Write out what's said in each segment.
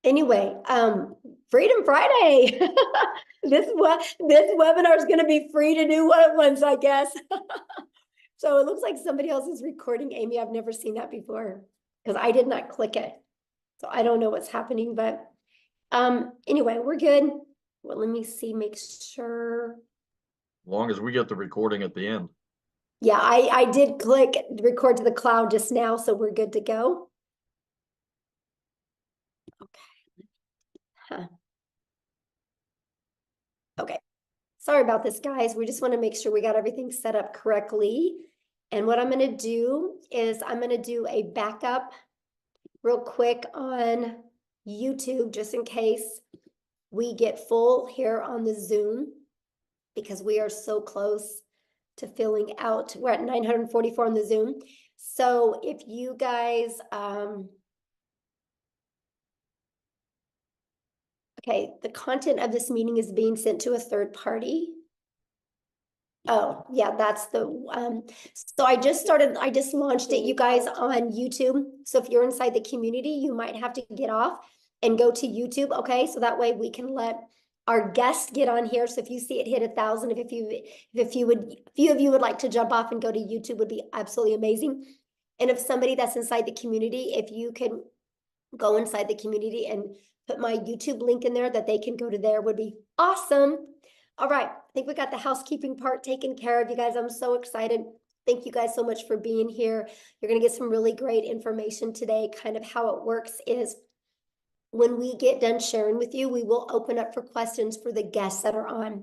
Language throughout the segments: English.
Anyway, Freedom Friday. This webinar is going to be free to do once, I guess. So it looks like somebody else is recording. Amy, I've never seen that before because I did not click it. So I don't know what's happening, but anyway, we're good. Well, let me see, make sure. As long as we get the recording at the end. Yeah, I did click record to the cloud just now, so we're good to go. Okay. Huh. Okay. Sorry about this, guys. We just want to make sure we got everything set up correctly. And what I'm going to do is I'm going to do a backup real quick on YouTube, just in case we get full here on the Zoom, because we are so close to filling out. We're at 944 on the Zoom. So if you guys, okay, the content of this meeting is being sent to a third party. Oh, yeah, that's the, so I just launched it, you guys, on YouTube. So if you're inside the community, you might have to get off and go to YouTube, okay? So that way we can let our guests get on here. So if you see it hit 1,000, if few of you would like to jump off and go to YouTube, would be absolutely amazing. And if somebody that's inside the community, if you can go inside the community and put my YouTube link in there that they can go to there, would be awesome. All right, I think we got the housekeeping part taken care of, you guys. I'm so excited. Thank you guys so much for being here. You're going to get some really great information today. Kind of how it works is when we get done sharing with you, we will open up for questions for the guests that are on.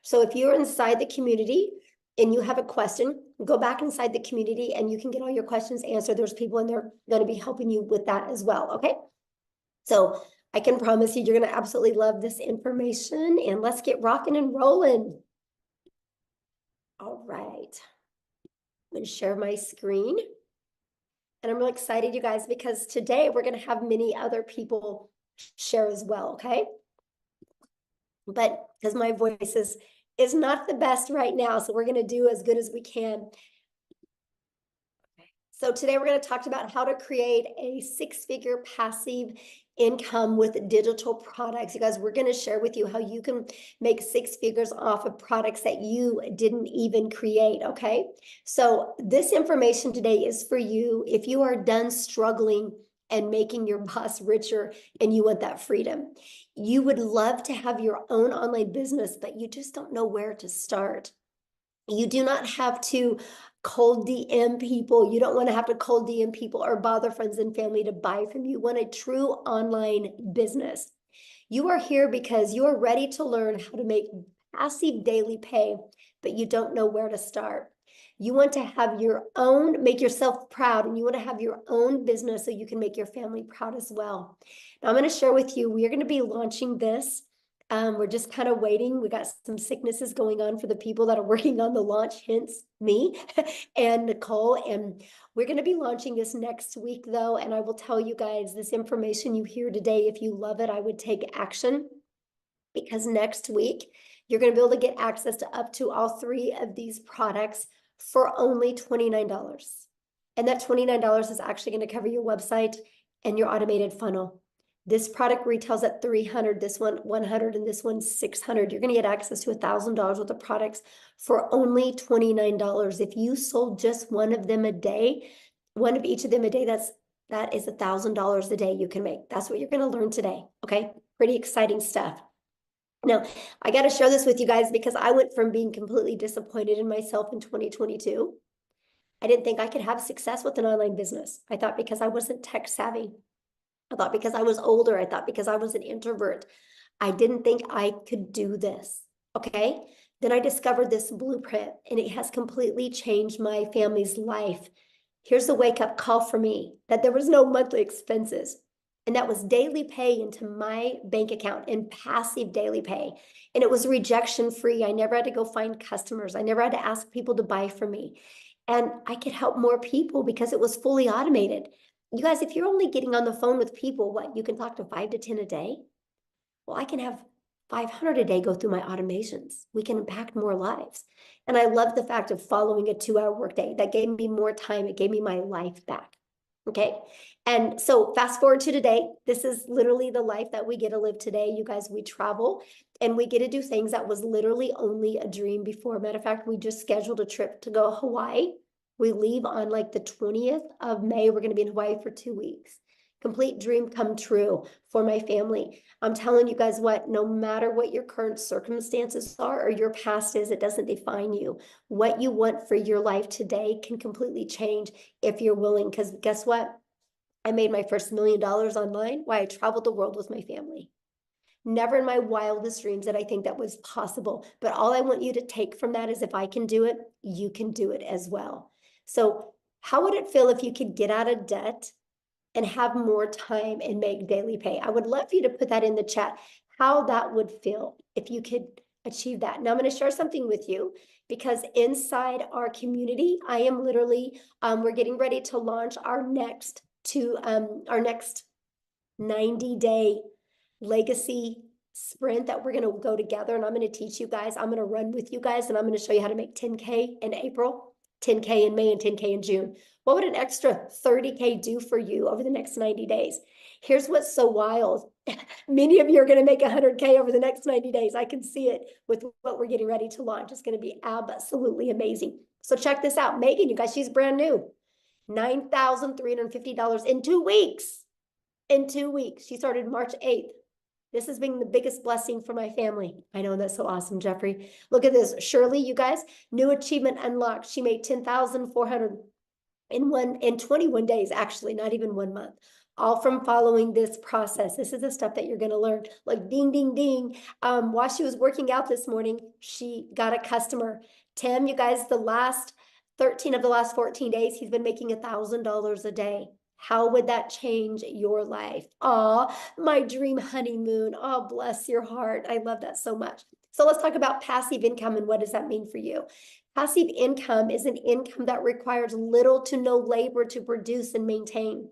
So if you're inside the community and you have a question, go back inside the community and you can get all your questions answered. There's people in there going to be helping you with that as well, okay? So I can promise you, you're going to absolutely love this information, and let's get rocking and rolling. All right. I'm going to share my screen. And I'm really excited, you guys, because today we're going to have many other people share as well, okay? But because my voice is not the best right now, so we're going to do as good as we can. So today we're going to talk about how to create a six-figure passive income with digital products. You guys, we're going to share with you how you can make six figures off of products that you didn't even create, okay? So this information today is for you if you are done struggling and making your boss richer and you want that freedom. You would love to have your own online business, but you just don't know where to start. You do not have to cold DM people. You don't want to have to cold DM people or bother friends and family to buy from you. You want a true online business. You are here because you are ready to learn how to make passive daily pay, but you don't know where to start. You want to have your own, make yourself proud, and you want to have your own business so you can make your family proud as well. Now, I'm going to share with you, we are going to be launching this. We're just kind of waiting. We got some sicknesses going on for the people that are working on the launch, hence me and Nicole. And we're going to be launching this next week, though. And I will tell you guys, this information you hear today, if you love it, I would take action, because next week you're going to be able to get access to up to all three of these products for only $29. And that $29 is actually going to cover your website and your automated funnel. This product retails at $300, this one $100, and this one $600. You're going to get access to $1,000 worth of products for only $29. If you sold just one of them a day, one of each of them a day, that is $1,000 a day you can make. That's what you're going to learn today. Okay, pretty exciting stuff. Now, I got to share this with you guys because I went from being completely disappointed in myself in 2022. I didn't think I could have success with an online business. I thought because I wasn't tech savvy. I thought because I was older. I thought because I was an introvert. I didn't think I could do this. Okay. Then I discovered this blueprint and it has completely changed my family's life. Here's the wake up call for me that there was no monthly expenses. And that was daily pay into my bank account and passive daily pay. And it was rejection free. I never had to go find customers. I never had to ask people to buy from me. And I could help more people because it was fully automated. You guys, if you're only getting on the phone with people, what, you can talk to 5 to 10 a day? Well, I can have 500 a day go through my automations. We can impact more lives. And I love the fact of following a 2-hour workday. That gave me more time. It gave me my life back. Okay. And so fast forward to today, this is literally the life that we get to live today. You guys, we travel and we get to do things that was literally only a dream before. Matter of fact, we just scheduled a trip to go to Hawaii. We leave on like the 20th of May. We're going to be in Hawaii for 2 weeks. Complete dream come true for my family. I'm telling you guys what, no matter what your current circumstances are or your past is, it doesn't define you. What you want for your life today can completely change if you're willing. Because guess what? I made my first $1 million online while I traveled the world with my family. Never in my wildest dreams did I think that was possible. But all I want you to take from that is if I can do it, you can do it as well. So how would it feel if you could get out of debt and have more time and make daily pay? I would love for you to put that in the chat, how that would feel if you could achieve that. Now I'm going to share something with you because inside our community, I am literally, we're getting ready to launch our next 90-day legacy sprint that we're going to go together. And I'm going to teach you guys, I'm going to run with you guys, and I'm going to show you how to make 10K in April, 10K in May, and 10K in June. What would an extra 30K do for you over the next 90 days? Here's what's so wild. Many of you are going to make 100K over the next 90 days. I can see it with what we're getting ready to launch. It's going to be absolutely amazing. So check this out. Megan, you guys, she's brand new. $9,350 in 2 weeks. In 2 weeks. She started March 8th. This has been the biggest blessing for my family. I know, that's so awesome, Jeffrey. Look at this. Shirley, you guys, new achievement unlocked. She made 10,400 in 21 days, actually, not even 1 month. All from following this process. This is the stuff that you're going to learn. Like ding, ding, ding. While she was working out this morning, she got a customer. Tim, you guys, the last 13 of the last 14 days, he's been making $1,000 a day. How would that change your life? Oh, my dream honeymoon. Oh, bless your heart. I love that so much. So let's talk about passive income and what does that mean for you? Passive income is an income that requires little to no labor to produce and maintain.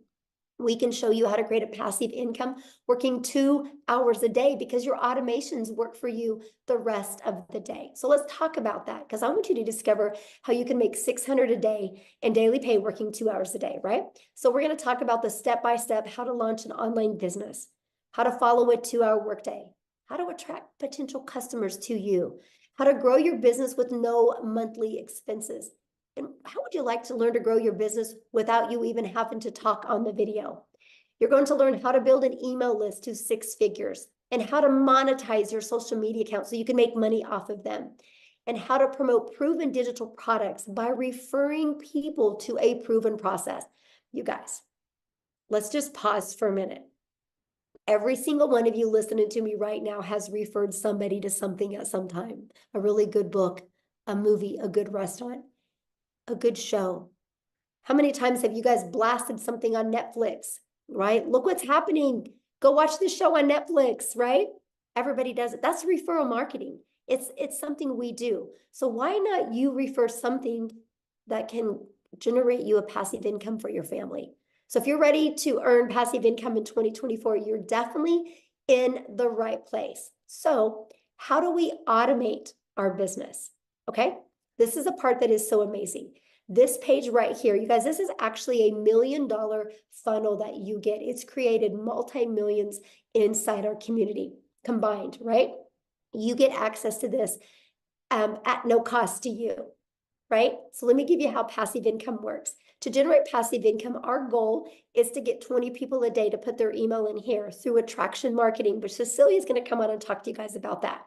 We can show you how to create a passive income working 2 hours a day because your automations work for you the rest of the day. So let's talk about that because I want you to discover how you can make $600 a day in daily pay working 2 hours a day, right? So we're going to talk about the step-by-step how to launch an online business, how to follow a 2-hour workday, how to attract potential customers to you, how to grow your business with no monthly expenses. And how would you like to learn to grow your business without you even having to talk on the video? You're going to learn how to build an email list to 6 figures and how to monetize your social media accounts so you can make money off of them, and how to promote proven digital products by referring people to a proven process. You guys, let's just pause for a minute. Every single one of you listening to me right now has referred somebody to something at some time. A really good book, a movie, a good restaurant, a good show. How many times have you guys blasted something on Netflix, right? Look what's happening. Go watch this show on Netflix, right? Everybody does it. That's referral marketing. It's something we do. So why not you refer something that can generate you a passive income for your family? So if you're ready to earn passive income in 2024, you're definitely in the right place. So how do we automate our business? Okay, this is a part that is so amazing. This page right here, you guys, this is actually a $1 million funnel that you get. It's created multi-millions inside our community combined, right? You get access to this at no cost to you, right? So let me give you how passive income works. To generate passive income, our goal is to get 20 people a day to put their email in here through attraction marketing, which Cecilia is going to come on and talk to you guys about that.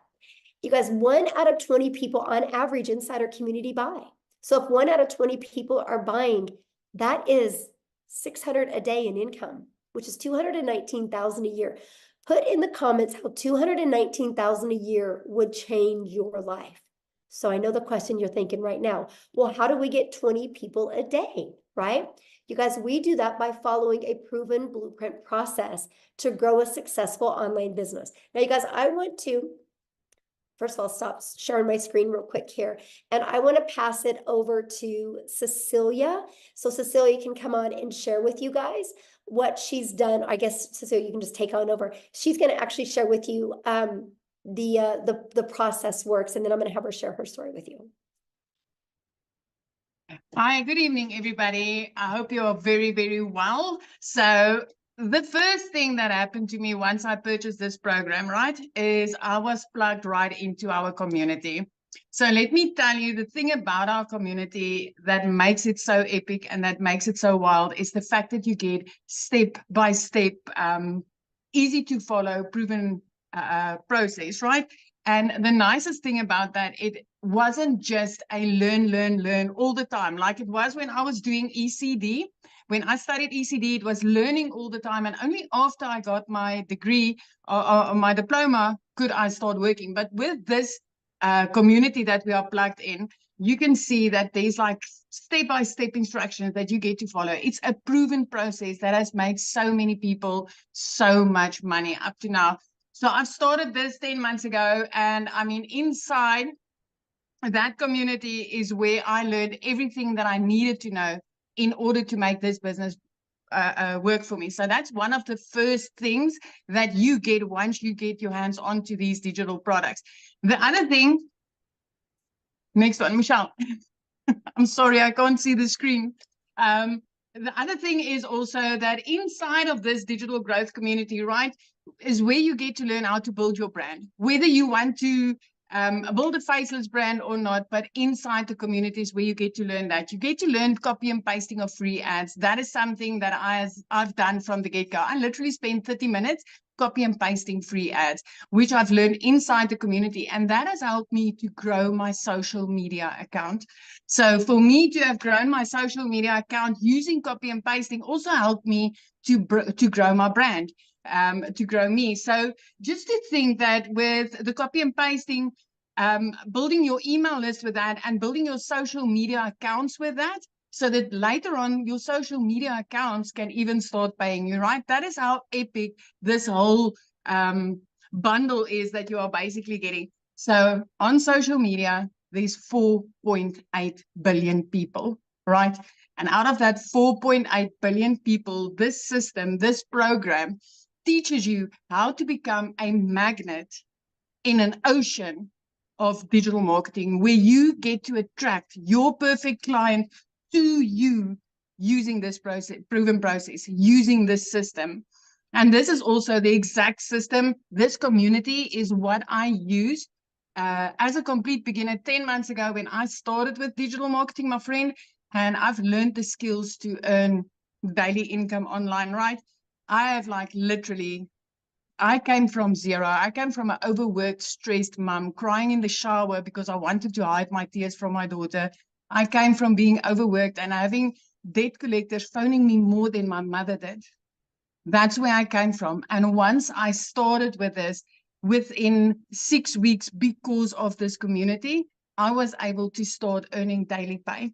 You guys, 1 out of 20 people on average inside our community buy. So if 1 out of 20 people are buying, that is $600 a day in income, which is $219,000 a year. Put in the comments how $219,000 a year would change your life. So I know the question you're thinking right now, well, how do we get 20 people a day, right? You guys, we do that by following a proven blueprint process to grow a successful online business. Now, you guys, I want to first of all, stop sharing my screen real quick here. And I want to pass it over to Cecilia. So Cecilia can come on and share with you guys what she's done. I guess, Cecilia, you can just take on over. She's going to actually share with you the process works. And then I'm going to have her share her story with you. Hi, good evening, everybody. I hope you are very, very well. So the first thing that happened to me once I purchased this program, right, is I was plugged right into our community. So let me tell you, the thing about our community that makes it so epic and that makes it so wild is the fact that you get step by step, easy to follow, proven process, right? And the nicest thing about that, it wasn't just a learn all the time, like it was when I was doing ECD. When I studied ECD, it was learning all the time. And only after I got my degree or my diploma could I start working. But with this community that we are plugged in, you can see that there's like step-by-step instructions that you get to follow. It's a proven process that has made so many people so much money up to now. So I've started this 10 months ago, and I mean, inside that community is where I learned everything that I needed to know in order to make this business work for me. So that's one of the first things that you get once you get your hands onto these digital products. The other thing, next one, Michelle. I'm sorry, I can't see the screen. The other thing is also that inside of this digital growth community, right, is where you get to learn how to build your brand, whether you want to build a faceless brand or not. But inside the communities where you get to learn that, you get to learn copy and pasting of free ads. That is something that I've done from the get-go. I literally spent 30 minutes copy and pasting free ads, which I've learned inside the community. And that has helped me to grow my social media account. So for me to have grown my social media account using copy and pasting also helped me to grow my brand, to grow me. So just to think that with the copy and pasting, building your email list with that and building your social media accounts with that, so that later on your social media accounts can even start paying you, right? That is how epic this whole bundle is that you are basically getting. So on social media, there's 4.8 billion people, right? And out of that 4.8 billion people, this system, this program teaches you how to become a magnet in an ocean of digital marketing where you get to attract your perfect client to you using this process, proven process, using this system. And this is also the exact system. This community is what I use as a complete beginner 10 months ago when I started with digital marketing, my friend, and I've learned the skills to earn daily income online, right? I have like literally, I came from zero. I came from an overworked, stressed mom, crying in the shower because I wanted to hide my tears from my daughter. I came from being overworked and having debt collectors phoning me more than my mother did. That's where I came from. And once I started with this, within 6 weeks, because of this community, I was able to start earning daily pay.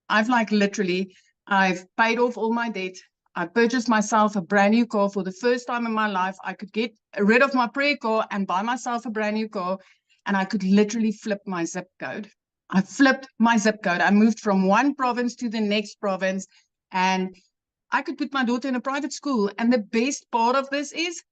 I've like literally, I've paid off all my debt. I purchased myself a brand new car for the first time in my life. I could get rid of my prayer car and buy myself a brand new car. And I could literally flip my zip code. I flipped my zip code. I moved from one province to the next province. And I could put my daughter in a private school. And the best part of this is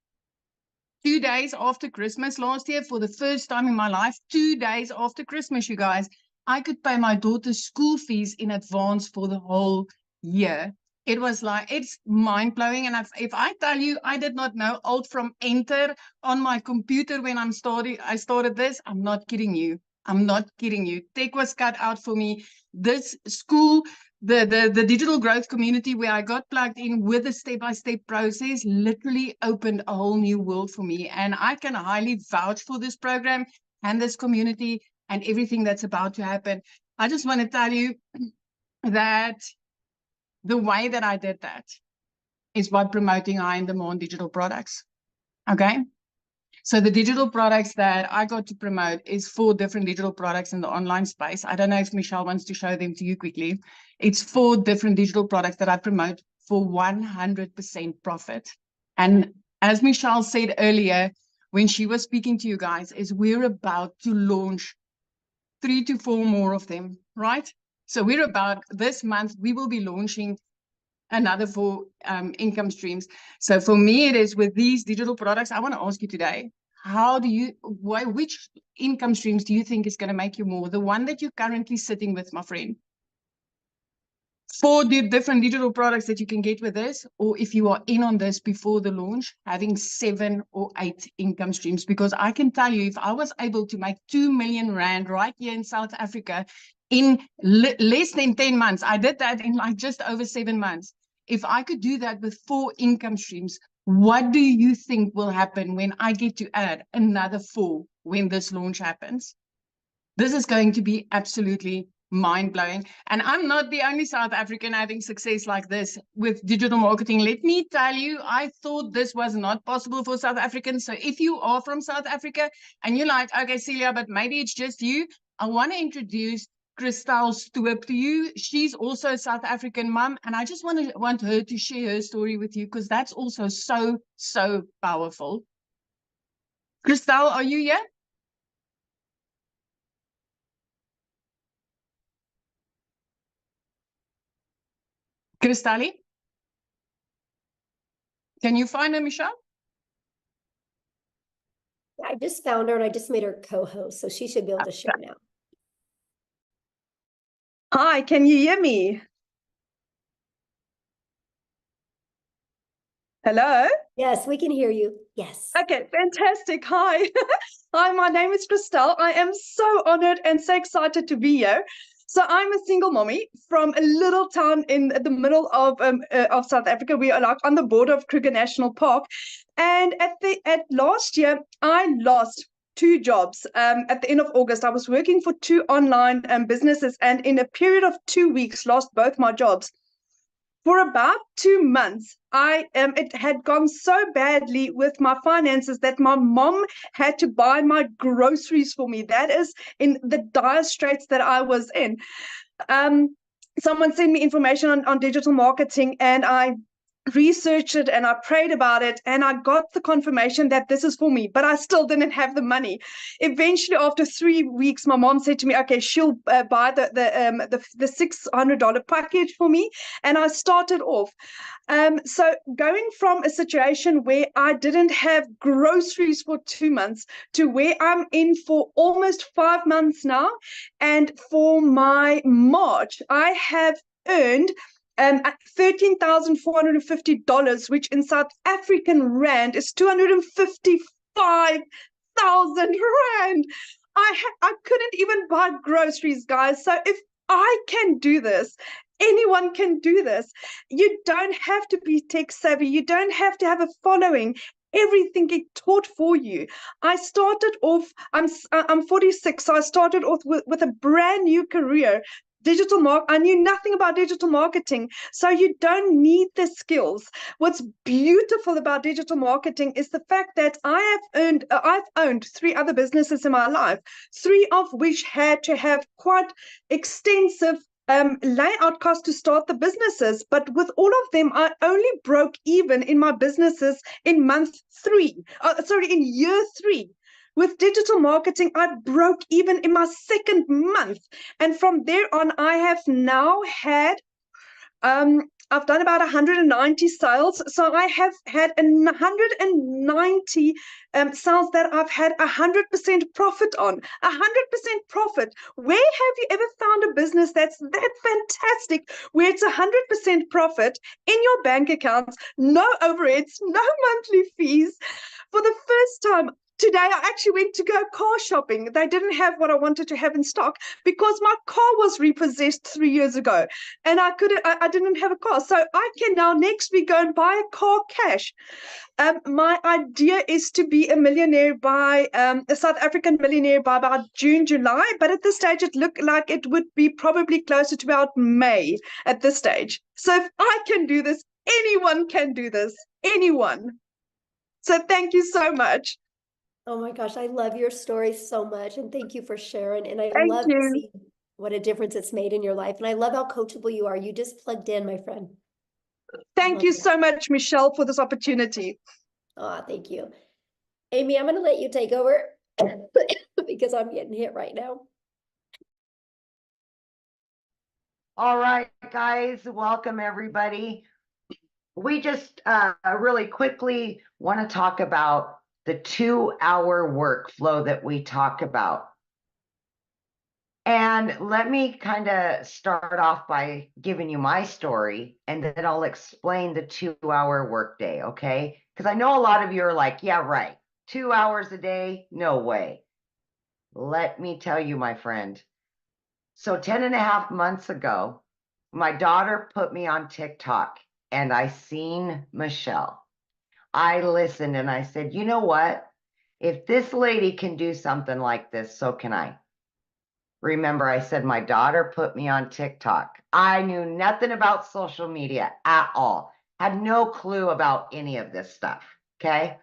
2 days after Christmas last year, for the first time in my life, 2 days after Christmas, you guys, I could pay my daughter's school fees in advance for the whole year. It was like, it's mind-blowing. And if I tell you, I did not know Alt from Enter on my computer when I started this, I'm not kidding you. I'm not kidding you. Tech was cut out for me. This school, the digital growth community where I got plugged in with a step-by-step process literally opened a whole new world for me. And I can highly vouch for this program and this community and everything that's about to happen. I just want to tell you that the way that I did that is by promoting high-in-demand digital products. Okay? So the digital products that I got to promote is 4 different digital products in the online space. I don't know if Michelle wants to show them to you quickly. It's 4 different digital products that I promote for 100% profit. And as Michelle said earlier, when she was speaking to you guys, is we're about to launch 3 to 4 more of them, right? So we're about, this month, we will be launching another 4 income streams. So for me, it is with these digital products. I want to ask you today, which income streams do you think is going to make you more? The one that you're currently sitting with, my friend? 4 different digital products that you can get with this, or if you are in on this before the launch, having 7 or 8 income streams. Because I can tell you, if I was able to make 2 million rand right here in South Africa in less than 10 months, I did that in like just over 7 months. If I could do that with 4 income streams, what do you think will happen when I get to add another 4 when this launch happens? This is going to be absolutely mind-blowing. And I'm not the only South African having success like this with digital marketing. Let me tell you, I thought this was not possible for South Africans. So if you are from South Africa and you're like, okay, Celia, but maybe it's just you, I want to introduce Christelle Stoop to you. She's also a South African mom, and I just want her to share her story with you, because that's also so powerful. Christelle, are you here? Christelle? Can you find her, Michelle? I just found her and I just made her co-host, so she should be able to share now. Hi, can you hear me? Hello? Yes, we can hear you. Yes. Okay, fantastic. Hi. Hi, my name is Christelle. I am so honored and so excited to be here. So I'm a single mommy from a little town in the middle of South Africa. We are like on the border of Kruger National Park. And at last year, I lost 2 jobs. At the end of August, I was working for 2 online businesses, and in a period of 2 weeks, lost both my jobs. For about 2 months, it had gone so badly with my finances that my mom had to buy my groceries for me. That is in the dire straits that I was in. Someone sent me information on digital marketing, and I researched it and I prayed about it, and I got the confirmation that this is for me, but I still didn't have the money. Eventually, after 3 weeks, my mom said to me, okay, she'll buy the $600 package for me, and I started off. So going from a situation where I didn't have groceries for 2 months to where I'm in for almost 5 months now, and for my March, I have earned $13,450, which in South African rand is 255,000 rand. I couldn't even buy groceries, guys. So if I can do this, anyone can do this. You don't have to be tech savvy. You don't have to have a following. Everything get taught for you. I started off, I'm 46, so I started off with a brand new career. I knew nothing about digital marketing, so you don't need the skills. What's beautiful about digital marketing is the fact that I've owned 3 other businesses in my life, 3 of which had to have quite extensive layout costs to start the businesses. But with all of them, I only broke even in my businesses in in year 3. With digital marketing, I broke even in my 2nd month. And from there on, I have now had, I've done about 190 sales. So I have had 190 sales that I've had 100% profit on. 100% profit. Where have you ever found a business that's that fantastic, where it's 100% profit in your bank accounts, no overheads, no monthly fees? For the first time, today, I actually went to go car shopping. They didn't have what I wanted to have in stock because my car was repossessed 3 years ago, and I didn't have a car. So I can now next week go and buy a car cash. My idea is to be a millionaire a South African millionaire by about June, July. But at this stage, it looked like it would be probably closer to about May at this stage. So if I can do this, anyone can do this. Anyone. So thank you so much. Oh my gosh, I love your story so much, and thank you for sharing. And I Thank love to you. see what a difference it's made in your life. And I love how coachable you are. You just plugged in, my friend. Thank you so much, Michelle, for this opportunity. Oh, thank you. Amy, I'm going to let you take over because I'm getting hit right now. All right, guys, welcome everybody. We just really quickly want to talk about the 2-hour workflow that we talk about. And let me kind of start off by giving you my story, and then I'll explain the 2-hour workday, okay? Because I know a lot of you are like, yeah, right. 2 hours a day? No way. Let me tell you, my friend. So 10.5 months ago, my daughter put me on TikTok and I seen Michelle. I listened and I said, you know what? If this lady can do something like this, so can I. Remember, I said my daughter put me on TikTok. I knew nothing about social media at all, had no clue about any of this stuff. Okay.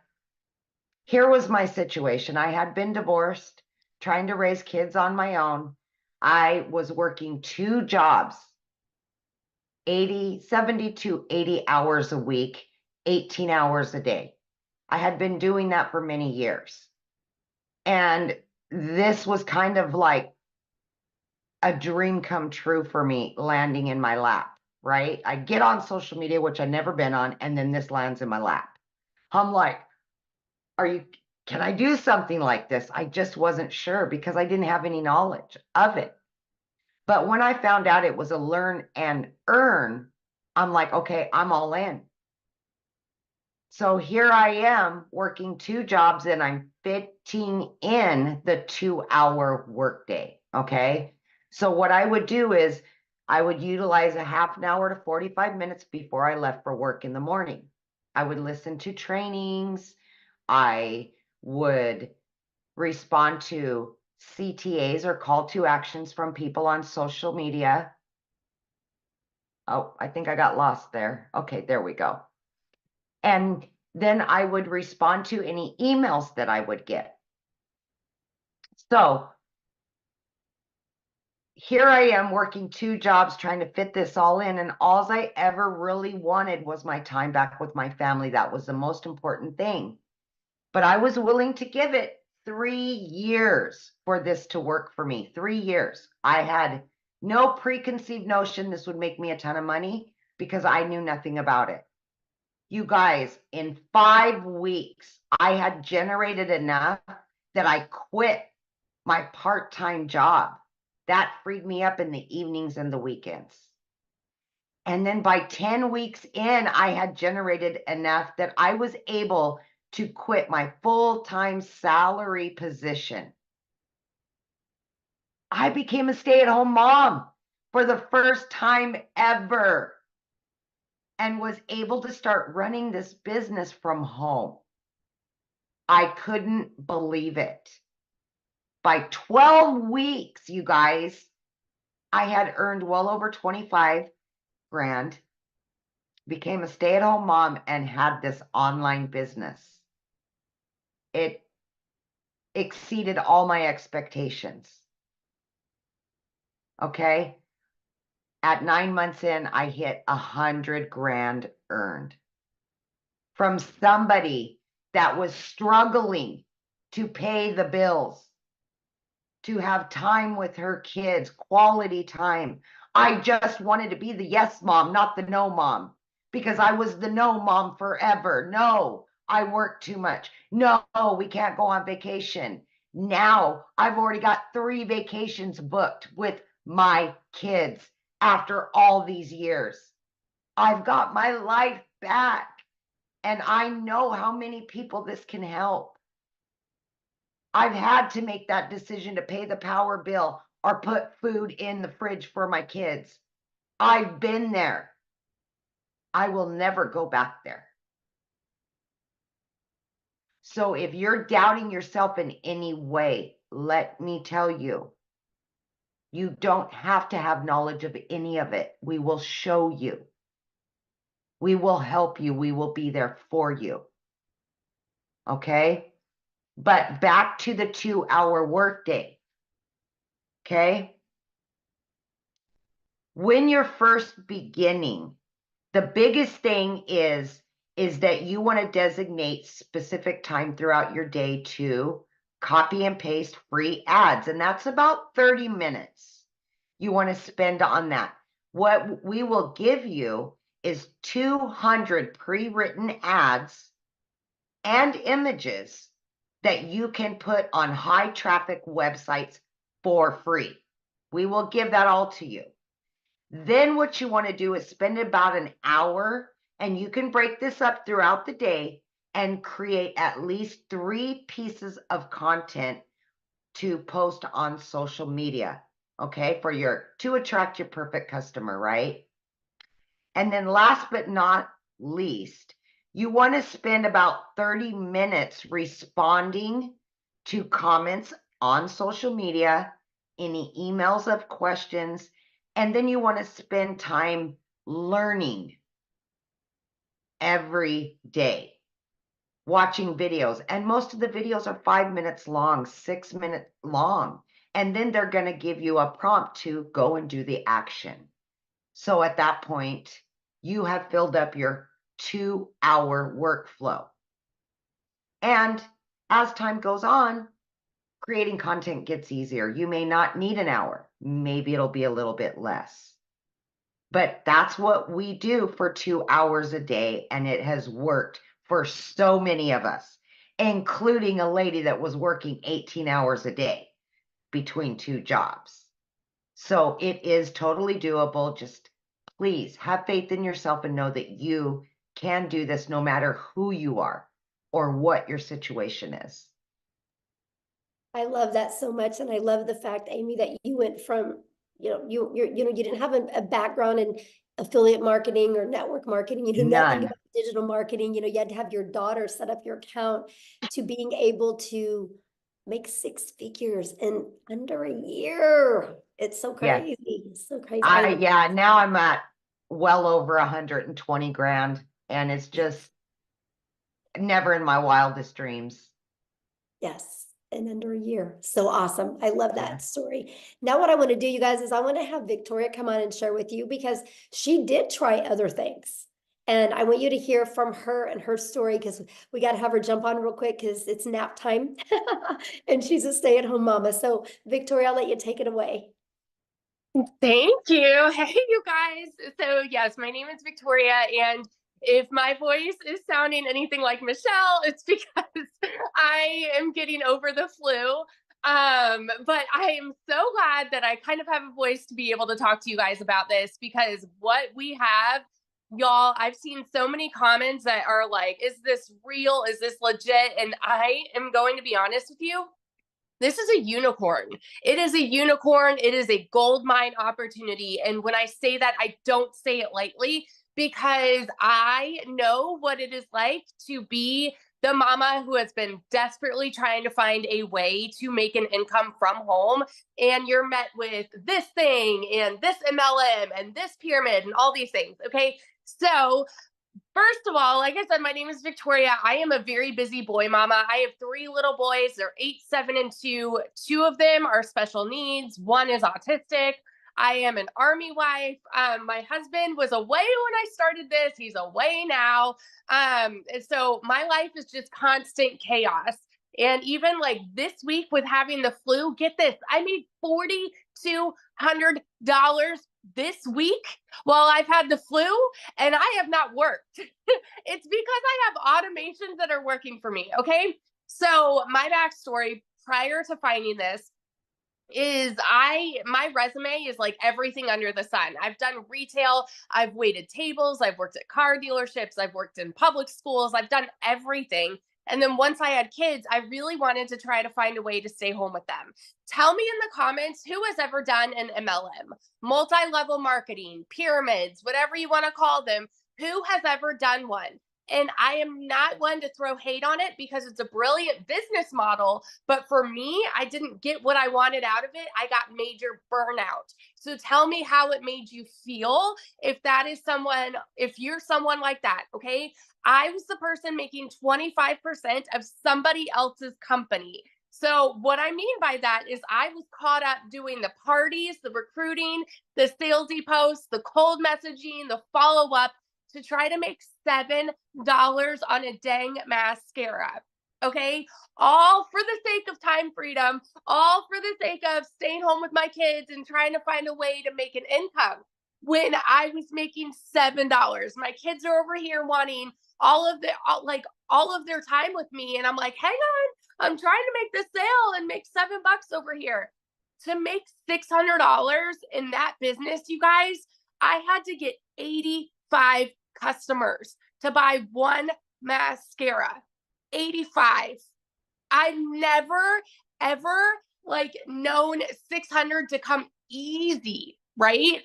Here was my situation. I had been divorced, trying to raise kids on my own. I was working 2 jobs, 70 to 80 hours a week, 18 hours a day. I had been doing that for many years. And this was kind of like a dream come true for me landing in my lap, right? I get on social media, which I've never been on, and then this lands in my lap. I'm like, can I do something like this? I just wasn't sure because I didn't have any knowledge of it. But when I found out it was a learn and earn, I'm like, okay, I'm all in. So here I am working 2 jobs and I'm fitting in the 2-hour workday. Okay. So what I would do is I would utilize a half an hour to 45 minutes before I left for work in the morning. I would listen to trainings. I would respond to CTAs or call to actions from people on social media. Oh, I think I got lost there. Okay, there we go. And then I would respond to any emails that I would get. So here I am working 2 jobs trying to fit this all in. And all I ever really wanted was my time back with my family. That was the most important thing. But I was willing to give it 3 years for this to work for me. 3 years. I had no preconceived notion this would make me a ton of money because I knew nothing about it. You guys, in 5 weeks, I had generated enough that I quit my part-time job. That freed me up in the evenings and the weekends. And then by 10 weeks in, I had generated enough that I was able to quit my full-time salary position. I became a stay-at-home mom for the first time ever and was able to start running this business from home. I couldn't believe it. By 12 weeks, you guys, I had earned well over 25 grand, became a stay-at-home mom, and had this online business. It exceeded all my expectations. Okay. At 9 months in, I hit 100 grand earned from somebody that was struggling to pay the bills, to have time with her kids, quality time. I just wanted to be the yes mom, not the no mom, because I was the no mom forever. No, I work too much. No, we can't go on vacation. Now I've already got 3 vacations booked with my kids after all these years. I've got my life back, and I know how many people this can help. I've had to make that decision to pay the power bill or put food in the fridge for my kids. I've been there. I will never go back there. So if you're doubting yourself in any way, let me tell you, you don't have to have knowledge of any of it. We will show you. We will help you. We will be there for you. Okay? But back to the 2-hour workday. Okay? When you're first beginning, the biggest thing is that you want to designate specific time throughout your day to copy and paste free ads. And that's about 30 minutes you want to spend on that. What we will give you is 200 pre-written ads and images that you can put on high traffic websites for free. We will give that all to you. Then what you want to do is spend about an hour, and you can break this up throughout the day and create at least 3 pieces of content to post on social media, okay, to attract your perfect customer, right? And then last but not least, you want to spend about 30 minutes responding to comments on social media, any emails of questions, and then you want to spend time learning every day, watching videos. And most of the videos are 5 minutes long, 6 minutes long. And then they're going to give you a prompt to go and do the action. So at that point, you have filled up your 2-hour workflow. And as time goes on, creating content gets easier. You may not need an hour. Maybe it'll be a little bit less. But that's what we do for 2 hours a day. And it has worked for so many of us, including a lady that was working 18 hours a day between 2 jobs. So it is totally doable. Just please have faith in yourself and know that you can do this no matter who you are or what your situation is. I love that so much. And I love the fact, Amy, that you went from, you didn't have a background in affiliate marketing or network marketing, nothing None. about digital marketing. You had to have your daughter set up your account, to being able to make 6 figures in under a year. It's so Yes. crazy. It's so crazy. Yeah, now I'm at well over 120 grand, and it's just never in my wildest dreams. Yes, in under a year. So awesome. I love that Yeah. story. Now what I want to do, you guys, is I want to have Victoria come on and share with you, because she did try other things. And I want you to hear from her and her story, because we got to have her jump on real quick because it's nap time and she's a stay-at-home mama. So Victoria, I'll let you take it away. Thank you. Hey, you guys. So yes, my name is Victoria, and if my voice is sounding anything like Michelle, it's because I am getting over the flu. But I am so glad that I kind of have a voice to be able to talk to you guys about this, because what we have, y'all, I've seen so many comments that are like, is this real? Is this legit? And I am going to be honest with you. This is a unicorn. It is a unicorn. It is a gold mine opportunity. And when I say that, I don't say it lightly, because I know what it is like to be the mama who has been desperately trying to find a way to make an income from home. And you're met with this thing and this MLM and this pyramid and all these things. Okay. So first of all, like I said, my name is Victoria. I am a very busy boy mama. I have 3 little boys. They're 8, 7, and 2. 2 of them are special needs. 1 is autistic. I am an Army wife. My husband was away when I started this. He's away now. And so my life is just constant chaos. And even like this week with having the flu, get this, I made $4,200 this week while I've had the flu, and I have not worked. It's because I have automations that are working for me. Okay. So my backstory prior to finding this is my resume is like everything under the sun. I've done retail, I've waited tables, I've worked at car dealerships, I've worked in public schools, I've done everything. And then once I had kids, I really wanted to try to find a way to stay home with them. Tell me in the comments who has ever done an MLM, multi-level marketing, pyramids, whatever you want to call them. Who has ever done one? And I am not one to throw hate on it, because it's a brilliant business model. But for me, I didn't get what I wanted out of it. I got major burnout. So tell me how it made you feel if you're someone like that. Okay. I was the person making 25% of somebody else's company. So what I mean by that is I was caught up doing the parties, the recruiting, the salesy posts, the cold messaging, the follow-up, to try to make $7 on a dang mascara. Okay. All for the sake of time freedom, all for the sake of staying home with my kids and trying to find a way to make an income, when I was making $7. My kids are over here wanting all of their time with me. And I'm like, hang on, I'm trying to make this sale and make $7 over here. To make $600 in that business, you guys, I had to get 85 customers to buy one mascara. 85. I've never, ever like known 600 to come easy, right?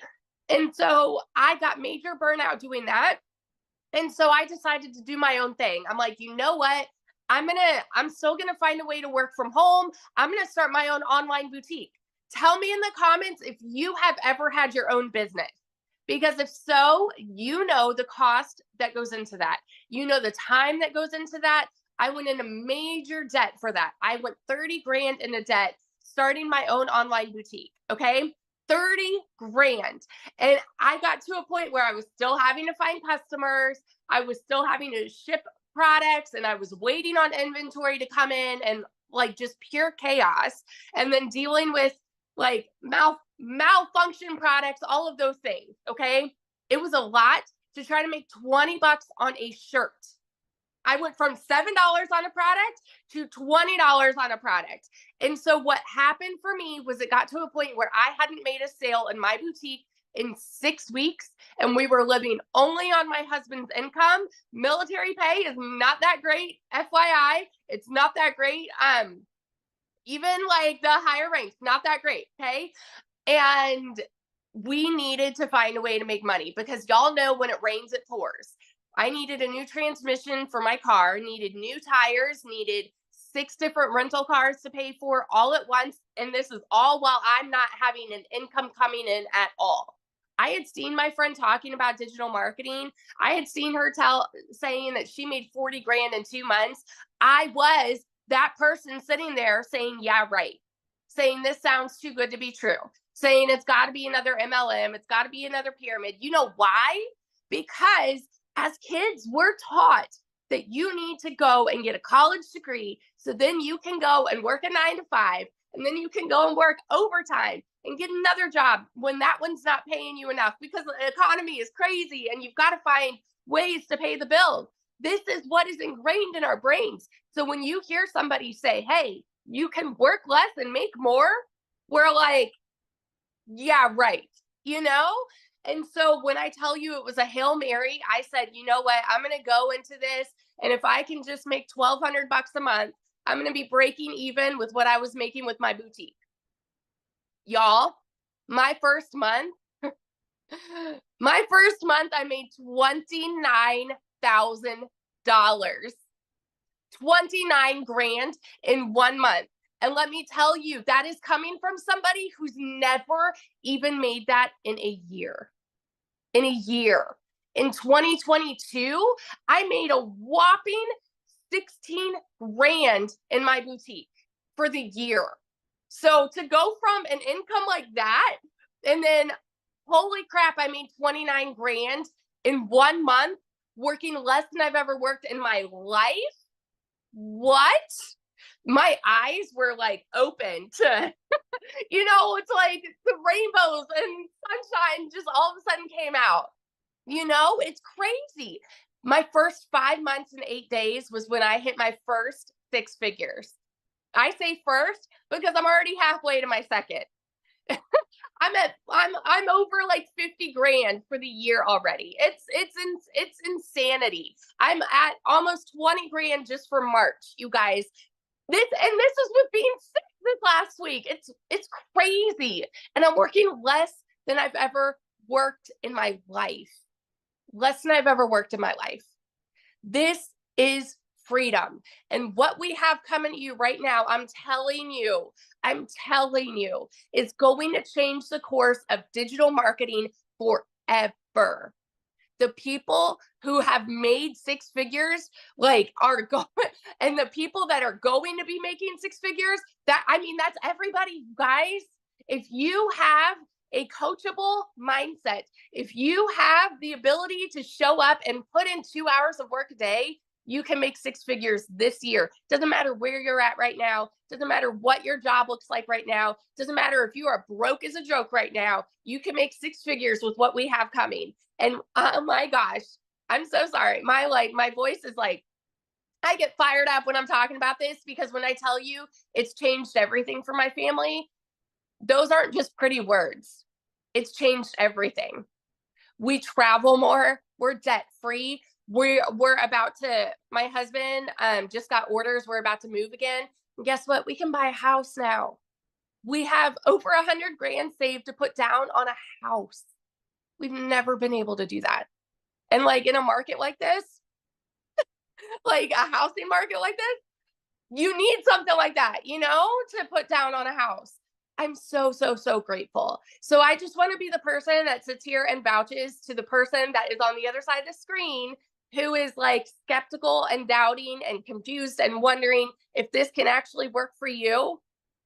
And so I got major burnout doing that. And so I decided to do my own thing. I'm like, you know what? I'm still gonna find a way to work from home. I'm gonna start my own online boutique. Tell me in the comments if you have ever had your own business. Because if so, you know the cost that goes into that. You know the time that goes into that. I went into major debt for that. I went 30 grand into debt starting my own online boutique. Okay. 30 grand. And I got to a point where I was still having to find customers. I was still having to ship products, and I was waiting on inventory to come in, and like just pure chaos. And then dealing with like malfunction products, all of those things. Okay. It was a lot to try to make 20 bucks on a shirt. I went from $7 on a product to $20 on a product. And so what happened for me was it got to a point where I hadn't made a sale in my boutique in 6 weeks, and we were living only on my husband's income. Military pay is not that great. FYI, it's not that great. Even like the higher ranks, not that great. Okay. And we needed to find a way to make money, because y'all know when it rains, it pours. I needed a new transmission for my car, needed new tires, needed 6 different rental cars to pay for all at once. And this is all while I'm not having an income coming in at all. I had seen my friend talking about digital marketing. I had seen her saying that she made 40 grand in 2 months. I was that person sitting there saying, yeah, right. Saying this sounds too good to be true. Saying it's got to be another MLM. It's got to be another pyramid. You know why? Because as kids, we're taught that you need to go and get a college degree, so then you can go and work a 9 to 5, and then you can go and work overtime and get another job when that one's not paying you enough, because the economy is crazy and you've got to find ways to pay the bills. This is what is ingrained in our brains. So when you hear somebody say, hey, you can work less and make more, we're like, yeah, right. You know? And so when I tell you it was a Hail Mary, I said, you know what? I'm going to go into this. And if I can just make $1,200 a month, I'm going to be breaking even with what I was making with my boutique. Y'all, my first month, I made $29,000. 29 grand in 1 month. And let me tell you, that is coming from somebody who's never even made that in a year. In a year. In 2022, I made a whopping 16 grand in my boutique for the year. So to go from an income like that, and then holy crap, I made 29 grand in 1 month, working less than I've ever worked in my life. What? My eyes were like open to, it's like the rainbows and sunshine just all of a sudden came out. It's crazy. My first 5 months and 8 days was when I hit my first 6 figures. I say first because I'm already halfway to my second. I'm over like 50 grand for the year already. It's insanity. I'm at almost 20 grand just for March, you guys. This is with being sick this last week. It's crazy. And I'm working less than I've ever worked in my life. Less than I've ever worked in my life. This is freedom. And what we have coming to you right now, I'm telling you, is going to change the course of digital marketing forever. The people who have made 6 figures, are going, and the people that are going to be making 6 figures, that's everybody, guys. If you have a coachable mindset, if you have the ability to show up and put in 2 hours of work a day, you can make 6 figures this year. Doesn't matter where you're at right now. Doesn't matter what your job looks like right now. Doesn't matter if you are broke as a joke right now. You can make 6 figures with what we have coming. And oh my gosh, I'm so sorry. My voice is like, I get fired up when I'm talking about this, because when I tell you it's changed everything for my family, those aren't just pretty words. It's changed everything. We travel more. We're debt free. We're about to, my husband just got orders. We're about to move again. And guess what? We can buy a house now. We have over 100 grand saved to put down on a house. We've never been able to do that. And like in a market like this, like a housing market like this, you need something like that, you know, to put down on a house. I'm so, so, so grateful. So I just want to be the person that sits here and vouches to the person that is on the other side of the screen who is like skeptical and doubting and confused and wondering if this can actually work for you.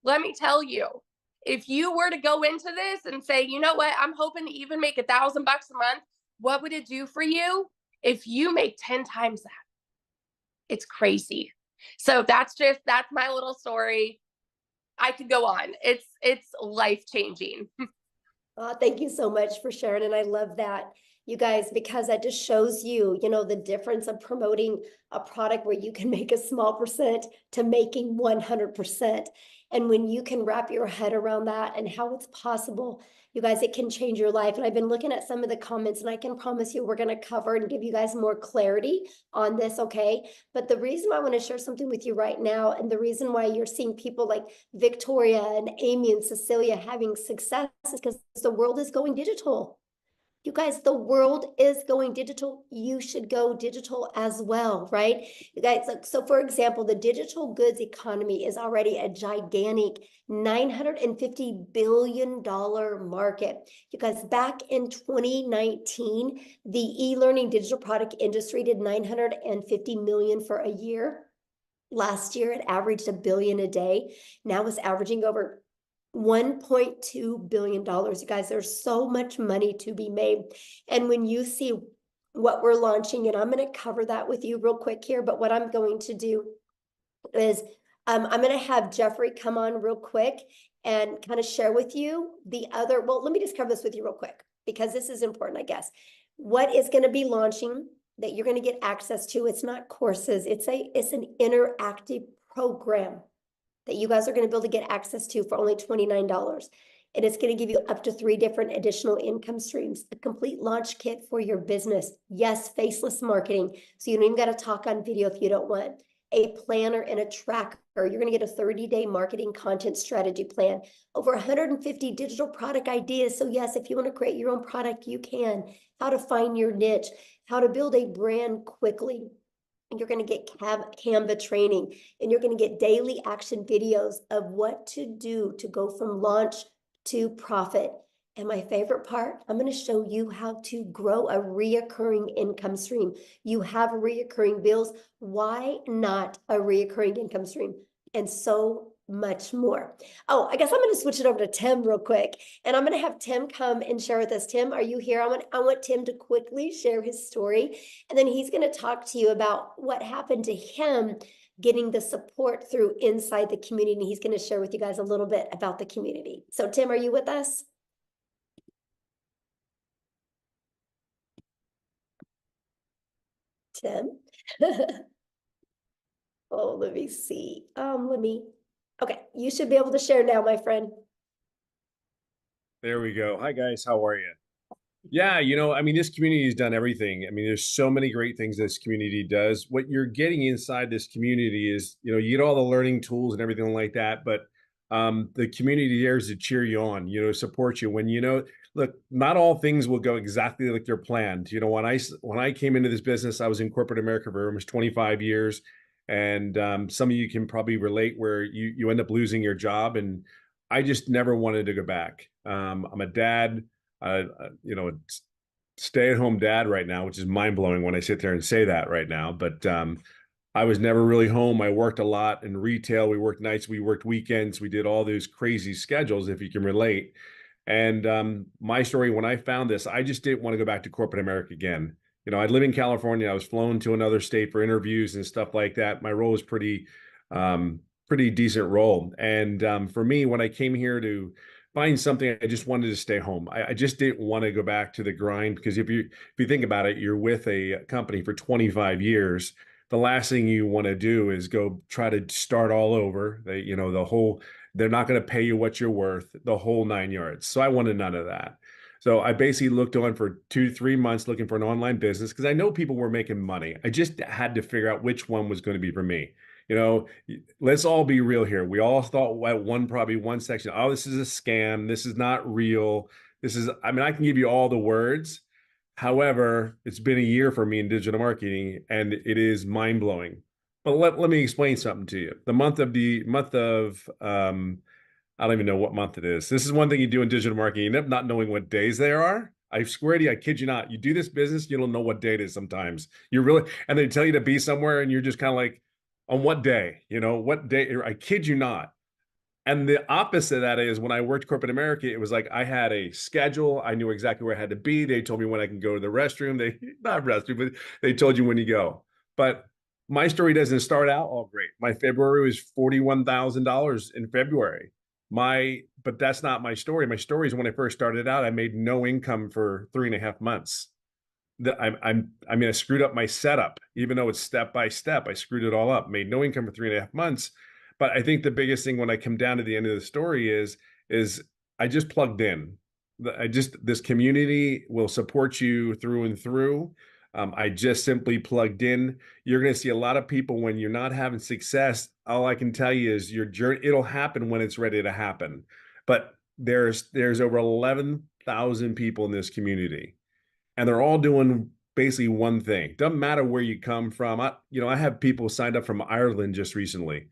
Let me tell you, if you were to go into this and say, you know what, I'm hoping to even make $1,000 a month, what would it do for you if you make 10 times that? It's crazy. So that's my little story. I could go on. It's life-changing. Thank you so much for sharing. And I love that, you guys, because that just shows you, you know, the difference of promoting a product where you can make a small percent to making 100%. And when you can wrap your head around that and how it's possible, you guys, it can change your life. And I've been looking at some of the comments, and I can promise you we're going to cover and give you guys more clarity on this, okay? But the reason I want to share something with you right now, and the reason why you're seeing people like Victoria and Amy and Cecilia having success is because the world is going digital. You guys, the world is going digital. You should go digital as well, right? You guys, so for example, the digital goods economy is already a gigantic $950 billion market. You guys, back in 2019, the e-learning digital product industry did 950 million for a year. Last year, it averaged $1 billion a day. Now it's averaging over $1.2 billion. You guys, there's so much money to be made. And when you see what we're launching, and I'm going to cover that with you real quick here, but what I'm going to do is I'm going to have Jeffrey come on real quick and kind of share with you the other, well, let me just cover this with you real quick, because this is important, I guess. What is going to be launching that you're going to get access to? It's not courses. It's an interactive program that you guys are going to be able to get access to for only $29. And it's going to give you up to 3 different additional income streams, a complete launch kit for your business. Yes, faceless marketing. So you don't even got to talk on video if you don't want. A planner and a tracker. You're going to get a 30-day marketing content strategy plan. Over 150 digital product ideas. So yes, if you want to create your own product, you can. How to find your niche. How to build a brand quickly. You're going to get Canva training, and you're going to get daily action videos of what to do to go from launch to profit. And my favorite part, I'm going to show you how to grow a reoccurring income stream. You have reoccurring bills. Why not a reoccurring income stream? And so much more. Oh, I guess I'm going to switch it over to Tim real quick, and I'm going to have Tim come and share with us. Tim, are you here? I want Tim to quickly share his story, and then he's going to talk to you about what happened to him getting the support through inside the community. And he's going to share with you guys a little bit about the community. So Tim, are you with us? Tim? Oh, let me see. Okay, you should be able to share now, my friend. There we go. Hi, guys. How are you? Yeah, I mean, this community has done everything. I mean, there's so many great things this community does. What you're getting inside this community is, you get all the learning tools and everything like that, but the community there is to cheer you on, support you when, look, not all things will go exactly like they're planned. When I came into this business, I was in corporate America for almost 25 years. And some of you can probably relate where you end up losing your job. And I just never wanted to go back. I'm a dad, stay-at-home dad right now, which is mind-blowing when I sit there and say that right now. But I was never really home. I worked a lot in retail. We worked nights, we worked weekends. We did all those crazy schedules, if you can relate. And my story, when I found this, I just didn't want to go back to corporate America again. I live in California. I was flown to another state for interviews and stuff like that. My role was pretty decent role. And for me, when I came here to find something, I just wanted to stay home. I just didn't want to go back to the grind, because if you think about it, you're with a company for 25 years the last thing you want to do is go try to start all over. They're not going to pay you what you're worth, the whole 9 yards. So I wanted none of that. So I basically looked on for 2 to 3 months looking for an online business because I know people were making money. I just had to figure out which one was going to be for me. Let's all be real here. We all thought at probably one section, oh, this is a scam. This is not real. I can give you all the words. However, it's been a year for me in digital marketing and it is mind blowing. But let me explain something to you. The month of I don't even know what month it is. This is one thing you do in digital marketing, you end up not knowing what days there are. I swear to you, I kid you not. You do this business, you don't know what day it is sometimes. And they tell you to be somewhere and you're just kind of like, on what day? What day? I kid you not. And the opposite of that is when I worked corporate America, it was like I had a schedule. I knew exactly where I had to be. They told me when I can go to the restroom. But they told you when you go. But my story doesn't start out all great. My February was $41,000 in February. But that's not my story. My story is when I first started out, I made no income for 3.5 months. I screwed up my setup, even though it's step by step. I screwed it all up, made no income for 3.5 months. But I think the biggest thing when I come down to the end of the story is I just plugged in. This community will support you through and through. I just simply plugged in. You're going to see a lot of people when you're not having success. All I can tell you is your journey, it'll happen when it's ready to happen. But there's over 11,000 people in this community. And they're all doing basically one thing. Doesn't matter where you come from. I have people signed up from Ireland just recently.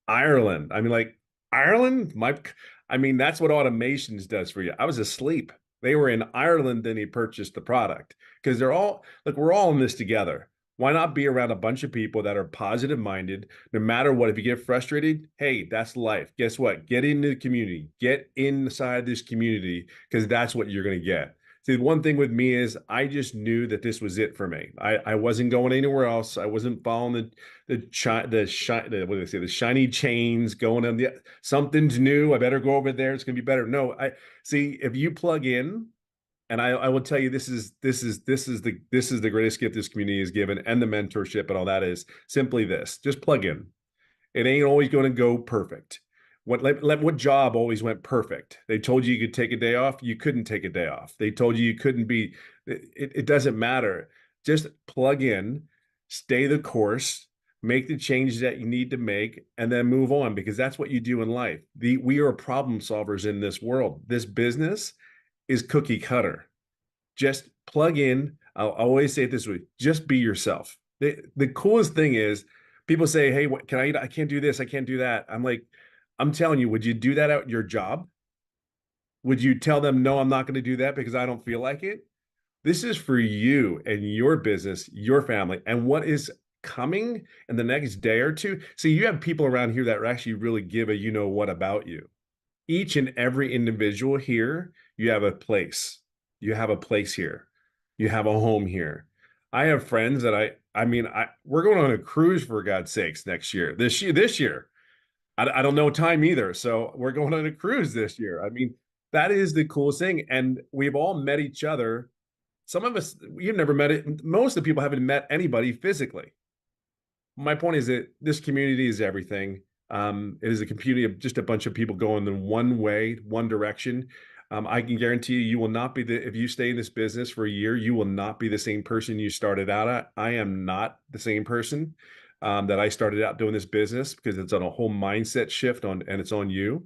Ireland. Ireland? That's what automations does for you. I was asleep. They were in Ireland, then he purchased the product. Because we're all in this together. Why not be around a bunch of people that are positive minded, no matter what? If you get frustrated, hey, that's life. Guess what? Get into the community. Get inside this community because that's what you're going to get. See, one thing with me is I just knew that this was it for me. I wasn't going anywhere else. I wasn't following the shiny chains going on. Something's new. I better go over there. It's going to be better. No, see if you plug in, and I will tell you this is the greatest gift this community has given, and the mentorship and all that is simply this: just plug in. It ain't always going to go perfect. What job always went perfect? They told you could take a day off. You couldn't take a day off. They told you couldn't be. It doesn't matter. Just plug in, stay the course, make the changes that you need to make, and then move on because that's what you do in life. We are problem solvers in this world. This business is cookie cutter. Just plug in. I'll always say it this way: just be yourself. The coolest thing is people say, "Hey, what can I eat? I can't do this. I can't do that." I'm telling you, would you do that at your job? Would you tell them, no, I'm not going to do that because I don't feel like it? This is for you and your business, your family, and what is coming in the next day or two. See, you have people around here that actually really give a what about you. Each and every individual here, you have a place. You have a place here. You have a home here. I have friends that we're going on a cruise for God's sakes next year, this year. I don't know time either. So we're going on a cruise this year. That is the coolest thing. And we've all met each other. Some of us, you've never met it. Most of the people haven't met anybody physically. My point is that this community is everything. It is a community of just a bunch of people going in one way, one direction. I can guarantee you will not be if you stay in this business for a year, you will not be the same person you started out at. I am not the same person that I started out doing this business because it's on a whole mindset shift and it's on you.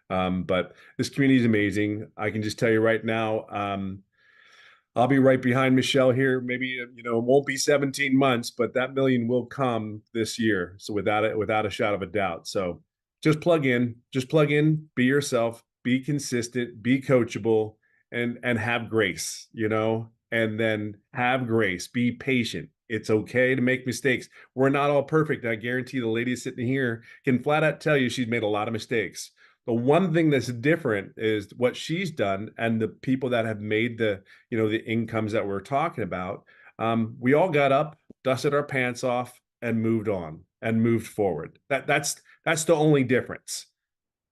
But this community is amazing. I can just tell you right now, I'll be right behind Michelle here. Maybe, it won't be 17 months, but that million will come this year. So without a shadow of a doubt. So just plug in, be yourself, be consistent, be coachable, and have grace, and then have grace, be patient. It's okay to make mistakes. We're not all perfect. I guarantee the lady sitting here can flat out tell you she's made a lot of mistakes. The one thing that's different is what she's done and the people that have made the incomes that we're talking about. We all got up, dusted our pants off, and moved on and moved forward. That's the only difference.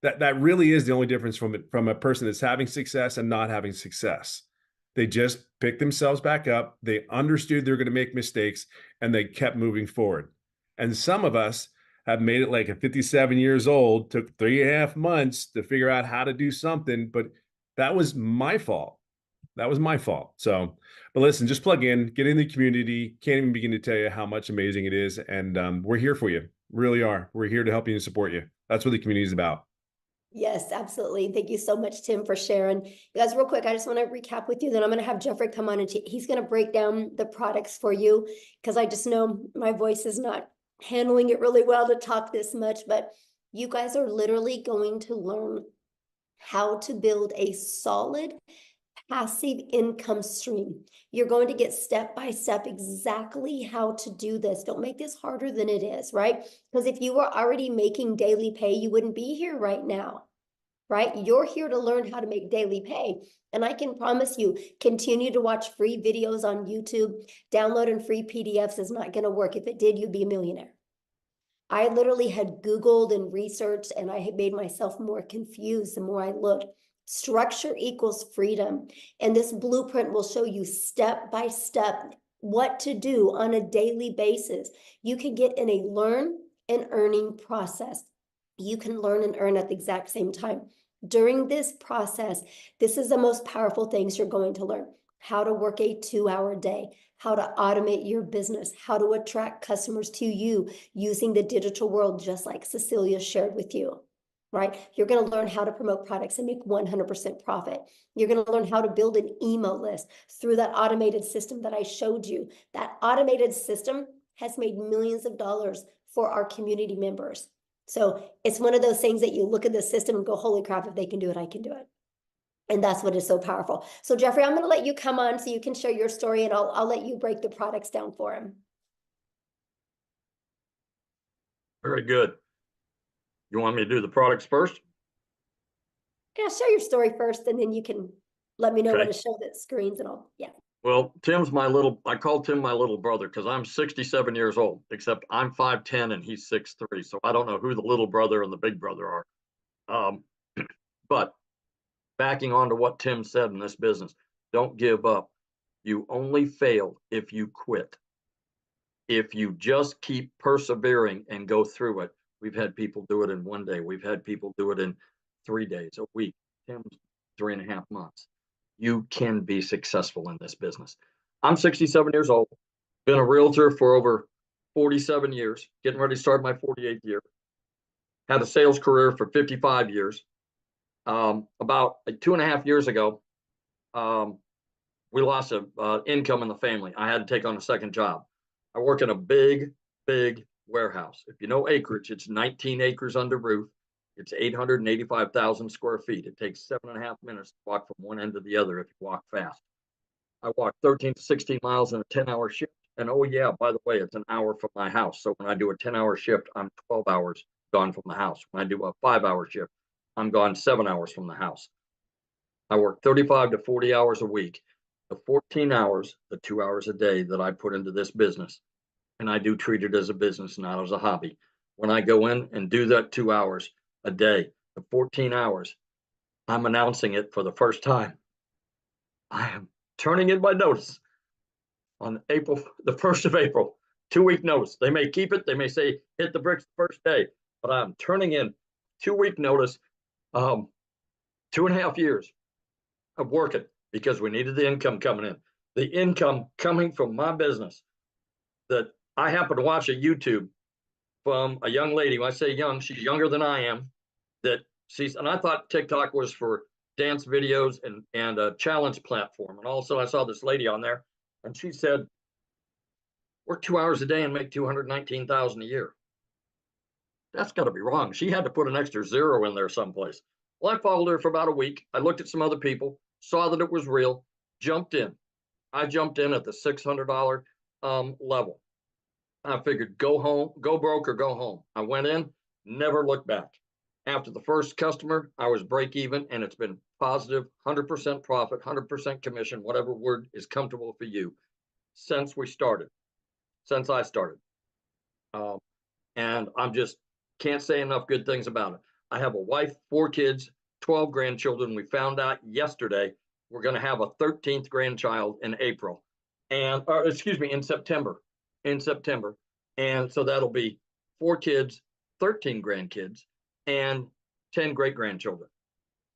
That really is the only difference from a person that's having success and not having success. They just picked themselves back up. They understood they're going to make mistakes and they kept moving forward. And some of us have made it like at 57 years old, took 3.5 months to figure out how to do something, but that was my fault. That was my fault. So, but listen, just plug in, get in the community. Can't even begin to tell you how much amazing it is. And we're here for you. Really are. We're here to help you and support you. That's what the community is about. Yes, absolutely. Thank you so much, Tim, for sharing. You guys, real quick, I just want to recap with you. Then I'm going to have Jeffrey come on and he's going to break down the products for you, because I just know my voice is not handling it really well to talk this much. But you guys are literally going to learn how to build a solid passive income stream. You're going to get step by step exactly how to do this. Don't make this harder than it is, right? Because if you were already making daily pay, you wouldn't be here right now, right? You're here to learn how to make daily pay. And I can promise you, continue to watch free videos on YouTube. Downloading free PDFs is not going to work. If it did, you'd be a millionaire. I literally had Googled and researched, and I had made myself more confused the more I looked. Structure equals freedom. And this blueprint will show you step by step what to do on a daily basis. You can get in a learn and earning process. You can learn and earn at the exact same time. During this process, this is the most powerful things you're going to learn. How to work a 2-hour day, how to automate your business, how to attract customers to you using the digital world, just like Cecilia shared with you, right? You're going to learn how to promote products and make 100% profit. You're going to learn how to build an email list through that automated system that I showed you. That automated system has made millions of dollars for our community members. So it's one of those things that you look at the system and go, holy crap, if they can do it, I can do it. And that's what is so powerful. So Jeffrey, I'm going to let you come on so you can share your story, and I'll let you break the products down for him. Very good. You want me to do the products first? Yeah, share your story first, and then you can let me know when Okay. to show the screens and all. Yeah. Well, I call Tim my little brother because I'm 67 years old, except I'm 5'10" and he's 6'3". So I don't know who the little brother and the big brother are. But backing on to what Tim said in this business, don't give up. You only fail if you quit. If you just keep persevering and go through it, we've had people do it in 1 day. We've had people do it in 3 days, a week. Tim's 3.5 months. You can be successful in this business. I'm 67 years old, been a realtor for over 47 years, getting ready to start my 48th year. Had a sales career for 55 years. About 2.5 years ago, we lost income in the family. I had to take on a second job. I work in a big warehouse. If you know acreage, it's 19 acres under roof. It's 885,000 square feet. It takes 7.5 minutes to walk from one end to the other if you walk fast. I walk 13 to 16 miles in a 10-hour shift. And oh yeah, by the way, it's an hour from my house. So when I do a 10-hour shift, I'm 12 hours gone from the house. When I do a 5-hour shift, I'm gone 7 hours from the house. I work 35 to 40 hours a week. The 14 hours, the 2 hours a day that I put into this business, and I do treat it as a business, not as a hobby. When I go in and do that 2 hours a day, the 14 hours, I'm announcing it for the first time. I am turning in my notice on the 1st of April, 2-week notice. They may keep it. They may say, hit the bricks the first day, but I'm turning in 2-week notice, 2.5 years of working because we needed the income coming in. The income coming from my business that I happen to watch a YouTube from a young lady. When I say young, she's younger than I am. And I thought TikTok was for dance videos and a challenge platform. And also I saw this lady on there, and she said, work 2 hours a day and make $219,000 a year. That's got to be wrong. She had to put an extra zero in there someplace. Well, I followed her for about a week. I looked at some other people, saw that it was real, jumped in. I jumped in at the $600 level. I figured go home, go broke or go home. I went in, never looked back. After the first customer, I was break even, and it's been positive, 100% profit, 100% commission, whatever word is comfortable for you, since I started. And I'm just can't say enough good things about it. I have a wife, 4 kids, 12 grandchildren. We found out yesterday we're going to have a 13th grandchild in April, in September. And so that'll be 4 kids, 13 grandkids, and 10 great grandchildren.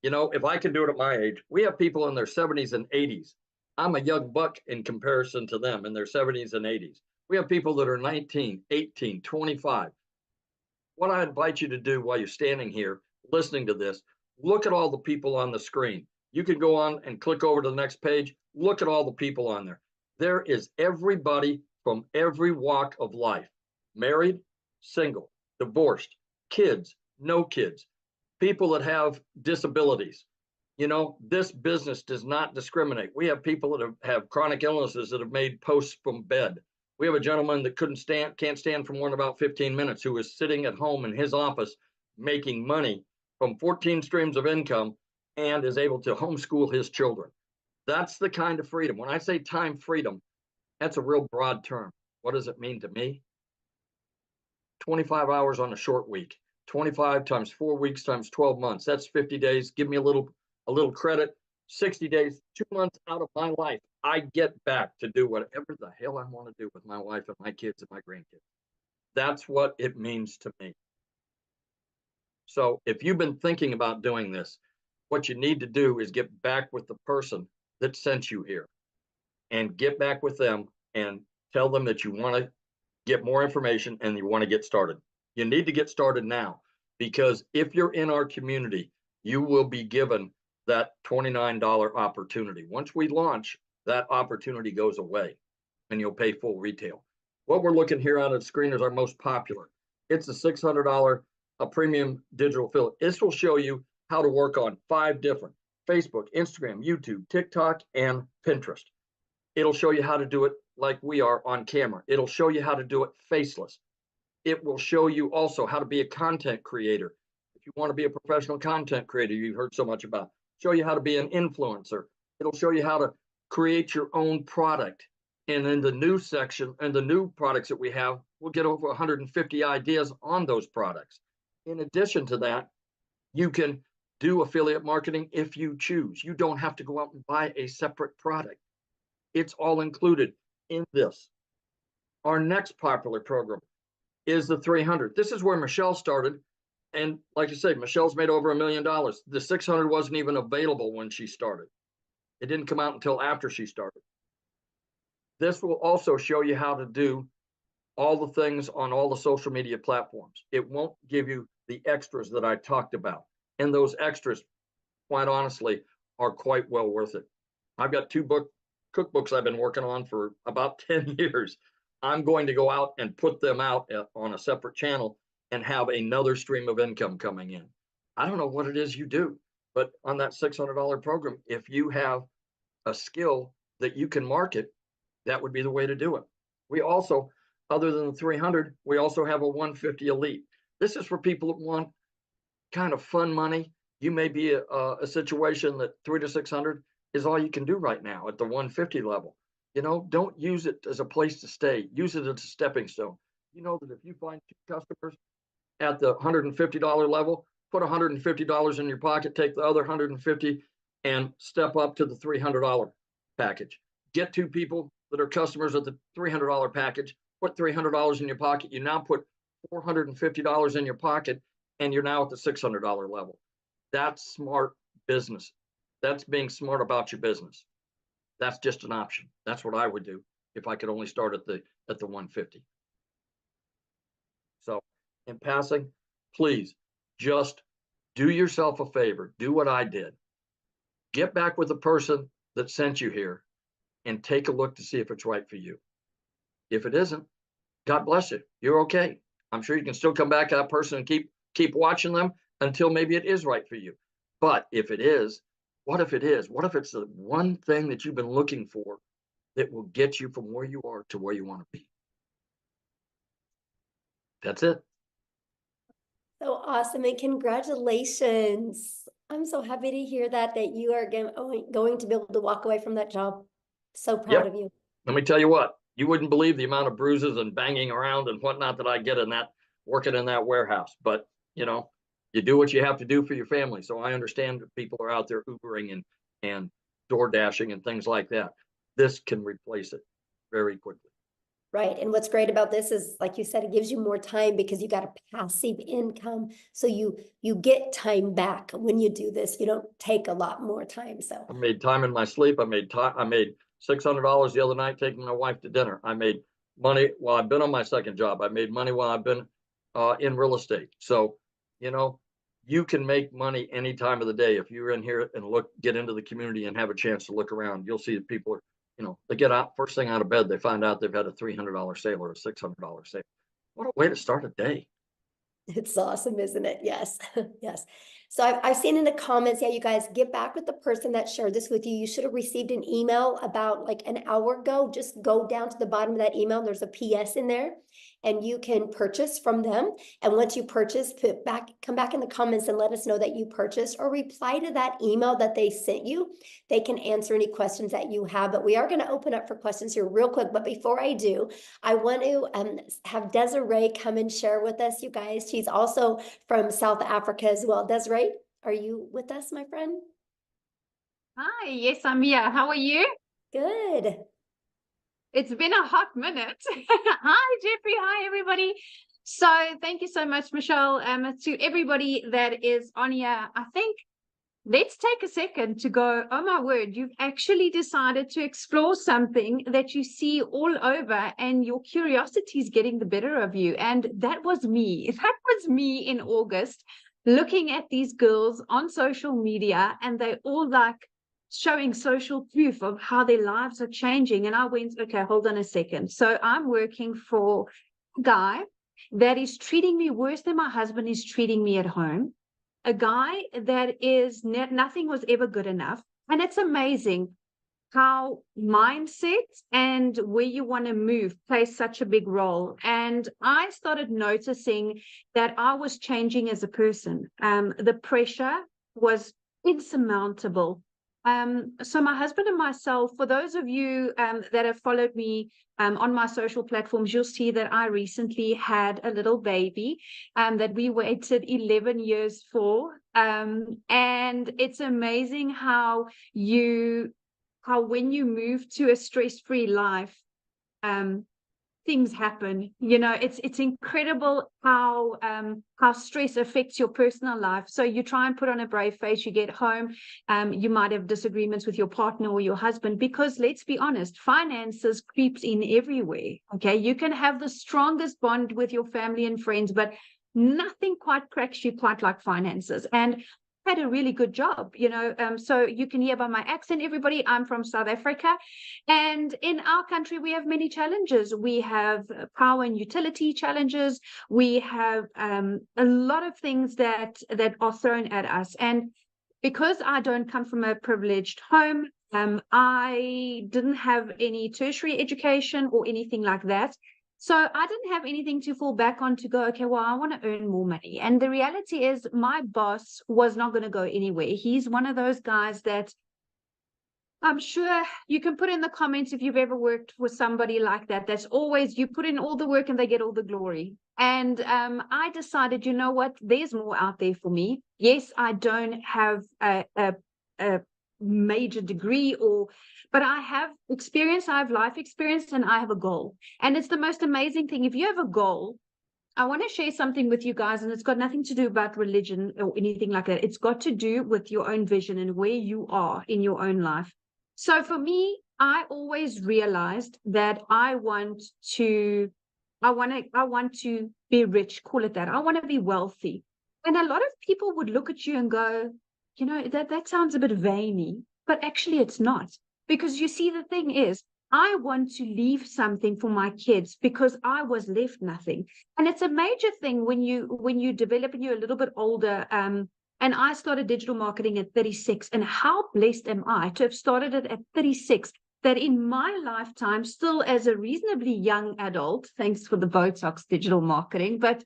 You know, if I can do it at my age, we have people in their 70s and 80s. I'm a young buck in comparison to them in their 70s and 80s. We have people that are 19, 18, 25. What I invite you to do while you're standing here listening to this, look at all the people on the screen. You can go on and click over to the next page. Look at all the people on there. There is everybody from every walk of life: married, single, divorced, kids, no kids, people that have disabilities. You know, this business does not discriminate. We have people that have chronic illnesses that have made posts from bed. We have a gentleman that can't stand for more than about 15 minutes, who is sitting at home in his office making money from 14 streams of income and is able to homeschool his children. That's the kind of freedom. When I say time freedom, that's a real broad term. What does it mean to me? 25 hours on a short week, 25 times 4 weeks times 12 months. That's 50 days. Give me a little credit. 60 days, 2 months out of my life, I get back to do whatever the hell I want to do with my wife and my kids and my grandkids. That's what it means to me. So if you've been thinking about doing this, what you need to do is get back with the person that sent you here, and get back with them and tell them that you want to get more information and you want to get started. You need to get started now, because if you're in our community, you will be given that $29 opportunity. Once we launch, that opportunity goes away and you'll pay full retail. What we're looking here on the screen is our most popular. It's a $600 premium digital affiliate. This will show you how to work on 5 different: Facebook, Instagram, YouTube, TikTok, and Pinterest. It'll show you how to do it like we are on camera. It'll show you how to do it faceless. It will show you also how to be a content creator. If you want to be a professional content creator you've heard so much about, show you how to be an influencer. It'll show you how to create your own product. And in the new section and the new products that we have, we'll get over 150 ideas on those products. In addition to that, you can do affiliate marketing if you choose. You don't have to go out and buy a separate product. It's all included in this. Our next popular program is the 300. This is where Michelle started. And like I say, Michelle's made over $1 million. The 600 wasn't even available when she started. It didn't come out until after she started. This will also show you how to do all the things on all the social media platforms. It won't give you the extras that I talked about. And those extras, quite honestly, are quite well worth it. I've got 2 cookbooks I've been working on for about 10 years. I'm going to go out and put them out on a separate channel and have another stream of income coming in. I don't know what it is you do, but on that $600 program, if you have a skill that you can market, that would be the way to do it. We also, other than the 300, we also have a 150 Elite. This is for people that want kind of fun money. You may be a situation that 300 to 600 is all you can do right now at the 150 level. You know, don't use it as a place to stay. Use it as a stepping stone. You know that if you find 2 customers at the $150 level, put $150 in your pocket, take the other 150 and step up to the $300 package. Get 2 people that are customers at the $300 package, put $300 in your pocket. You now put $450 in your pocket, and you're now at the $600 level. That's smart business. That's being smart about your business. That's just an option. That's what I would do if I could only start at the 150. So in passing, please just do yourself a favor. Do what I did. Get back with the person that sent you here and take a look to see if it's right for you. If it isn't, God bless you. You're okay. I'm sure you can still come back to that person and keep watching them until maybe it is right for you. But if it is, what if it is? What if it's the one thing that you've been looking for that will get you from where you are to where you want to be? That's it. So awesome, and congratulations. I'm so happy to hear that you are going to be able to walk away from that job. So proud of you. Let me tell you what, you wouldn't believe the amount of bruises and banging around and whatnot that I get in that, working in that warehouse. But, you know, you do what you have to do for your family. So I understand that people are out there Ubering and door dashing and things like that. This can replace it very quickly. Right. And what's great about this is, like you said, it gives you more time because you got a passive income. So you get time back when you do this. You don't take a lot more time. So I made time in my sleep. I made $600 the other night taking my wife to dinner. I made money while I've been on my second job. I made money while I've been in real estate. So, you know, you can make money any time of the day. If you're in here and get into the community and have a chance to look around, you'll see that people are, they get out first thing out of bed, they find out they've had a $300 sale or a $600 sale. What a way to start a day. it's awesome, isn't it? Yes. Yes. So I've seen in the comments, yeah, you guys get back with the person that shared this with you. You should have received an email about like an hour ago. Just go down to the bottom of that email. There's a PS in there and you can purchase from them. And once you purchase, come back in the comments and let us know that you purchased, or reply to that email that they sent you. They can answer any questions that you have, but we are going to open up for questions here real quick. But before I do, I want to have Desiree come and share with us, you guys. She's also from South Africa as well. Desiree, are you with us, my friend? Hi, yes, I'm here. How are you? Good. It's been a hot minute. Hi, Jeffrey. Hi, everybody. So thank you so much, Michelle. To everybody that is on here, I think let's take a second to go, oh my word, you've actually decided to explore something that you see all over and your curiosity is getting the better of you. And that was me. That was me in August, looking at these girls on social media, and they all like showing social proof of how their lives are changing. And I went, okay, hold on a second. So I'm working for a guy that is treating me worse than my husband is treating me at home. A guy that is nothing was ever good enough. And it's amazing how mindset and where you want to move plays such a big role. And I started noticing that I was changing as a person. The pressure was insurmountable. So my husband and myself, for those of you that have followed me on my social platforms, you'll see that I recently had a little baby that we waited 11 years for. And it's amazing how when you move to a stress-free life, things happen. It's incredible how stress affects your personal life. So you try and put on a brave face, you get home, you might have disagreements with your partner or your husband, because let's be honest, finances creeps in everywhere. Okay, you can have the strongest bond with your family and friends, but nothing quite cracks you quite like finances. And had a really good job, so you can hear by my accent, everybody, I'm from South Africa, and in our country we have many challenges. We have power and utility challenges. We have a lot of things that are thrown at us, and because I don't come from a privileged home, I didn't have any tertiary education or anything like that. So I didn't have anything to fall back on to go, okay, well, I want to earn more money. And the reality is my boss was not going to go anywhere. He's one of those guys that I'm sure you can put in the comments if you've ever worked with somebody like that. That's always, you put in all the work and they get all the glory. And I decided, you know what, there's more out there for me. Yes, I don't have a major degree, but I have experience, I have life experience, and I have a goal. And it's the most amazing thing. If you have a goal, I want to share something with you guys, and it's got nothing to do about religion or anything like that. It's got to do with your own vision and where you are in your own life. So for me, I always realized that I want to be rich, call it that. I want to be wealthy. And a lot of people would look at you and go, that sounds a bit veiny, but actually it's not. Because you see, the thing is, I want to leave something for my kids because I was left nothing. And it's a major thing when you develop and you're a little bit older. And I started digital marketing at 36. And how blessed am I to have started it at 36, that in my lifetime, still as a reasonably young adult, thanks for the Botox digital marketing, but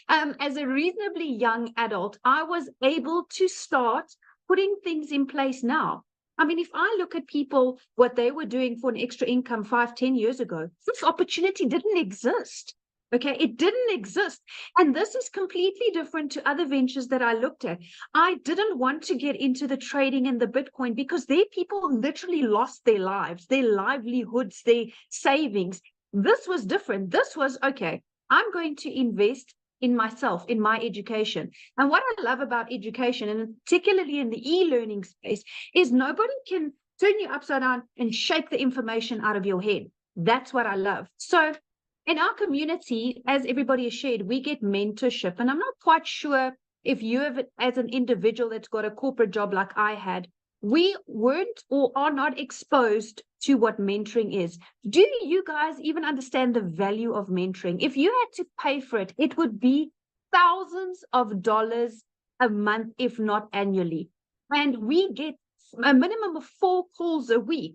as a reasonably young adult, I was able to start putting things in place now. I mean, if I look at people, what they were doing for an extra income 5-10 years ago, this opportunity didn't exist. Okay, it didn't exist. And this is completely different to other ventures that I looked at. I didn't want to get into the trading and the Bitcoin because their people literally lost their lives, their livelihoods, their savings. This was different. This was, okay, I'm going to invest in myself, in my education. And what I love about education, and particularly in the e-learning space, is nobody can turn you upside down and shake the information out of your head. That's what I love. So in our community, as everybody has shared, we get mentorship. And I'm not quite sure if you have, as an individual that's got a corporate job like I had, we weren't or are not exposed to what mentoring is. Do you guys even understand the value of mentoring? If you had to pay for it, it would be thousands of dollars a month, if not annually. And we get a minimum of 4 calls a week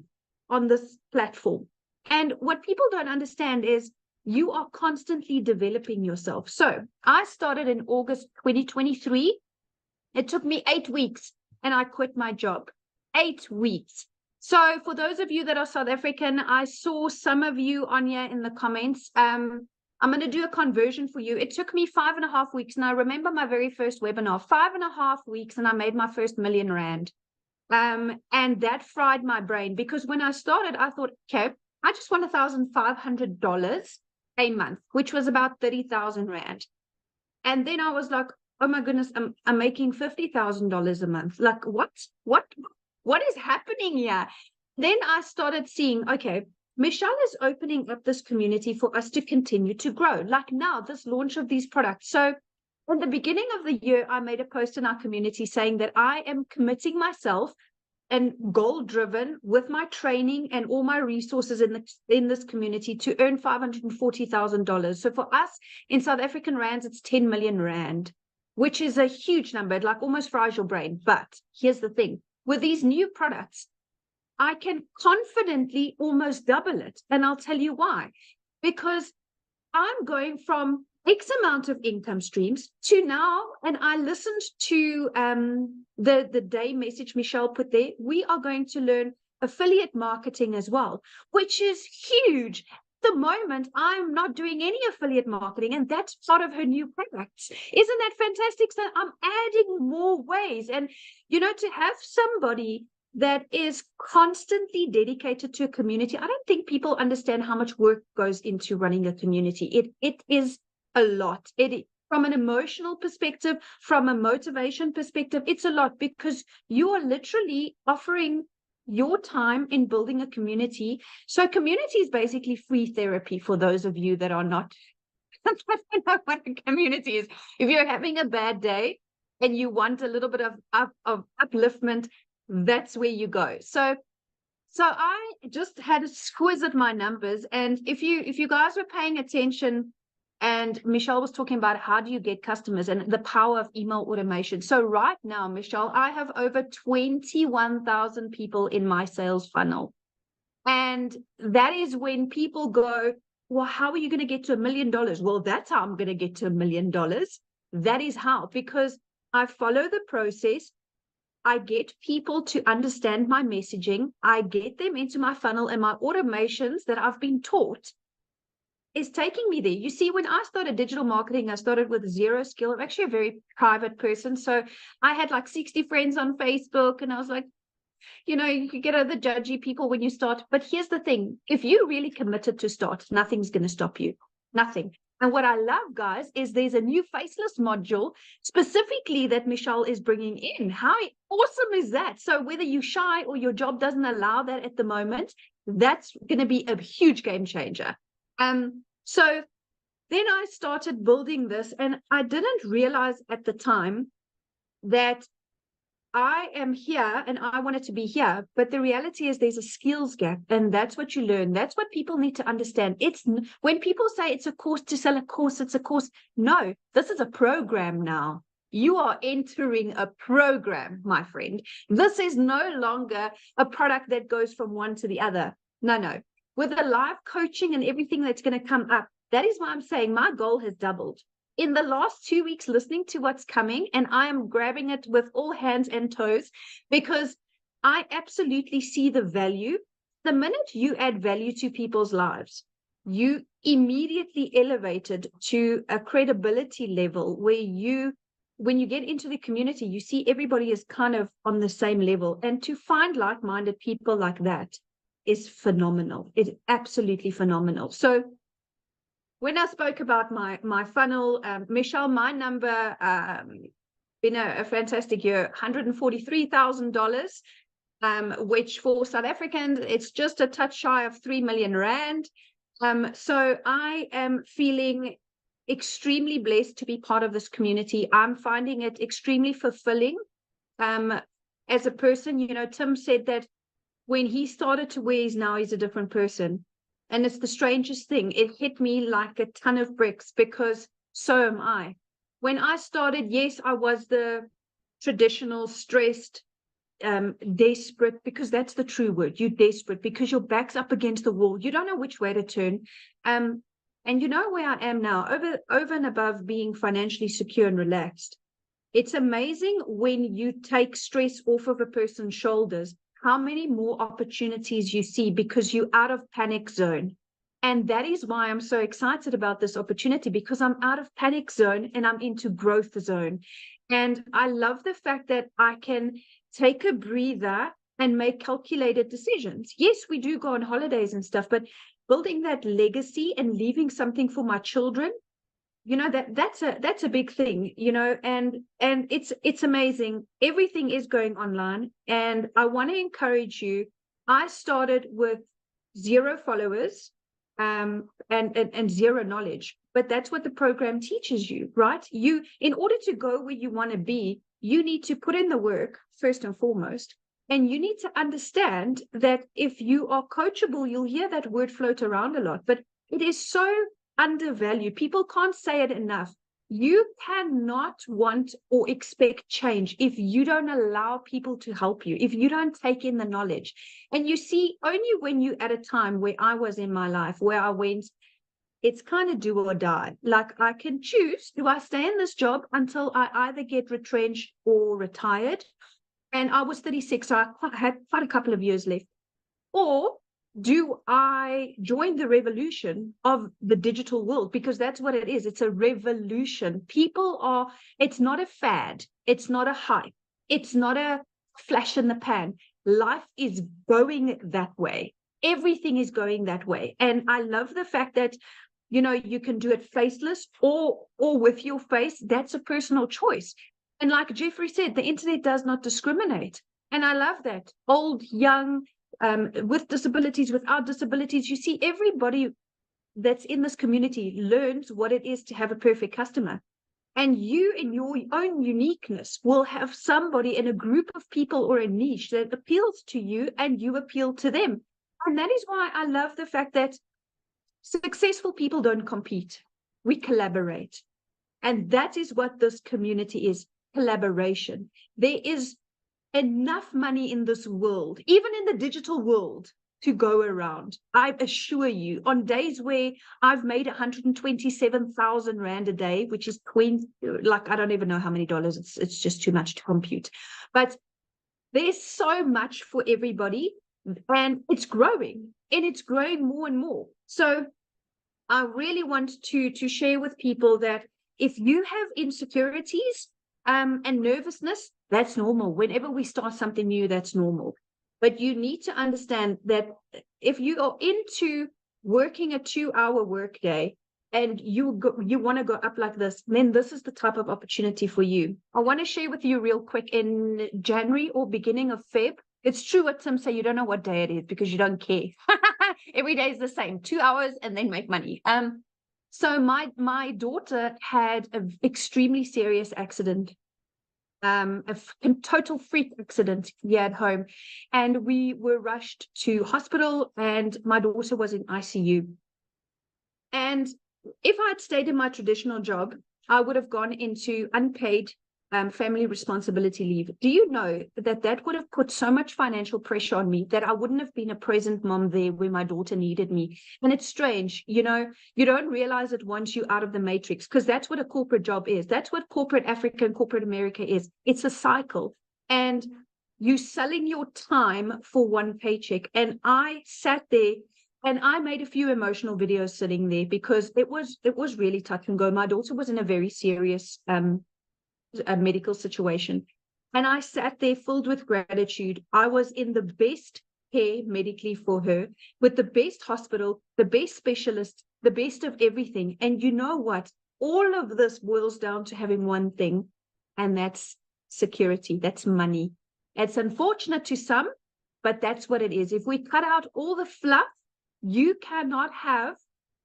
on this platform. And what people don't understand is you are constantly developing yourself. So I started in August 2023. It took me 8 weeks and I quit my job. 8 weeks. So for those of you that are South African, I saw some of you on here in the comments. I'm going to do a conversion for you. It took me 5.5 weeks. And I remember my very first webinar, 5.5 weeks, and I made my first R1 million. And that fried my brain, because when I started, I thought, okay, I just want $1,500 a month, which was about 30,000 Rand. And then I was like, oh my goodness, I'm making $50,000 a month. Like, what is happening here? Then I started seeing, okay, Michelle is opening up this community for us to continue to grow. Like now, this launch of these products. So at the beginning of the year, I made a post in our community saying that I am committing myself and goal-driven with my training and all my resources in this community to earn $540,000. So for us in South African rands, it's 10 million Rand, which is a huge number. It like almost fries your brain. But here's the thing. With these new products, I can confidently almost double it. And I'll tell you why. Because I'm going from X amount of income streams to now, and I listened to the day message Michelle put there, we are going to learn affiliate marketing as well, which is huge. At the moment, I'm not doing any affiliate marketing, and that's part of her new products. Isn't that fantastic? So I'm adding more ways. And, you know, to have somebody that is constantly dedicated to a community, I don't think people understand how much work goes into running a community. It is a lot. From an emotional perspective, from a motivation perspective, it's a lot, because you are literally offering your time in building a community. So community is basically free therapy for those of you that are not I don't know what a community is. If you're having a bad day and you want a little bit of upliftment, that's where you go. So I just had a squiz at my numbers, and if you guys were paying attention, and Michelle was talking about how do you get customers and the power of email automation. So right now, Michelle, I have over 21,000 people in my sales funnel. And that is when people go, well, how are you going to get to $1 million? Well, that's how I'm going to get to $1 million. That is how, because I follow the process. I get people to understand my messaging. I get them into my funnel, and my automations that I've been taught is taking me there. You see, when I started digital marketing, I started with zero skill. I'm actually a very private person. So I had like 60 friends on Facebook, and I was like, you know, you could get other judgy people when you start. But here's the thing. If you're really committed to start, nothing's going to stop you. Nothing. And what I love, guys, is there's a new faceless module specifically that Michelle is bringing in. How awesome is that? So whether you're shy or your job doesn't allow that at the moment, that's going to be a huge game changer. So then I started building this, and I didn't realize at the time that I am here and I wanted to be here. But the reality is there's a skills gap, and that's what you learn. That's what people need to understand. It's when people say it's a course to sell a course, it's a course. No, this is a program now. You are entering a program, my friend. This is no longer a product that goes from one to the other. No. With the live coaching and everything that's going to come up, that is why I'm saying my goal has doubled. In the last 2 weeks, listening to what's coming, and I am grabbing it with all hands and toes, because I absolutely see the value. The minute you add value to people's lives, you immediately elevated to a credibility level where when you get into the community, you see everybody is kind of on the same level. And to find like-minded people like that is phenomenal. It's absolutely phenomenal. So when I spoke about my funnel, Michelle, my number, been a fantastic year, $143,000, which for South Africans, it's just a touch shy of 3 million rand. So I am feeling extremely blessed to be part of this community. I'm finding it extremely fulfilling. As a person, you know, Tim said that when he started to wear his now, he's a different person. And it's the strangest thing. It hit me like a ton of bricks because so am I. When I started, yes, I was the traditional stressed, desperate, because that's the true word. You're desperate because your back's up against the wall. You don't know which way to turn. And you know where I am now, over and above being financially secure and relaxed. It's amazing when you take stress off of a person's shoulders, how many more opportunities you see because you're out of panic zone. And that is why I'm so excited about this opportunity, because I'm out of panic zone and I'm into growth zone. And I love the fact that I can take a breather and make calculated decisions. Yes, we do go on holidays and stuff, but building that legacy and leaving something for my children, you know, that's a big thing, you know, and it's amazing. Everything is going online, and I want to encourage you. I started with 0 followers, and 0 knowledge, but that's what the program teaches you, right? You, in order to go where you want to be, you need to put in the work first and foremost, and you need to understand that if you are coachable, you'll hear that word float around a lot, but it is so undervalued. People can't say it enough. You cannot want or expect change if you don't allow people to help you, if you don't take in the knowledge. And you see, only when you at a time where I was in my life, where I went, it's kind of do or die. Like, I can choose, do I stay in this job until I either get retrenched or retired? And I was 36, so I had quite a couple of years left. Or do I join the revolution of the digital world? Because that's what it is. It's a revolution. It's not a fad. It's not a hype. It's not a flash in the pan. Life is going that way. Everything is going that way. And I love the fact that, you know, you can do it faceless or with your face. That's a personal choice. And like Jeffrey said, the internet does not discriminate. And I love that. Old, young, with disabilities, without disabilities, you see everybody that's in this community learns what it is to have a perfect customer. And you, in your own uniqueness, will have somebody in a group of people or a niche that appeals to you and you appeal to them. And that is why I love the fact that successful people don't compete. We collaborate. And that is what this community is, collaboration. There is enough money in this world, even in the digital world, to go around. I assure you, on days where I've made 127,000 Rand a day, which is I don't even know how many dollars, it's just too much to compute. But there's so much for everybody, and it's growing, and it's growing more and more. So I really want to share with people that if you have insecurities and nervousness, that's normal. Whenever we start something new, that's normal. But you need to understand that if you are into working a 2-hour workday and you want to go up like this, then this is the type of opportunity for you. I want to share with you real quick, in January or beginning of Feb. It's true what Tim say, you don't know what day it is because you don't care. Every day is the same, 2 hours and then make money. So my daughter had an extremely serious accident. A total freak accident here at home, and we were rushed to hospital, and my daughter was in ICU. And if I had stayed in my traditional job, I would have gone into unpaid family responsibility leave. Do you know that would have put so much financial pressure on me that I wouldn't have been a present mom there where my daughter needed me? And it's strange, you know, you don't realize it once you're out of the matrix, because that's what a corporate job is. That's what corporate Africa and corporate America is. It's a cycle. And you selling your time for one paycheck. And I sat there and I made a few emotional videos sitting there because it was really touch and go. My daughter was in a very serious a medical situation. And I sat there filled with gratitude. I was in the best care medically for her with the best hospital, the best specialist, the best of everything. And you know what? All of this boils down to having one thing, and that's security. That's money. It's unfortunate to some, but that's what it is. If we cut out all the fluff, you cannot have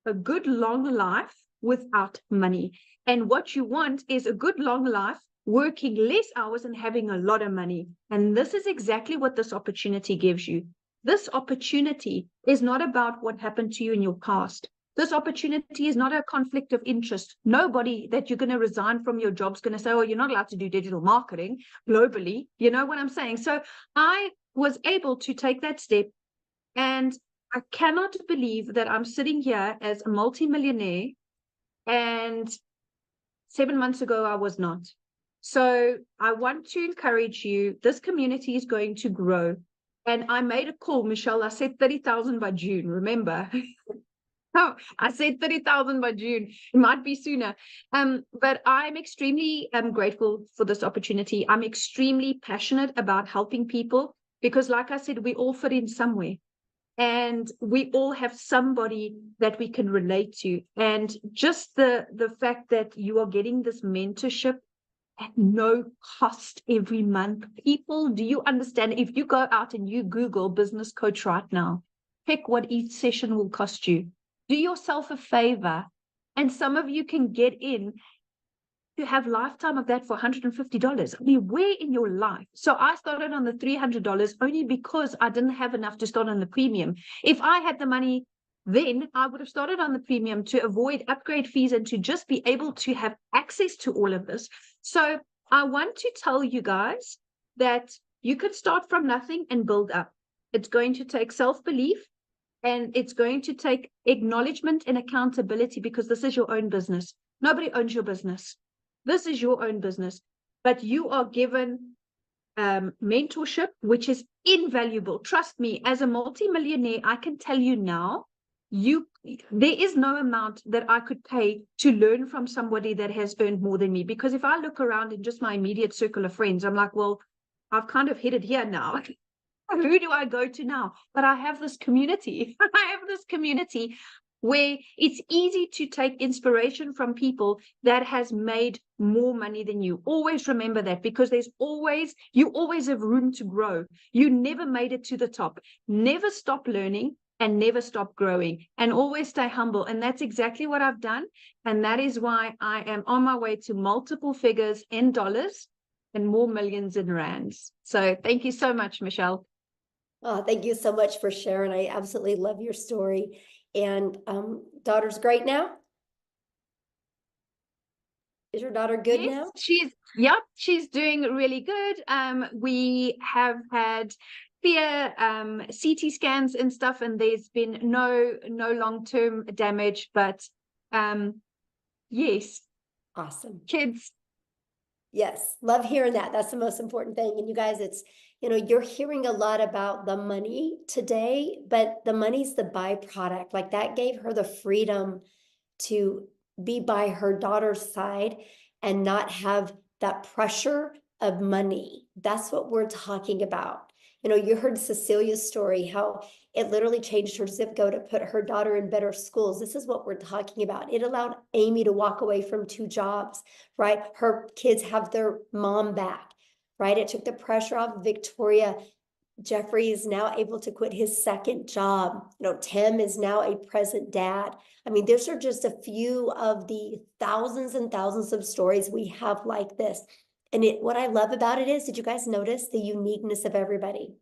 a good long life without money. And what you want is a good long life, working less hours and having a lot of money. And this is exactly what this opportunity gives you. This opportunity is not about what happened to you in your past. This opportunity is not a conflict of interest. Nobody that you're going to resign from your job is going to say, oh, you're not allowed to do digital marketing globally. You know what I'm saying? So I was able to take that step, and I cannot believe that I'm sitting here as a multimillionaire, and 7 months ago I was not. So I want to encourage you. This community is going to grow. And I made a call, Michelle. I said 30,000 by June, remember? Oh, I said 30,000 by June. It might be sooner. But I'm extremely grateful for this opportunity. I'm extremely passionate about helping people because, like I said, we all fit in somewhere. And we all have somebody that we can relate to. And just the fact that you are getting this mentorship at no cost every month. People, do you understand? If you go out and you Google business coach right now, pick what each session will cost you. Do yourself a favor, and some of you can get in to have lifetime of that for $150. I mean, where in your life? So I started on the $300 only because I didn't have enough to start on the premium. If I had the money, then I would have started on the premium to avoid upgrade fees and to just be able to have access to all of this. So I want to tell you guys that you could start from nothing and build up. It's going to take self-belief. And it's going to take acknowledgement and accountability because this is your own business. Nobody owns your business. This is your own business. But you are given mentorship, which is invaluable. Trust me, as a multimillionaire, I can tell you now, there is no amount that I could pay to learn from somebody that has earned more than me. Because if I look around in just my immediate circle of friends, I'm like, well, I've kind of headed here now. Who do I go to now? But I have this community. I have this community where it's easy to take inspiration from people that has made more money than you. Always remember that, because you always have room to grow. You never made it to the top. Never stop learning and never stop growing, and always stay humble. And that's exactly what I've done. And that is why I am on my way to multiple figures in dollars and more millions in rands. So thank you so much, Michelle. Oh, thank you so much for sharing. I absolutely love your story. And daughter's great now? Is your daughter good now? She's doing really good. We have had clear CT scans and stuff, and there's been no long-term damage, but yes. Awesome. Kids. Yes, love hearing that. That's the most important thing. And you guys, you're hearing a lot about the money today, but the money's the byproduct. Like, that gave her the freedom to be by her daughter's side and not have that pressure of money. That's what we're talking about. You heard Cecilia's story, how it literally changed her zip code to put her daughter in better schools. This is what we're talking about. It allowed Amy to walk away from 2 jobs, right? Her kids have their mom back, right? It took the pressure off Victoria. Jeffrey is now able to quit his 2nd job. Tim is now a present dad. I mean, these are just a few of the thousands and thousands of stories we have like this. And what I love about it is, did you guys notice the uniqueness of everybody?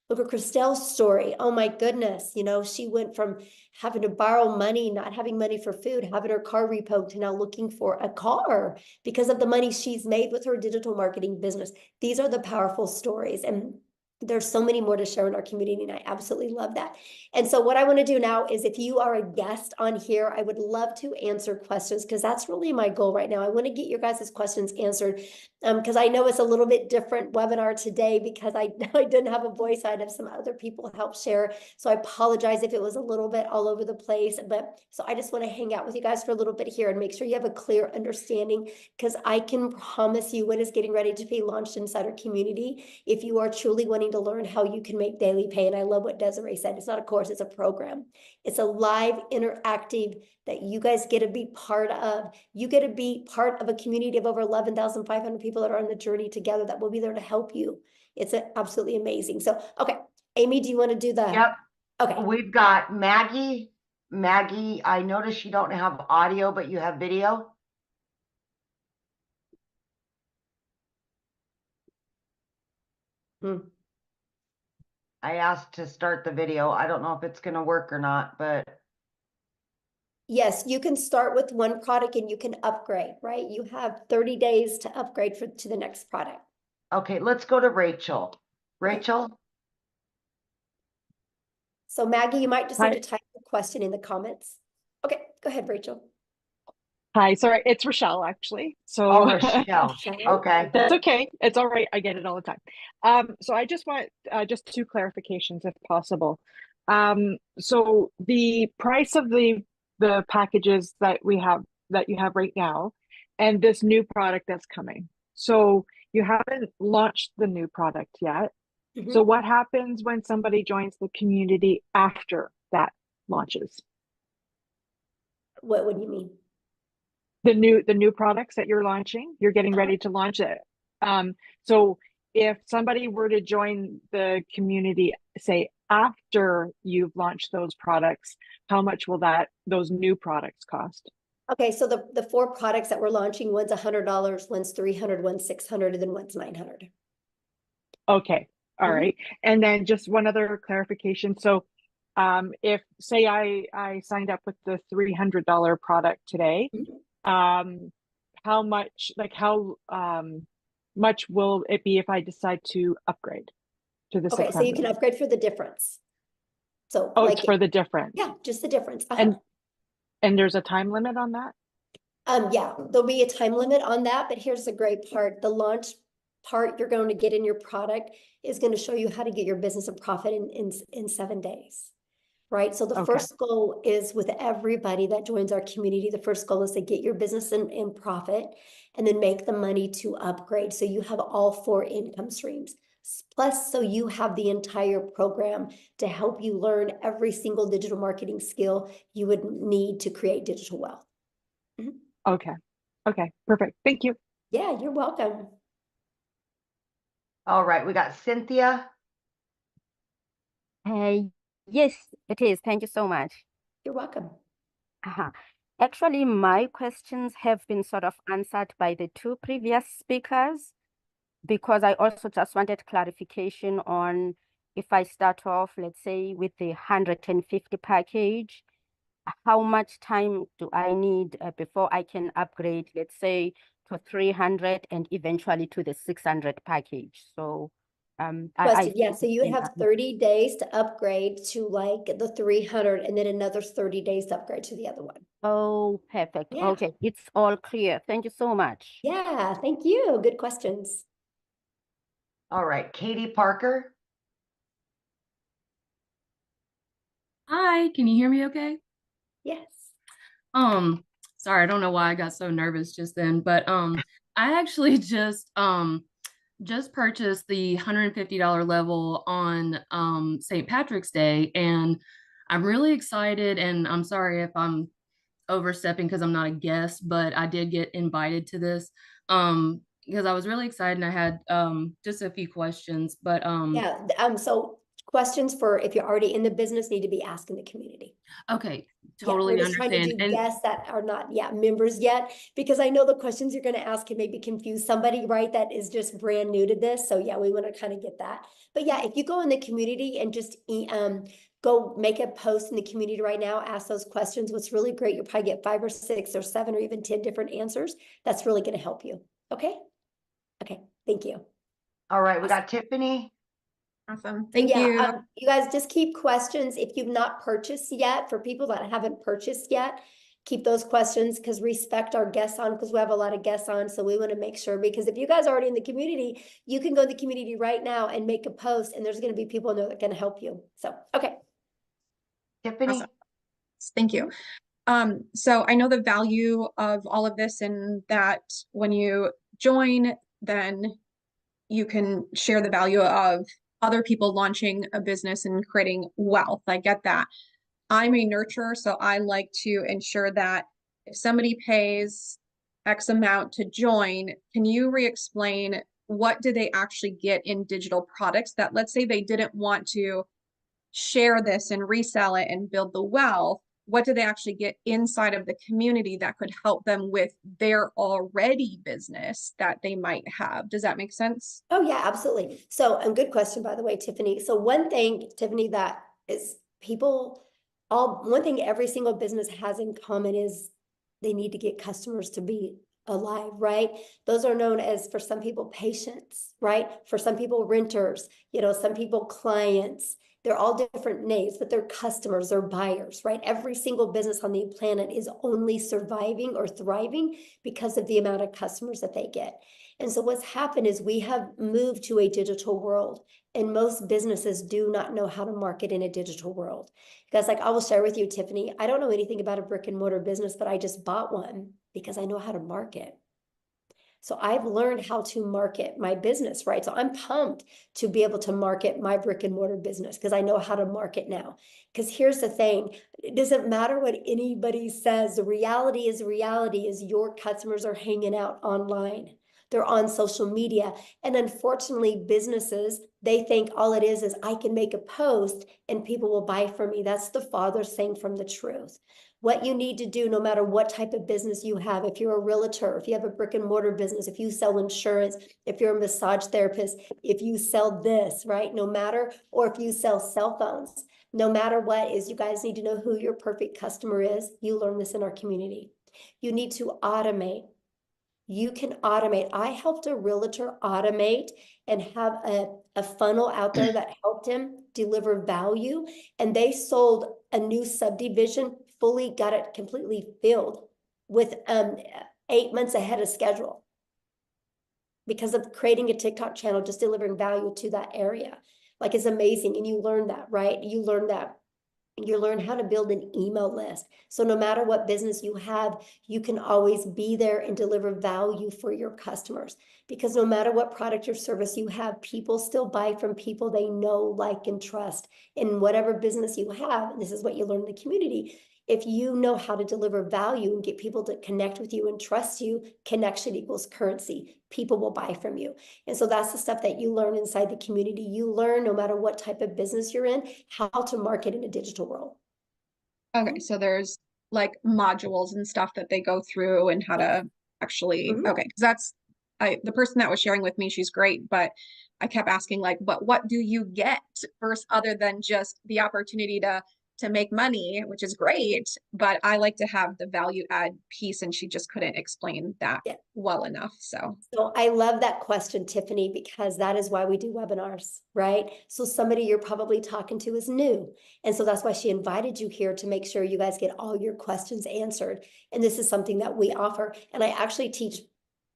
Look at Christelle's story. Oh my goodness. She went from having to borrow money, not having money for food, having her car repoed, to now looking for a car because of the money she's made with her digital marketing business. These are the powerful stories. And there's so many more to share in our community, and I absolutely love that. And so what I want to do now is, if you are a guest on here, I would love to answer questions, because that's really my goal right now. I want to get your guys' questions answered, because I know it's a little bit different webinar today because I didn't have a voice. I'd have some other people help share. So I apologize if it was a little bit all over the place. But so I just want to hang out with you guys for a little bit here and make sure you have a clear understanding, because I can promise you, when it's getting ready to be launched inside our community, if you are truly wanting wanting to learn how you can make daily pay. And I love what Desiree said. It's not a course, it's a program. It's a live interactive that you guys get to be part of. You get to be part of a community of over 11,500 people that are on the journey together that will be there to help you. It's absolutely amazing. So, okay, Amy, do you want to do the? Yep. Okay. We've got Maggie. Maggie, I notice you don't have audio, but you have video. I asked to start the video. I don't know if it's going to work or not, but. Yes, you can start with one product and you can upgrade, right? You have 30 days to upgrade to the next product. Okay, let's go to Rachel. Rachel? So Maggie, you might just Hi. need to type the question in the comments. Okay, go ahead, Rachel. Hi, sorry, it's Rochelle actually. So Oh, Rochelle. Okay. that's okay. It's all right. I get it all the time. So I just want just two clarifications if possible. So the price of the packages that you have right now and this new product that's coming. So you haven't launched the new product yet. So what happens when somebody joins the community after that launches? What do you mean? The new products that you're launching, you're getting ready to launch it. So if somebody were to join the community, say after you've launched those products, how much will those new products cost? Okay, so the 4 products that we're launching, one's $100, one's $300, one's $600, and then one's $900. Okay, all right. And then just one other clarification. So if say I signed up with the $300 product today, how much much will it be if I decide to upgrade to the 600? Okay, so you can upgrade for the difference. So it's for the difference. Yeah, just the difference. And there's a time limit on that? Yeah, there'll be a time limit on that, but here's the great part. The launch part you're going to get in your product is going to show you how to get your business a profit in 7 days. Right. So the first goal is with everybody that joins our community. The first goal is to get your business in profit and then make the money to upgrade. So you have all 4 income streams. Plus, so you have the entire program to help you learn every single digital marketing skill you would need to create digital wealth. Okay. Okay. Perfect. Thank you. Yeah, you're welcome. All right. We got Cynthia. Yes, it is. Thank you so much. You're welcome. Actually, my questions have been sort of answered by the 2 previous speakers, because I also just wanted clarification on if I start off, let's say, with the 150 package, how much time do I need before I can upgrade, let's say, to 300 and eventually to the 600 package? So yeah, so you would have 30 days to upgrade to like the 300 and then another 30 days to upgrade to the other one. Oh, perfect. Yeah. Okay, it's all clear. Thank you so much. Yeah, thank you. Good questions. All right. Katie Parker. Hi, can you hear me okay? Yes. Sorry, I don't know why I got so nervous just then, but I actually just purchased the $150 level on St. Patrick's Day, and I'm really excited, and I'm sorry if I'm overstepping because I'm not a guest, but I did get invited to this because I was really excited and I had just a few questions, but so questions for if you're already in the business need to be asked in the community. Okay, totally we're just understand. trying to do guests that are not members yet, because I know the questions you're going to ask can maybe confuse somebody, right, that is just brand new to this. So yeah, we want to kind of get that. But yeah, if you go in the community and just go make a post in the community right now, ask those questions. What's really great, you'll probably get 5 or 6 or 7 or even 10 different answers. That's really going to help you. Okay. Thank you. All right. We got Tiffany. Awesome. Thank you. You guys just keep questions. If you've not purchased yet, for people that haven't purchased yet, keep those questions, because respect our guests on, because we have a lot of guests on. So we want to make sure, because if you guys are already in the community, you can go to the community right now and make a post, and there's going to be people in there that can help you. So, okay. Tiffany. Awesome. Thank you. So I know the value of all of this, and that when you join, then you can share the value of other people launching a business and creating wealth. I get that. I'm a nurturer, so I like to ensure that if somebody pays X amount to join, can you re-explain what do they actually get in digital products that, let's say they didn't want to share this and resell it and build the wealth, what do they actually get inside of the community that could help them with their already business that they might have? Does that make sense? Oh yeah, absolutely. So, and good question, by the way, Tiffany. So one thing, Tiffany, that is one thing every single business has in common is they need to get customers to be alive, right? Those are known as, for some people, patients, right? For some people, renters, some people, clients. They're all different names, but they're customers, they're buyers, right? Every single business on the planet is only surviving or thriving because of the amount of customers that they get. And so what's happened is we have moved to a digital world, and most businesses do not know how to market in a digital world. Because like I will share with you, Tiffany, I don't know anything about a brick and mortar business, but I just bought one because I know how to market. So I've learned how to market my business, right? So I'm pumped to be able to market my brick and mortar business because I know how to market now. Because here's the thing, it doesn't matter what anybody says. The reality is your customers are hanging out online. They're on social media. And unfortunately, businesses, they think all it is I can make a post and people will buy from me. That's the farthest thing from the truth. What you need to do, no matter what type of business you have, if you're a realtor, if you have a brick and mortar business, if you sell insurance, if you're a massage therapist, if you sell this, right? No matter, or if you sell cell phones, no matter what is, you guys need to know who your perfect customer is. You learn this in our community. You need to automate. You can automate. I helped a realtor automate and have a funnel out there that helped him deliver value. And they sold a new subdivision, fully got it completely filled with 8 months ahead of schedule because of creating a TikTok channel, just delivering value to that area. Like, it's amazing. And you learn that, right? You learn how to build an email list. So no matter what business you have, you can always be there and deliver value for your customers. Because no matter what product or service you have, people still buy from people they know, like, and trust. In whatever business you have, and this is what you learn in the community, if you know how to deliver value and get people to connect with you and trust you, connection equals currency. People will buy from you. And so that's the stuff that you learn inside the community. You learn, no matter what type of business you're in, how to market in a digital world. Okay, so there's like modules and stuff that they go through and how to actually, okay, because that's the person that was sharing with me, she's great, but I kept asking like, but what do you get first, other than just the opportunity to make money, which is great, but I like to have the value add piece, and she just couldn't explain that well enough. So I love that question, Tiffany, because that is why we do webinars, right? So somebody you're probably talking to is new. And so that's why she invited you here, to make sure you guys get all your questions answered. And this is something that we offer. And I actually teach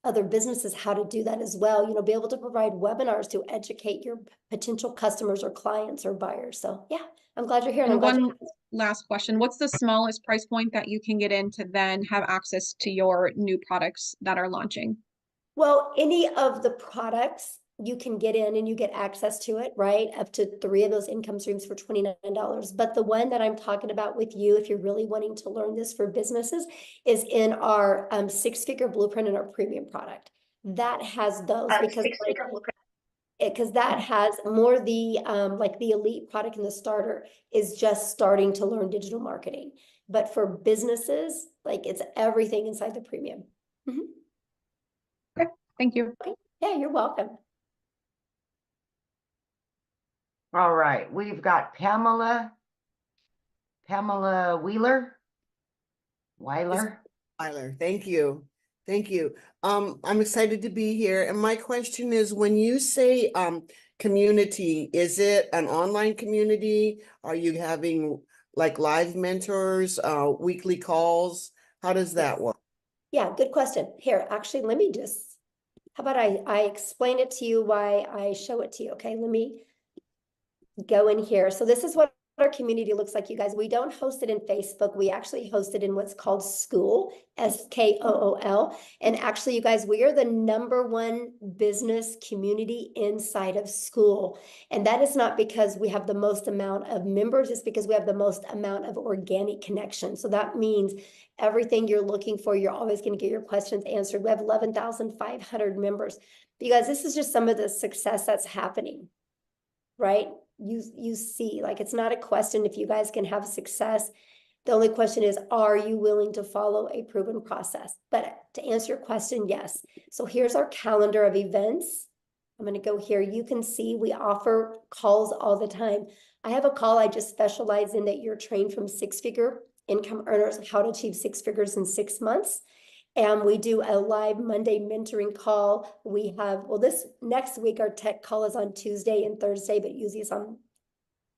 other businesses how to do that as well. Be able to provide webinars to educate your potential customers or clients or buyers. So yeah, I'm glad you're here. And one last question. What's the smallest price point that you can get in to then have access to your new products that are launching? Well, any of the products you can get in and you get access to it, right? Up to 3 of those income streams for $29. But the one that I'm talking about with you, if you're really wanting to learn this for businesses, is in our 6-figure blueprint in our premium product. That has those because that has more the like the elite product, and the starter is just starting to learn digital marketing. But for businesses, like, it's everything inside the premium. Okay, thank you. Okay. Yeah, you're welcome. All right, we've got Pamela Weiler. Thank you. Thank you. I'm excited to be here. And my question is, when you say community, is it an online community? Are you having like live mentors, weekly calls? How does that work? Yeah, good question. Here, actually, let me just, how about I explain it to you, why I show it to you. Okay, let me go in here. So this is what our community looks like, you guys. We don't host it in Facebook. We actually host it in what's called School, SKOOL. And actually, you guys, we are the #1 business community inside of School. And that is not because we have the most amount of members, it's because we have the most amount of organic connection. So that means everything you're looking for, you're always going to get your questions answered. We have 11,500 members. But you guys, this is just some of the success that's happening, right? You see, like, it's not a question if you guys can have success. The only question is, are you willing to follow a proven process? But to answer your question, yes. So here's our calendar of events. I'm going to go here. You can see we offer calls all the time. I have a call I just specialize in that you're trained from 6-figure income earners, how to achieve 6 figures in 6 months. And we do a live Monday mentoring call. We have, well, this next week, our tech call is on Tuesday and Thursday, but usually it's on,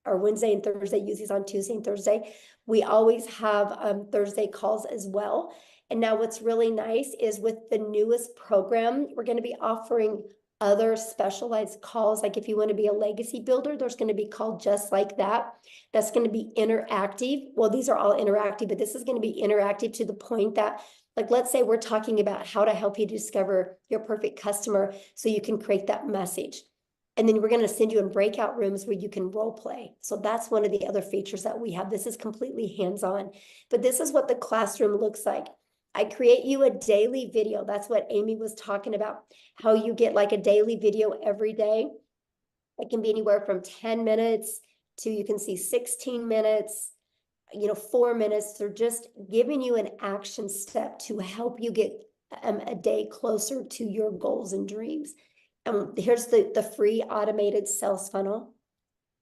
or Wednesday and Thursday, usually it's on Tuesday and Thursday. We always have Thursday calls as well. And now what's really nice is with the newest program, we're going to be offering other specialized calls. Like if you want to be a legacy builder, there's going to be called just like that. That's going to be interactive. Well, these are all interactive, but this is going to be interactive to the point that, like, let's say we're talking about how to help you discover your perfect customer so you can create that message. And then we're going to send you in breakout rooms where you can role play. So that's one of the other features that we have. This is completely hands-on, but this is what the classroom looks like. I create you a daily video. That's what Amy was talking about, how you get like a daily video every day. It can be anywhere from 10 minutes to, you can see 16 minutes, 4 minutes. They're just giving you an action step to help you get a day closer to your goals and dreams. Here's the free automated sales funnel.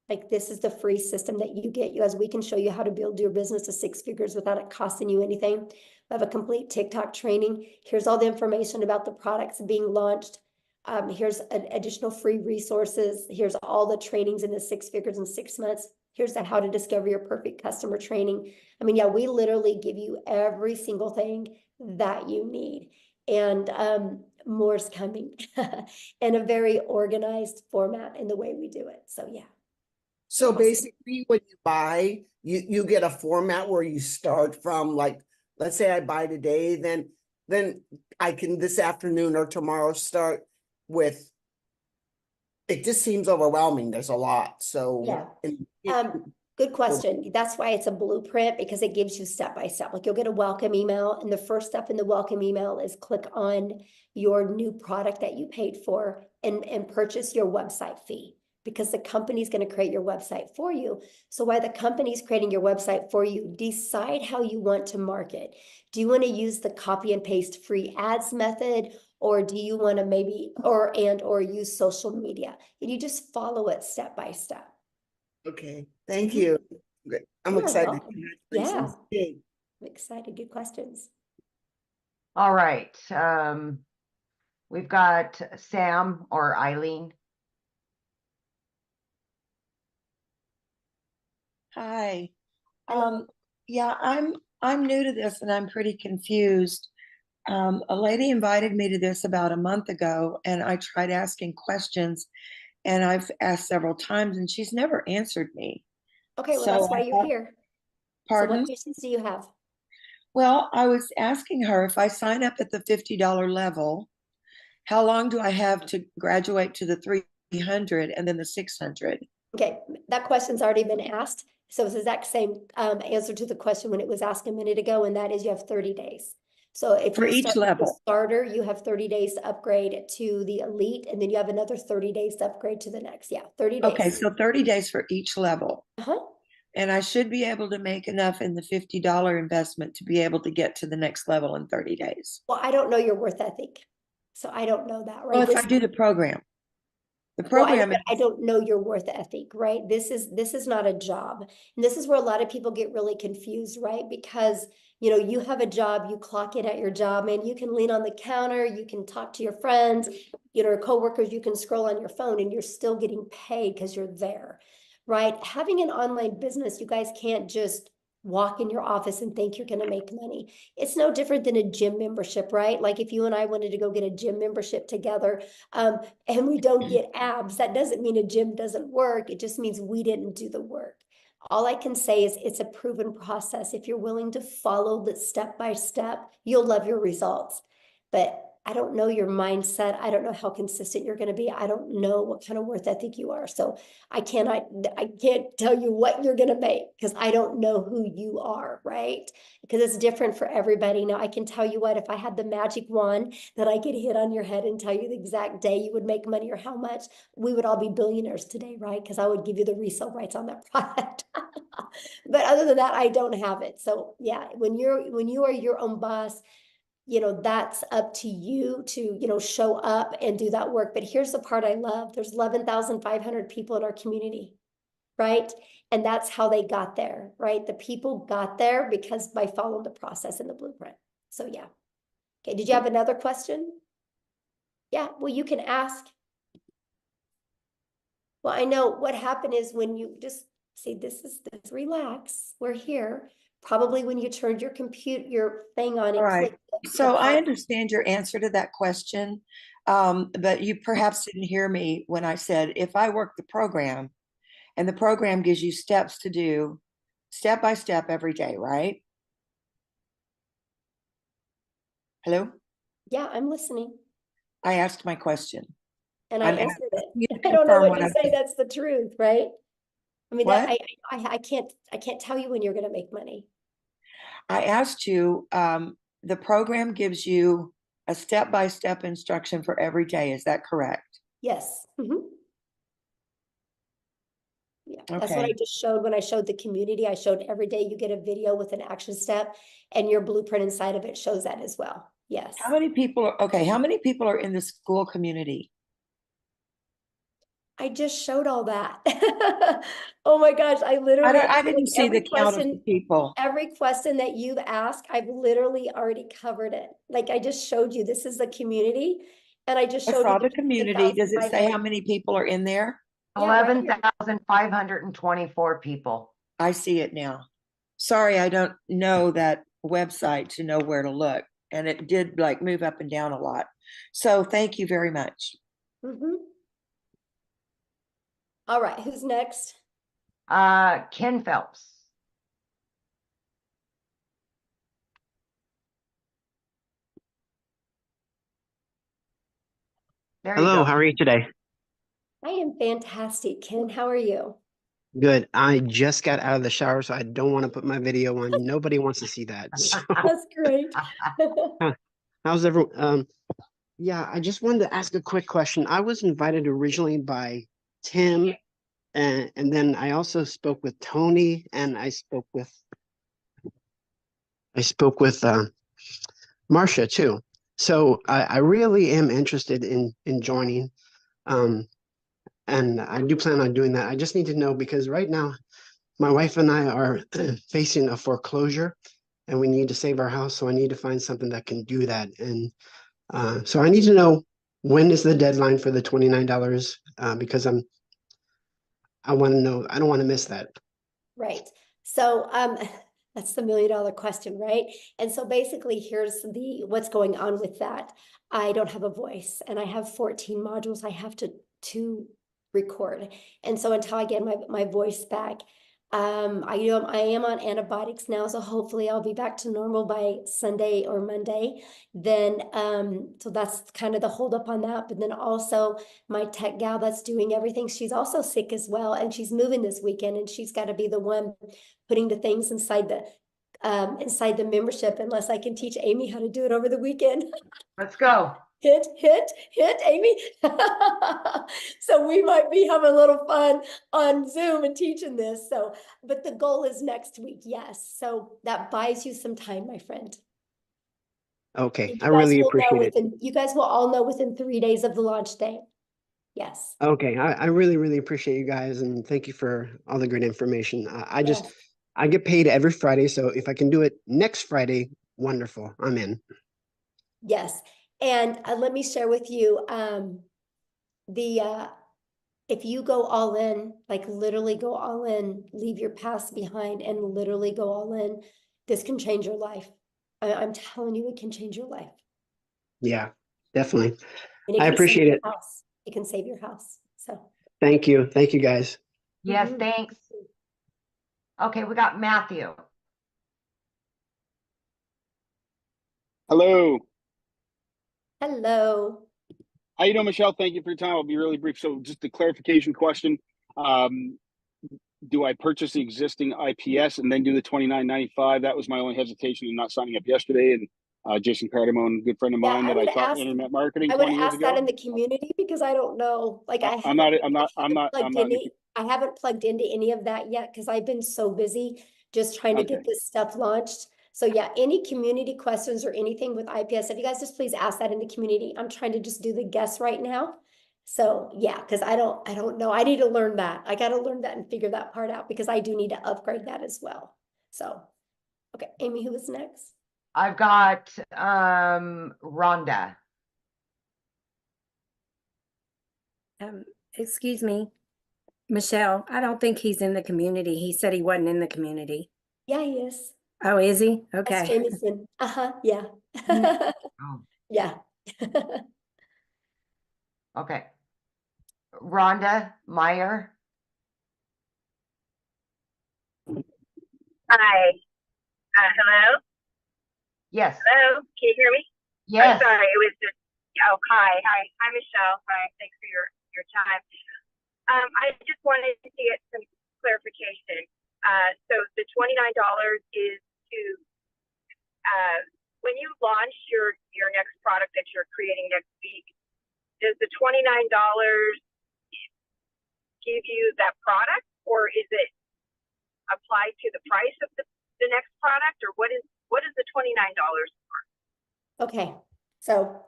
Like, this is the free system that you get. You guys, we can show you how to build your business to 6 figures without it costing you anything. We have a complete TikTok training. Here's all the information about the products being launched. Here's additional free resources. Here's all the trainings in the 6 figures in 6 months. Here's the how to discover your perfect customer training. I mean, yeah, we literally give you every single thing that you need. And more's coming in a very organized format in the way we do it. So yeah. So basically when you buy, you get a format where you start from, like, let's say I buy today, then I can this afternoon or tomorrow start with, it just seems overwhelming. There's a lot. So yeah. Good question. That's why it's a blueprint, because it gives you step by step. Like, you'll get a welcome email, and the first step in the welcome email is click on your new product that you paid for and purchase your website fee, because the company's going to create your website for you. So while the company's creating your website for you, decide how you want to market. Do you want to use the copy and paste free ads method, or do you want to maybe or use social media? And you just follow it step by step. Okay, thank you. I'm excited. Yeah, I'm excited. Good questions. All right. We've got Sam or Eileen. Hi. Yeah, I'm new to this and I'm pretty confused. A lady invited me to this about a month ago, and I tried asking questions, and I've asked several times and she's never answered me. Okay, well, that's why you're here. Pardon? So what questions do you have? Well, I was asking her, if I sign up at the $50 level, how long do I have to graduate to the 300 and then the 600? Okay, that question's already been asked. So it's the exact same answer to the question when it was asked a minute ago, and that is you have 30 days. So if for each level, starter, you have 30 days to upgrade to the elite, and then you have another 30 days to upgrade to the next. Yeah, 30 days. Okay, so 30 days for each level. And I should be able to make enough in the $50 investment to be able to get to the next level in 30 days. Well, I don't know your worth ethic, so I don't know that, right? Well, if I do the program. The program well, I don't know your worth ethic, right? This is not a job. And this is where a lot of people get really confused, right? Because, you have a job, you clock in at your job, and you can lean on the counter, you can talk to your friends, coworkers, you can scroll on your phone, and you're still getting paid because you're there, right? Having an online business, you guys can't just walk in your office and think you're going to make money. It's no different than a gym membership, right? Like if you and I wanted to go get a gym membership together, and we don't get abs, that doesn't mean a gym doesn't work. It just means we didn't do the work. All I can say is it's a proven process. If you're willing to follow the step by step, you'll love your results. But I don't know your mindset. I don't know how consistent you're going to be. I don't know what kind of worth ethic you are. So I can't tell you what you're going to make because I don't know who you are, right? Because it's different for everybody. Now I can tell you what, if I had the magic wand that I could hit on your head and tell you the exact day you would make money or how much, we would all be billionaires today, right? Because I would give you the resale rights on that product. But other than that, I don't have it. So yeah, when you are your own boss, that's up to you to, show up and do that work. But here's the part I love. There's 11,500 people in our community, right? And that's how they got there, right? The people got there because by following the process and the blueprint. So yeah. Okay, did you have another question? Yeah, well, you can ask. Well, I know what happened is when you just see, this, relax, we're here. Probably when you turned your thing on, All right. clicked. So I understand your answer to that question, but you perhaps didn't hear me when I said, if I work the program and the program gives you steps to do step by step every day, right? Hello? Yeah, I'm listening. I asked my question. And I I'm answered asking you it. to I don't know confirm what to I say. said. That's the truth, right? I mean, What? I can't tell you when you're going to make money. I asked you, the program gives you a step-by-step instruction for every day. Is that correct? Yes. Yeah, that's what I Okay. just showed when I showed the community. I showed every day you get a video with an action step, and your blueprint inside of it shows that as well. Yes. How many people are in the school community? I just showed all that. Oh my gosh, I literally I didn't see the count of the people. every question that you've asked, I've literally already covered it. Like I just showed you, this is the community, and I just I showed saw you the community. Does it say how 11,500. many people are in there? Yeah, right here. 11,524 people. I see it now. Sorry, I don't know that website to know where to look. And it did like move up and down a lot. So thank you very much. All right, who's next? Ken Phelps. There you Hello, go. how are you today? I am fantastic, Ken. How are you? Good. I just got out of the shower, so I don't want to put my video on. Nobody wants to see that. So, That's great. how's everyone? Yeah, I just wanted to ask a quick question. I was invited originally by Tim, and then I also spoke with Tony, and I spoke with Marcia too. So I really am interested in joining. And I do plan on doing that. I just need to know because right now my wife and I are facing a foreclosure and we need to save our house. So I need to find something that can do that. And so I need to know when is the deadline for the $29 because I want to know, I don't want to miss that. Right. So that's the $1 million question, right? And so basically here's what's going on with that. I don't have a voice and I have 14 modules I have to record. And so until I get my voice back, I am on antibiotics now, so hopefully I'll be back to normal by Sunday or Monday. Then so that's kind of the holdup on that. But then also my tech gal that's doing everything, she's also sick as well, and she's moving this weekend, and she's got to be the one putting the things inside the membership, unless I can teach Amy how to do it over the weekend. Let's go. Hit, Amy. So we might be having a little fun on Zoom and teaching this. So, but the goal is next week. Yes. So that buys you some time, my friend. Okay. I really appreciate it. You guys will all know within 3 days of the launch day. Yes. Okay. I really, really appreciate you guys. And thank you for all the great information. I get paid every Friday. So if I can do it next Friday, wonderful. I'm in. Yes. And let me share with you if you go all in, like literally go all in, leave your past behind and literally go all in, this can change your life. I'm telling you, it can change your life. Yeah, definitely. And I appreciate it. It can save your house. So thank you. Thank you guys. Yes, thanks. Okay, we got Matthew. Hello. Hello. How you doing, Michelle? Thank you for your time. I'll be really brief. So just a clarification question. Do I purchase the existing IPS and then do the $29.95? That was my only hesitation in not signing up yesterday. And Jason Cardamone, good friend of mine that I taught internet marketing I would 20 years ask that ago. in the community because I don't know. Like I I'm haven't not in the, I haven't plugged into any of that yet because I've been so busy just trying to okay. get this stuff launched. So yeah, any community questions or anything with IPS, if you guys just please ask that in the community. I'm trying to just do the guess right now. So yeah, because I don't know. I need to learn that. I got to learn that and figure that part out because I do need to upgrade that as well. So, okay, Amy, who was next? I've got Rhonda. Excuse me, Michelle, I don't think he's in the community. He said he wasn't in the community. Yeah, he is. Oh, is he? That's Okay. Jameson. Yeah. Oh, Yeah. okay. Rhonda Meyer. Hi. Hello? Yes. Hello? Can you hear me? Yes. Oh, sorry, it was just, oh, hi. Hi, Michelle. Hi, thanks for your time. I just wanted to get some clarification. So the $29 is to, when you launch your next product that you're creating next week, does the $29 give you that product, or is it applied to the price of the next product, or what is the $29 for? Okay. So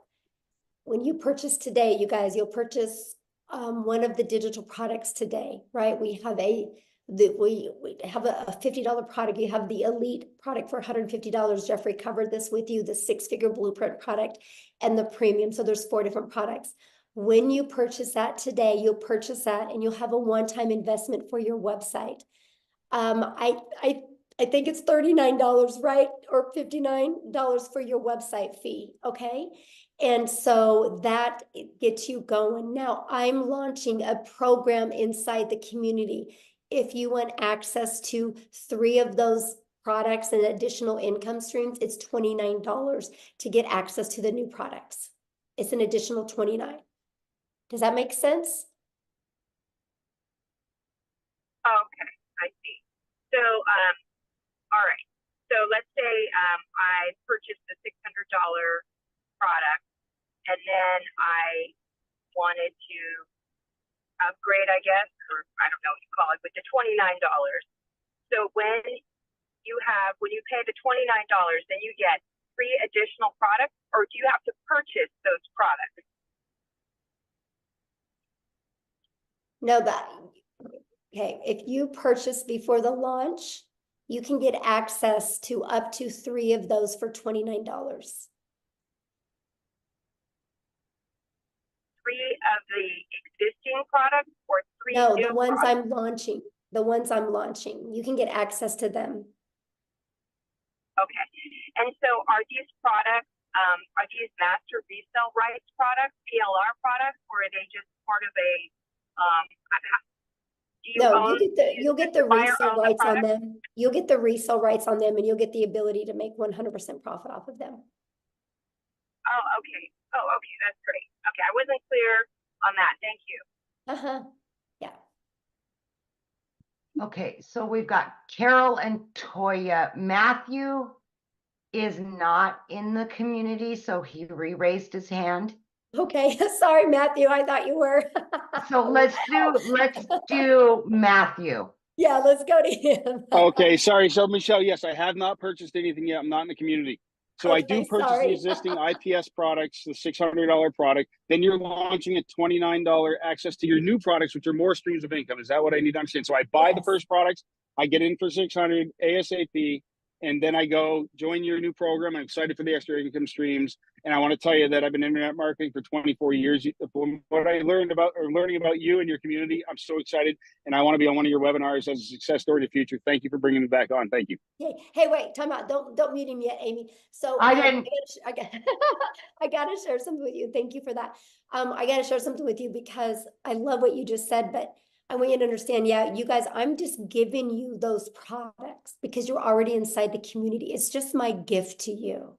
when you purchase today, you guys, you'll purchase one of the digital products today, right? We have we have a $50 product. You have the elite product for $150. Jeffrey covered this with you, the 6-figure blueprint product and the premium. So there's 4 different products. When you purchase that today, you'll purchase that and you'll have a one-time investment for your website. I think it's $39, right? Or $59 for your website fee, okay? And so that gets you going. Now, I'm launching a program inside the community. If you want access to 3 of those products and additional income streams, it's $29 to get access to the new products. It's an additional $29. Does that make sense? Okay, I see. So, all right. So let's say I purchased a $600 product, and then I wanted to upgrade, I guess, or I don't know what you call it, with the $29. So when you pay the $29, then you get 3 additional products, or do you have to purchase those products? No, okay, if you purchase before the launch, you can get access to up to 3 of those for $29. 3 of the existing products, or 3 No, new the ones products? I'm launching. The ones I'm launching. You can get access to them. Okay. And so are these products, are these master resale rights products, PLR products, or are they just part of a, do you No, own, you'll get the buyer resale own the rights on product? them. You'll get the resale rights on them and you'll get the ability to make 100% profit off of them. Oh, okay. Oh, okay. That's great. Okay. I wasn't clear on that. Thank you. Uh-huh. Yeah. Okay, so we've got Carol and Toya. Matthew is not in the community, so he re-raised his hand. Okay. Sorry, Matthew. I thought you were. So let's do Matthew. Yeah, let's go to him. Okay, sorry. So Michelle, yes, I have not purchased anything yet. I'm not in the community. So I do Okay, purchase the sorry. existing IPS products, the $600 product. Then you're launching a $29 access to your new products, which are more streams of income. Is that what I need to understand? So I buy the first products, I get in for 600 ASAP, and then I go join your new program. I'm excited for the extra income streams. And I want to tell you that I've been internet marketing for 24 years. From what I learning about you and your community, I'm so excited. And I want to be on one of your webinars as a success story to the future. Thank you for bringing me back on. Thank you. Hey, wait, time out. Don't mute him yet, Amy. So I didn't. I gotta share something with you. Thank you for that. I gotta share something with you because I love what you just said, but I want you to understand, yeah, you guys, I'm just giving you those products because you're already inside the community. It's just my gift to you,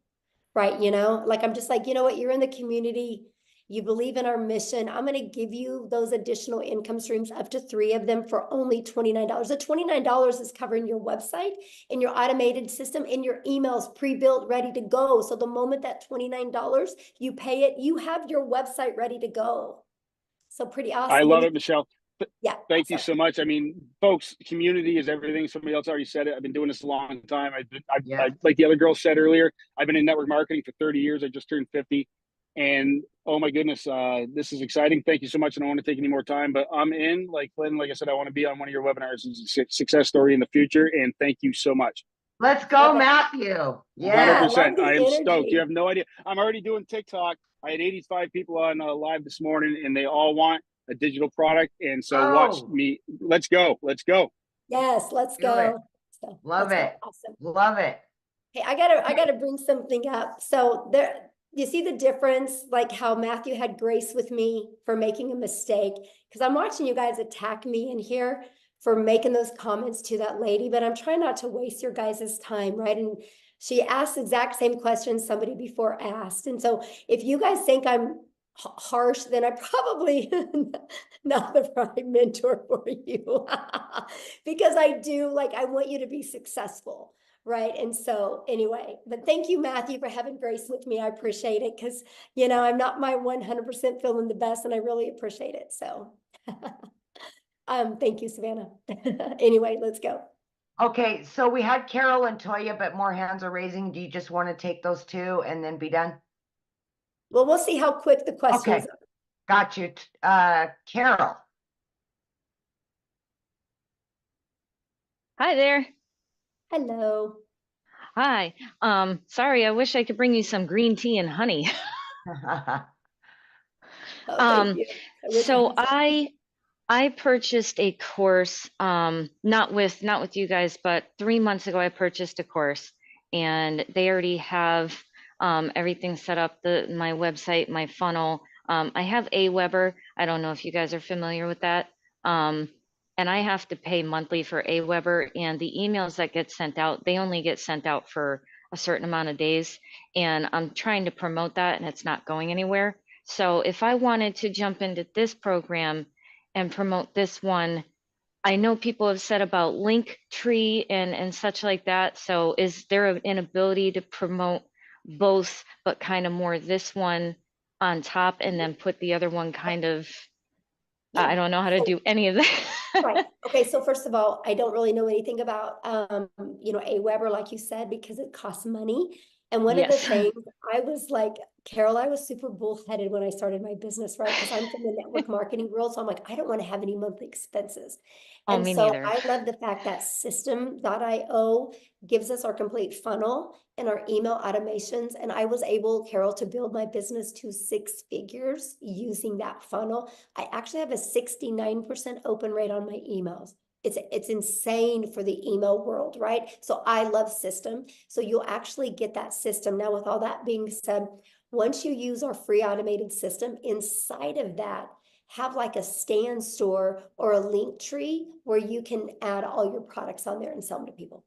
right? You know, like I'm just like, you know what, you're in the community, you believe in our mission. I'm going to give you those additional income streams, up to 3 of them for only $29. The $29 is covering your website and your automated system and your emails pre-built, ready to go. So the moment that $29, you pay it, you have your website ready to go. So pretty awesome. I love it, Michelle. Yeah. Thank you so much. I mean, folks, community is everything. Somebody else already said it. I've been doing this a long time. I like the other girl said earlier, I've been in network marketing for 30 years. I just turned 50. And oh my goodness, this is exciting. Thank you so much. And I don't want to take any more time, but I'm in. Like Lynn, like I said, I want to be on one of your webinars as a success story in the future. And thank you so much. Let's go, Matthew. Yeah. 100%. I am stoked. You have no idea. I'm already doing TikTok. I had 85 people on live this morning, and they all want a digital product. And so watch me. Let's go. Let's go. Yes, let's go. So, Love it. Awesome. Love it. Hey, I gotta bring something up. So there, you see the difference, like how Matthew had grace with me for making a mistake, because I'm watching you guys attack me in here for making those comments to that lady, but I'm trying not to waste your guys' time, right? And she asked the exact same question somebody before asked. And so if you guys think I'm harsh, then I probably not the right mentor for you. Because I do, like, I want you to be successful, right? And so anyway, but thank you, Matthew, for having grace with me. I appreciate it, because, you know, I'm not my 100% feeling the best, and I really appreciate it. So thank you, Savannah. Anyway, let's go. Okay, so we had Carol and Toya, but more hands are raising. Do you just want to take those 2 and then be done? Well, we'll see how quick the questions are. Got you. Carol. Hi there. Hello. Hi. Sorry, I wish I could bring you some green tea and honey. Thank you. So I purchased a course, not with you guys, but 3 months ago I purchased a course, and they already have everything set up, my website, my funnel. I have Aweber. I don't know if you guys are familiar with that. And I have to pay monthly for Aweber, and the emails that get sent out, they only get sent out for a certain amount of days. And I'm trying to promote that, and it's not going anywhere. So if I wanted to jump into this program and promote this one, I know people have said about Linktree and such like that. So is there an ability to promote both, but kind of more this one on top, and then put the other one kind of, I don't know how to do any of that. Right. Okay. So first of all, I don't really know anything about, you know, Aweber, like you said, because it costs money. And one of the things I was like, Carol, I was super bullheaded when I started my business, right? Because I'm from the network marketing world. So I'm like, I don't want to have any monthly expenses. Oh, me so neither. I love the fact that system.io gives us our complete funnel and our email automations. And I was able, Carol, to build my business to 6 figures using that funnel. I actually have a 69% open rate on my emails. It's insane for the email world, right? So I love system. So you'll actually get that system. Now, with all that being said, once you use our free automated system, inside of that, have like a stand store or a link tree where you can add all your products on there and sell them to people.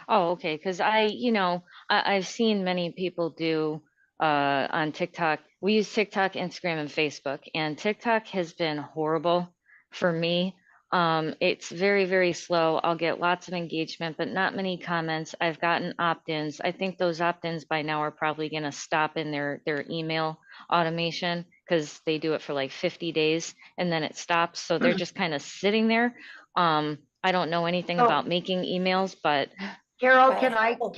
Oh, okay. Because I've seen many people do on TikTok. We use TikTok, Instagram, and Facebook, and TikTok has been horrible for me. It's very, very slow. I'll get lots of engagement, but not many comments. I've gotten opt-ins. I think those opt-ins by now are probably going to stop in their email automation, because they do it for like 50 days and then it stops. So they're just kind of sitting there. I don't know anything about making emails, but Carol, can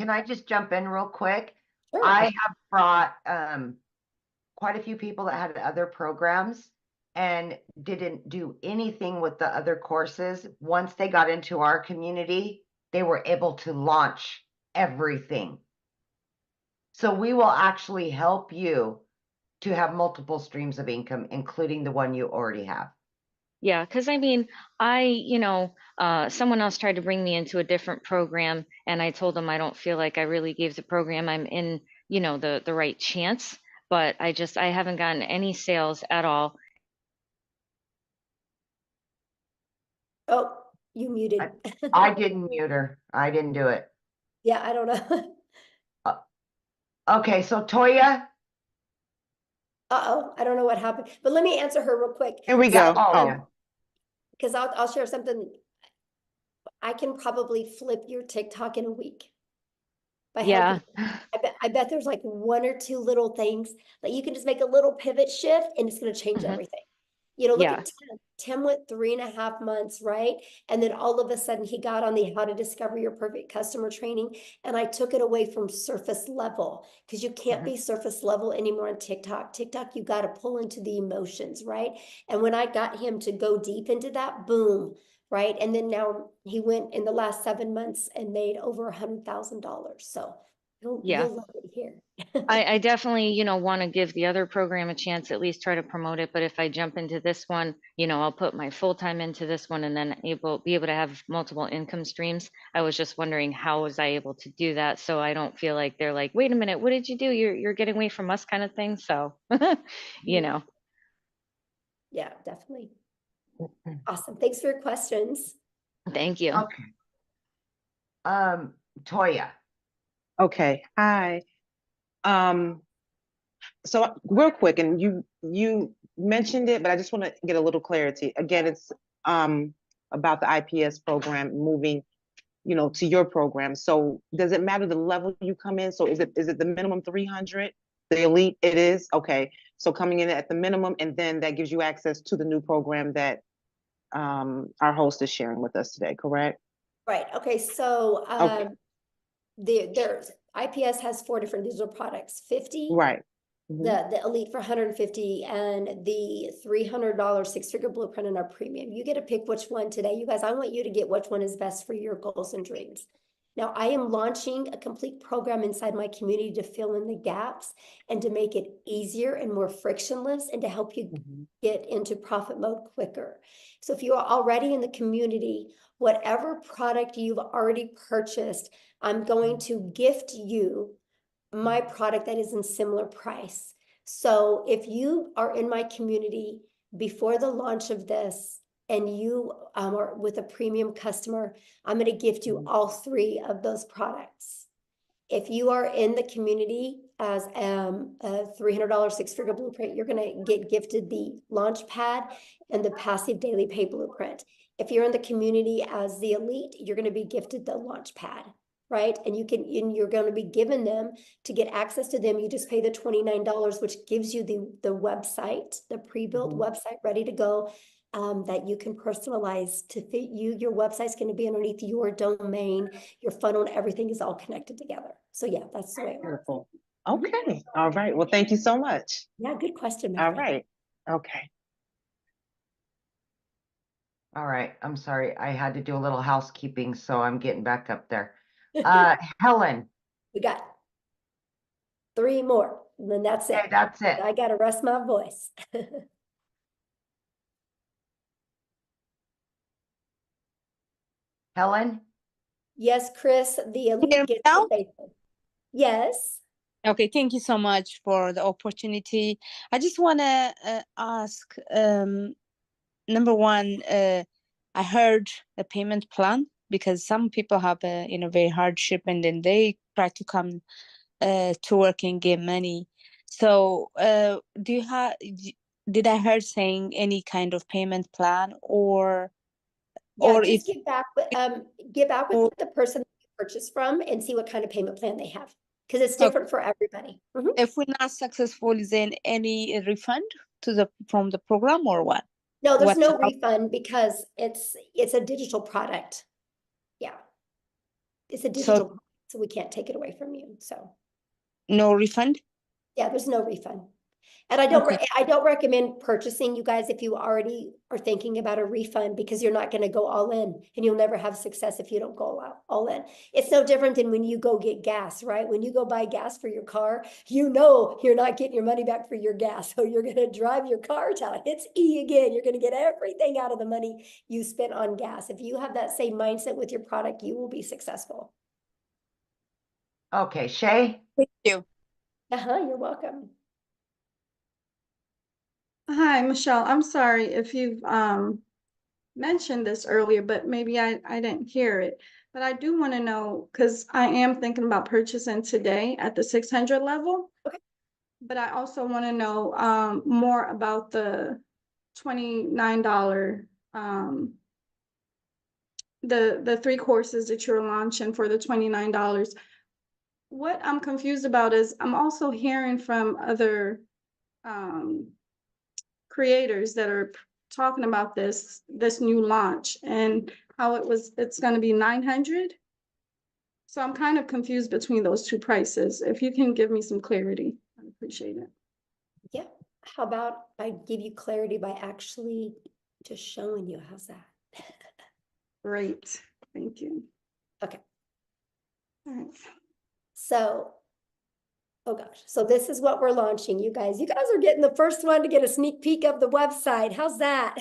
I just jump in real quick? Sure. I have brought quite a few people that had other programs and didn't do anything with the other courses. Once they got into our community, they were able to launch everything. So we will actually help you to have multiple streams of income, including the one you already have. Yeah, because I mean, someone else tried to bring me into a different program, and I told them I don't feel like I really gave the program I'm in, the right chance, but I haven't gotten any sales at all. Oh, you muted. I didn't mute her. I didn't do it. Yeah, I don't know. Okay, so Toya. Uh-oh, I don't know what happened, but let me answer her real quick. Here we So, go. Oh, because I'll share something. I can probably flip your TikTok in a week. By Yeah. helping, I bet there's like one or two little things that you can just make a little pivot shift and it's going to change everything. You know, look Yeah. at Tim. Tim went 3.5 months, right? And then all of a sudden he got on the How to Discover Your Perfect Customer training. And I took it away from surface level because you can't be surface level anymore on TikTok. TikTok, you got to pull into the emotions, right? And when I got him to go deep into that, boom, right? And then now he went in the last 7 months and made over $100,000. So Yeah. you'll love it here. I definitely, want to give the other program a chance, at least try to promote it. But if I jump into this one, I'll put my full time into this one and then be able to have multiple income streams. I was just wondering, how was I able to do that? So I don't feel like they're like, wait a minute, what did you do? You're getting away from us kind of thing. So, Yeah, definitely. Awesome. Thanks for your questions. Thank you. Okay. Toya. okay. Hi. So real quick, and you mentioned it, but I just want to get a little clarity. Again, it's about the IPS program moving, to your program. So does it matter the level you come in? So is it the minimum 300? The elite, it is? Okay. So coming in at the minimum, and then that gives you access to the new program that our host is sharing with us today, correct? Right. Okay. So Okay. there's IPS has 4 different digital products, 50, Right. the Elite for 150, and the $300 6-figure blueprint in our premium. You get to pick which one today. You guys, I want you to get which one is best for your goals and dreams. Now, I am launching a complete program inside my community to fill in the gaps and to make it easier and more frictionless and to help you get into profit mode quicker. So if you are already in the community, whatever product you've already purchased, I'm going to gift you my product that is in similar price. So if you are in my community before the launch of this and you are with a premium customer, I'm going to gift you all 3 of those products. If you are in the community as a $300 6-figure blueprint, you're going to get gifted the launch pad and the passive daily pay blueprint. If you're in the community as the elite, you're going to be gifted the launch pad, right? And you're going to be given them. To get access to them, you just pay the $29, which gives you the website, the pre-built website ready to go, that you can personalize to fit you. Your website's going to be underneath your domain, your funnel, and everything is all connected together. So yeah, that's the way it works. Beautiful. Okay. All right. Well, thank you so much. Yeah, good question, my All friend. right. Okay. All right. I'm sorry. I had to do a little housekeeping, so I'm getting back up there. Helen. We got 3 more, and then that's it. Okay, that's it. I got to rest my voice. Helen? Yes, Chris, the elite Hear me gets now? what they said. Yes. Okay, thank you so much for the opportunity. I just want to ask, number one, I heard a payment plan because some people have a very hardship and then they try to come to work and get money. So do you have? Did I heard saying any kind of payment plan or Yeah, if just get back with the person you purchased from and see what kind of payment plan they have, because it's different for everybody. if we're not successful, is there any refund from the program or what? No, there's What no refund because it's a digital product. Yeah. It's a digital product, so we can't take it away from you. So no refund? yeah, there's no refund. And I don't recommend purchasing, you guys, if you already are thinking about a refund, because you're not going to go all in and you'll never have success if you don't go all in. It's no different than when you go get gas, right? When you go buy gas for your car, you're not getting your money back for your gas. So you're going to drive your car till it hits E again. You're going to get everything out of the money you spent on gas. If you have that same mindset with your product, you will be successful. Okay, Shay? Thank you. You're welcome. Hi, Michelle. I'm sorry if you've mentioned this earlier, but maybe I didn't hear it. But I do want to know, because I am thinking about purchasing today at the 600 level. Okay. But I also want to know more about the $29 the 3 courses that you're launching for the $29. What I'm confused about is I'm also hearing from other creators that are talking about this new launch and how it's going to be 900. So I'm kind of confused between those two prices. If you can give me some clarity, I appreciate it. Yeah. How about I give you clarity by actually just showing you? How's that? Great. Thank you. Okay. All right. So, oh gosh. So this is what we're launching, you guys. You guys are getting the first one to get a sneak peek of the website. How's that?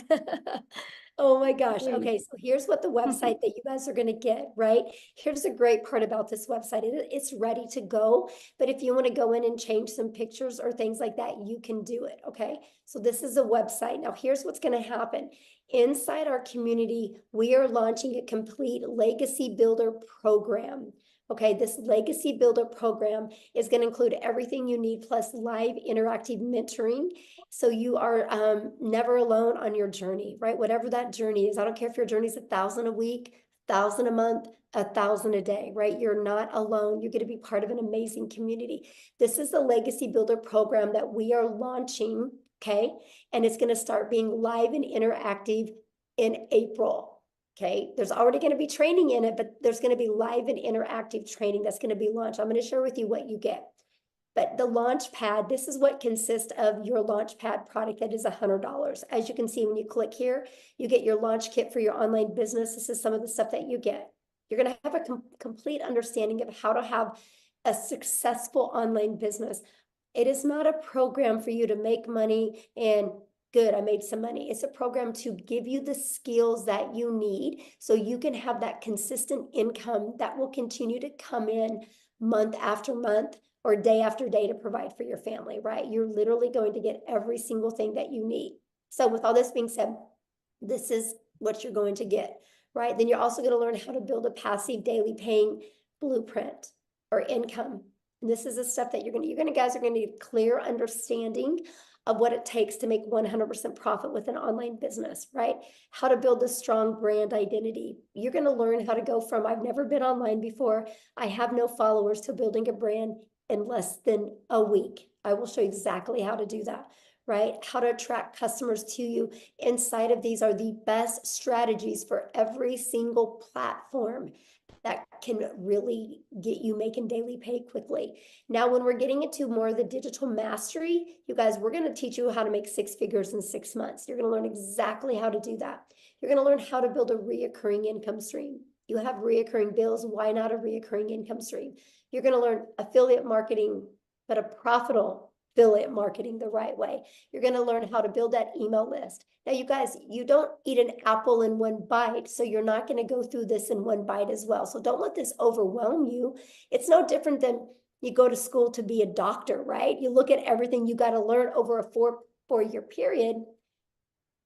Oh my gosh. Okay, so here's what the website that you guys are going to get, right? Here's a great part about this website. It's ready to go, but if you want to go in and change some pictures or things like that, you can do it, okay? So this is a website. Now here's what's going to happen. Inside our community, we are launching a complete legacy builder program. Okay, this legacy builder program is going to include everything you need plus live interactive mentoring. So you are never alone on your journey, right? Whatever that journey is. I don't care if your journey is 1,000 a week, 1,000 a month, 1,000 a day, right? You're not alone. You're going to be part of an amazing community. This is the legacy builder program that we are launching, okay? And it's going to start being live and interactive in April. Okay, there's already going to be training in it, but there's going to be live and interactive training that's going to be launched. I'm going to share with you what you get. But the launch pad, this is what consists of your launch pad product that is $100. As you can see, when you click here, you get your launch kit for your online business. This is some of the stuff that you get. You're going to have a complete understanding of how to have a successful online business. It is not a program for you to make money and good, I made some money. It's a program to give you the skills that you need so you can have that consistent income that will continue to come in month after month or day after day to provide for your family, right? You're literally going to get every single thing that you need. So with all this being said, this is what you're going to get, right? Then you're also going to learn how to build a passive daily paying blueprint or income. And this is the stuff that you guys are going to need clear understanding of what it takes to make 100% profit with an online business, right? How to build a strong brand identity. You're going to learn how to go from I've never been online before, I have no followers, to building a brand in less than a week. I will show you exactly how to do that, right? How to attract customers to you. Inside of these are the best strategies for every single platform that can really get you making daily pay quickly. Now, when we're getting into more of the digital mastery, you guys, we're going to teach you how to make 6 figures in 6 months. You're going to learn exactly how to do that. You're going to learn how to build a reoccurring income stream. You have reoccurring bills. Why not a reoccurring income stream? You're going to learn affiliate marketing, but a profitable affiliate marketing the right way. You're going to learn how to build that email list. Now, you guys, you don't eat an apple in one bite, so you're not going to go through this in one bite as well. So don't let this overwhelm you. It's no different than you go to school to be a doctor, right? You look at everything you got to learn over a four-year period.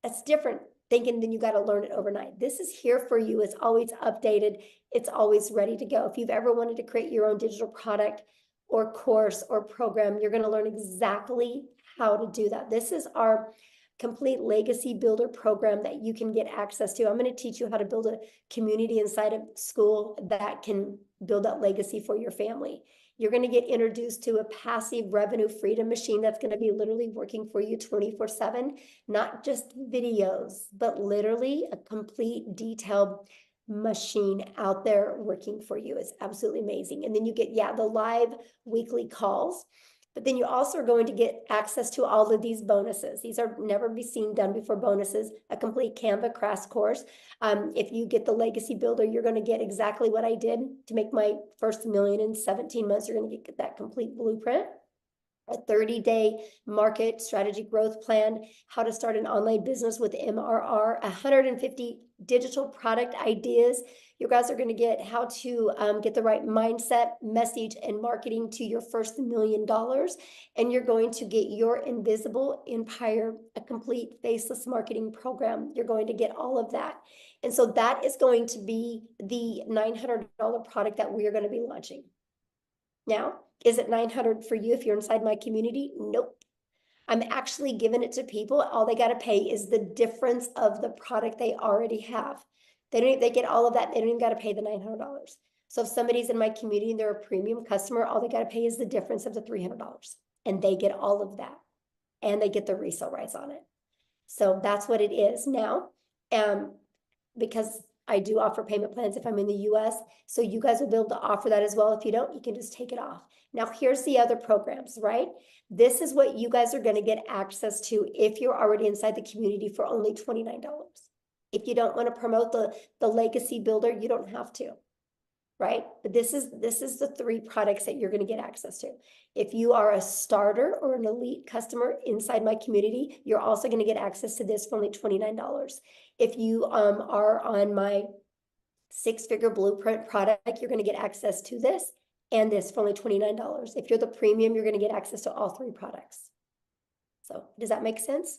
That's different thinking than you got to learn it overnight. This is here for you. It's always updated. It's always ready to go. If you've ever wanted to create your own digital product or course or program, you're going to learn exactly how to do that. This is our complete legacy builder program that you can get access to. I'm going to teach you how to build a community inside of school that can build that legacy for your family. You're going to get introduced to a passive revenue freedom machine that's going to be literally working for you 24/7, not just videos, but literally a complete detailed machine out there working for you. It's absolutely amazing. And then you get, the live weekly calls. But then you also are going to get access to all of these bonuses. These are never be seen done before bonuses, a complete Canva crash course. If you get the legacy builder, you're going to get exactly what I did to make my first $1 million in 17 months. You're going to get that complete blueprint. a 30-day market strategy growth plan, how to start an online business with MRR, 150 digital product ideas. You guys are going to get how to get the right mindset, message, and marketing to your first $1 million. And you're going to get your invisible empire, a complete faceless marketing program. You're going to get all of that. And so that is going to be the $900 product that we are going to be launching. Now, is it $900 for you if you're inside my community? Nope. I'm actually giving it to people. All they got to pay is the difference of the product they already have. They get all of that. They don't even got to pay the $900. So if somebody's in my community and they're a premium customer, all they got to pay is the difference of the $300. And they get all of that. And they get the resale rights on it. So that's what it is now. Because I do offer payment plans if I'm in the US. So you guys will be able to offer that as well. If you don't, you can just take it off. Now, here's the other programs, right? This is what you guys are going to get access to if you're already inside the community for only $29. If you don't want to promote the legacy builder, you don't have to, right? But this is the 3 products that you're going to get access to. If you are a starter or an elite customer inside my community, you're also going to get access to this for only $29. If you are on my 6-figure blueprint product, you're going to get access to this and this for only $29. If you're the premium, you're going to get access to all 3 products. So does that make sense?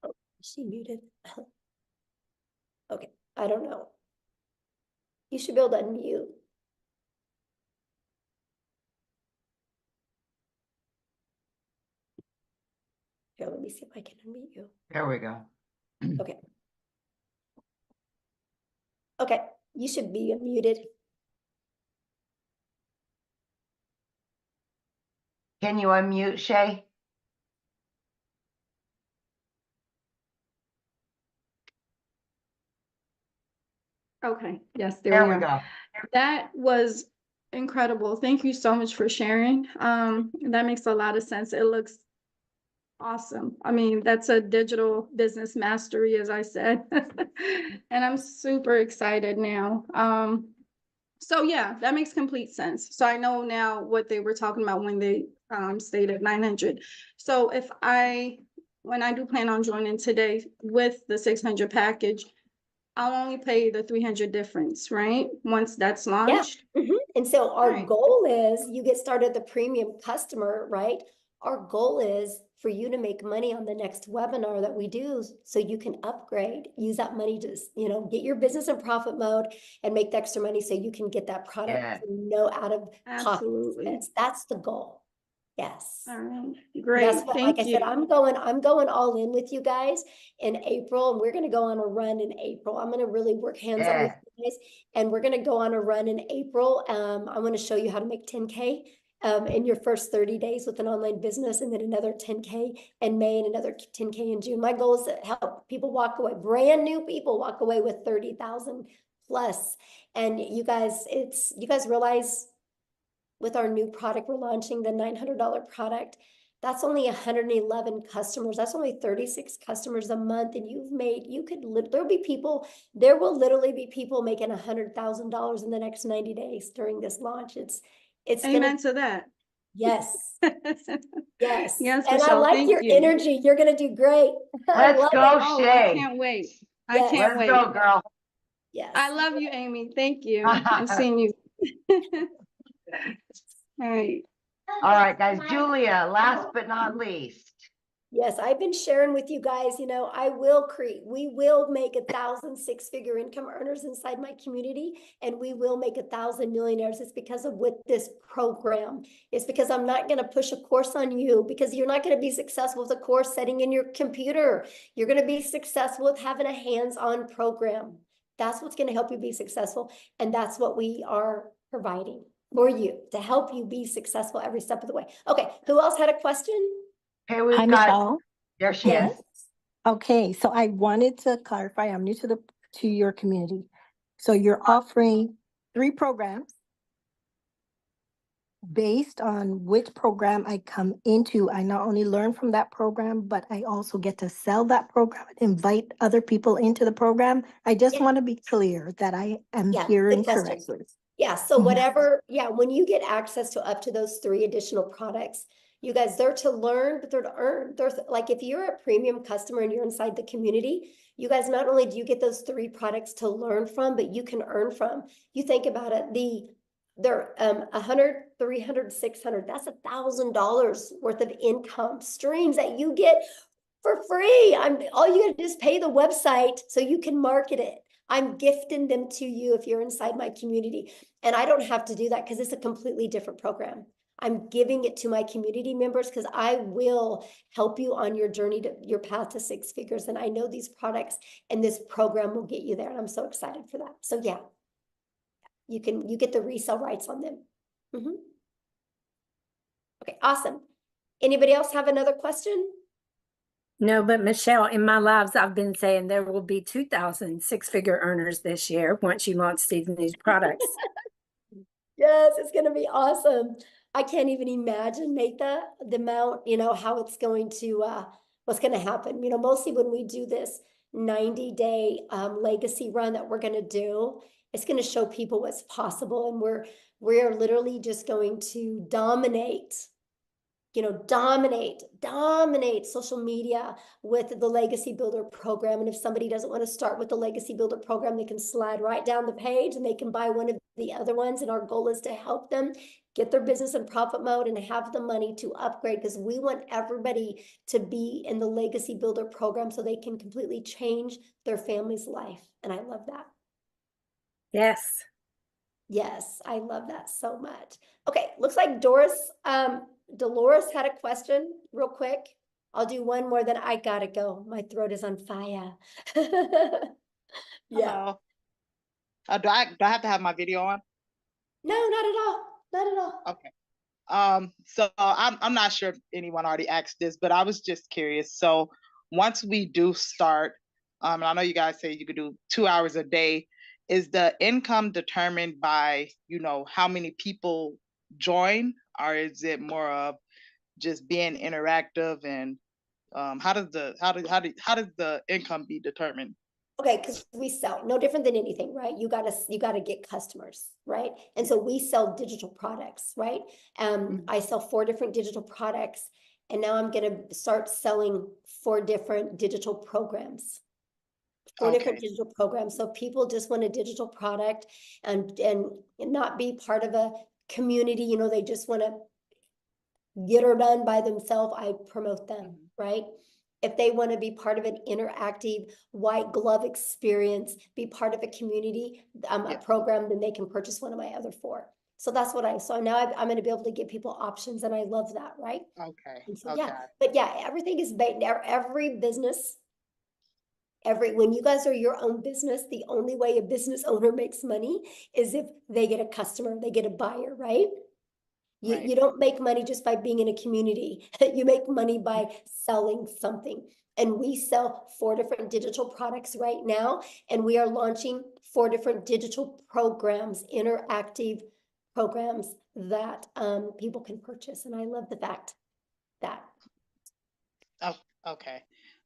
Oh, is she muted? Okay, I don't know. You should be able to unmute. Here, let me see if I can unmute you. There we go. Okay. Okay, you should be unmuted. Can you unmute, Shay? Okay, yes, There we we are. go. That was incredible. Thank you so much for sharing. That makes a lot of sense. It looks awesome. I mean, that's a digital business mastery, as I said. And I'm super excited now. So yeah, that makes complete sense. So I know now what they were talking about when they stated 900. So when I do plan on joining today with the 600 package, I'll only pay the 300 difference, right? Once that's launched. Yeah. And so our goal is you get started the premium customer, right? Our goal is for you to make money on the next webinar that we do so you can upgrade, use that money to, get your business in profit mode and make the extra money so you can get that product out of pocket expense. That's the goal. Yes. All right. Great. That's what, Thank like I you. said, I'm going all in with you guys in April, and we're going to go on a run in April. I'm going to really work hands-on with you guys, and we're going to go on a run in April. I want to show you how to make 10K in your first 30 days with an online business, and then another 10K in May and another 10K in June. My goal is to help people walk away, brand new people walk away with 30,000 plus. And you guys realize with our new product, we're launching the $900 product. That's only 111 customers. That's only 36 customers a month. And there will literally be people making $100,000 in the next 90 days during this launch. It's Amen to that. Yes. Yes. Yes, And I Michelle, like thank your you. energy. You're going to do great. Let's go, Oh, Shay. I can't wait. I Yes. can't Let's wait. go, girl. Yes. I love you, Amy. Thank you. I'm seeing you. All right. All right, guys. Julia, last but not least. Yes, I've been sharing with you guys, we will make 1,000 6-figure income earners inside my community, and we will make 1,000 millionaires. It's because of with this program. It's because I'm not going to push a course on you, because you're not going to be successful with a course setting in your computer. You're going to be successful with having a hands-on program. That's what's going to help you be successful. And that's what we are providing for you to help you be successful every step of the way. Okay. Who else had a question? Hey, we've Hi, got, Michelle. there she Yes. is. Okay, so I wanted to clarify, I'm new to your community. So you're offering 3 programs. based on which program I come into, I not only learn from that program, but I also get to sell that program and invite other people into the program. I just Yeah. want to be clear that I am Yeah, hearing good question. correctly. Yeah, so Mhm. whatever, yeah, when you get access to up to those 3 additional products, you guys, they're to learn, but they're to earn. There's like, if you're a premium customer and you're inside the community, you guys, not only do you get those 3 products to learn from, but you can earn from. You think about it, they're 100, 300, 600, that's $1,000 worth of income streams that you get for free. All you gotta do is pay the website so you can market it. I'm gifting them to you if you're inside my community. And I don't have to do that because it's a completely different program. I'm giving it to my community members because I will help you on your journey to your path to 6 figures. And I know these products and this program will get you there. And I'm so excited for that. So yeah, you get the resale rights on them. Okay, awesome. Anybody else have another question? No, but Michelle, in my lives, I've been saying there will be 2,000 six-figure earners this year once you launch these new products. Yes, it's going to be awesome. I can't even imagine, Natha, the amount, how it's going to, what's going to happen. Mostly when we do this 90-day legacy run that we're going to do, it's going to show people what's possible. And we're literally just going to dominate social media with the Legacy Builder program. And if somebody doesn't want to start with the Legacy Builder program, they can slide right down the page and they can buy one of the other ones. And our goal is to help them get their business in profit mode and have the money to upgrade, because we want everybody to be in the Legacy Builder program so they can completely change their family's life. And I love that. Yes. Yes, I love that so much. Okay, looks like Dolores had a question real quick. I'll do one more, then I gotta go. My throat is on fire. Yeah. Hello. Do I have to have my video on? No, not at all. Not at all. Okay. So I'm not sure if anyone already asked this, but I was just curious. So once we do start, and I know you guys say you could do 2 hours a day, is the income determined by, how many people join, or is it more of just being interactive? And how does the income be determined? Okay, because we sell no different than anything, right? You gotta get customers, right? And so we sell digital products, right? I sell 4 different digital products, and now I'm gonna start selling 4 different digital programs. 4 different digital programs. So people just want a digital product and not be part of a community, they just want to get her done by themselves. I promote them, right? If they want to be part of an interactive white glove experience, be part of a community, a program, then they can purchase one of my other 4. So that's so now I'm going to be able to give people options, and I love that, right? Okay. And so, but everything is based, every business, when you guys are your own business, the only way a business owner makes money is if they get a customer, they get a buyer, right? You don't make money just by being in a community. You make money by selling something. And we sell 4 different digital products right now, and we are launching 4 different digital programs, interactive programs that people can purchase. And I love the fact that. Oh, okay.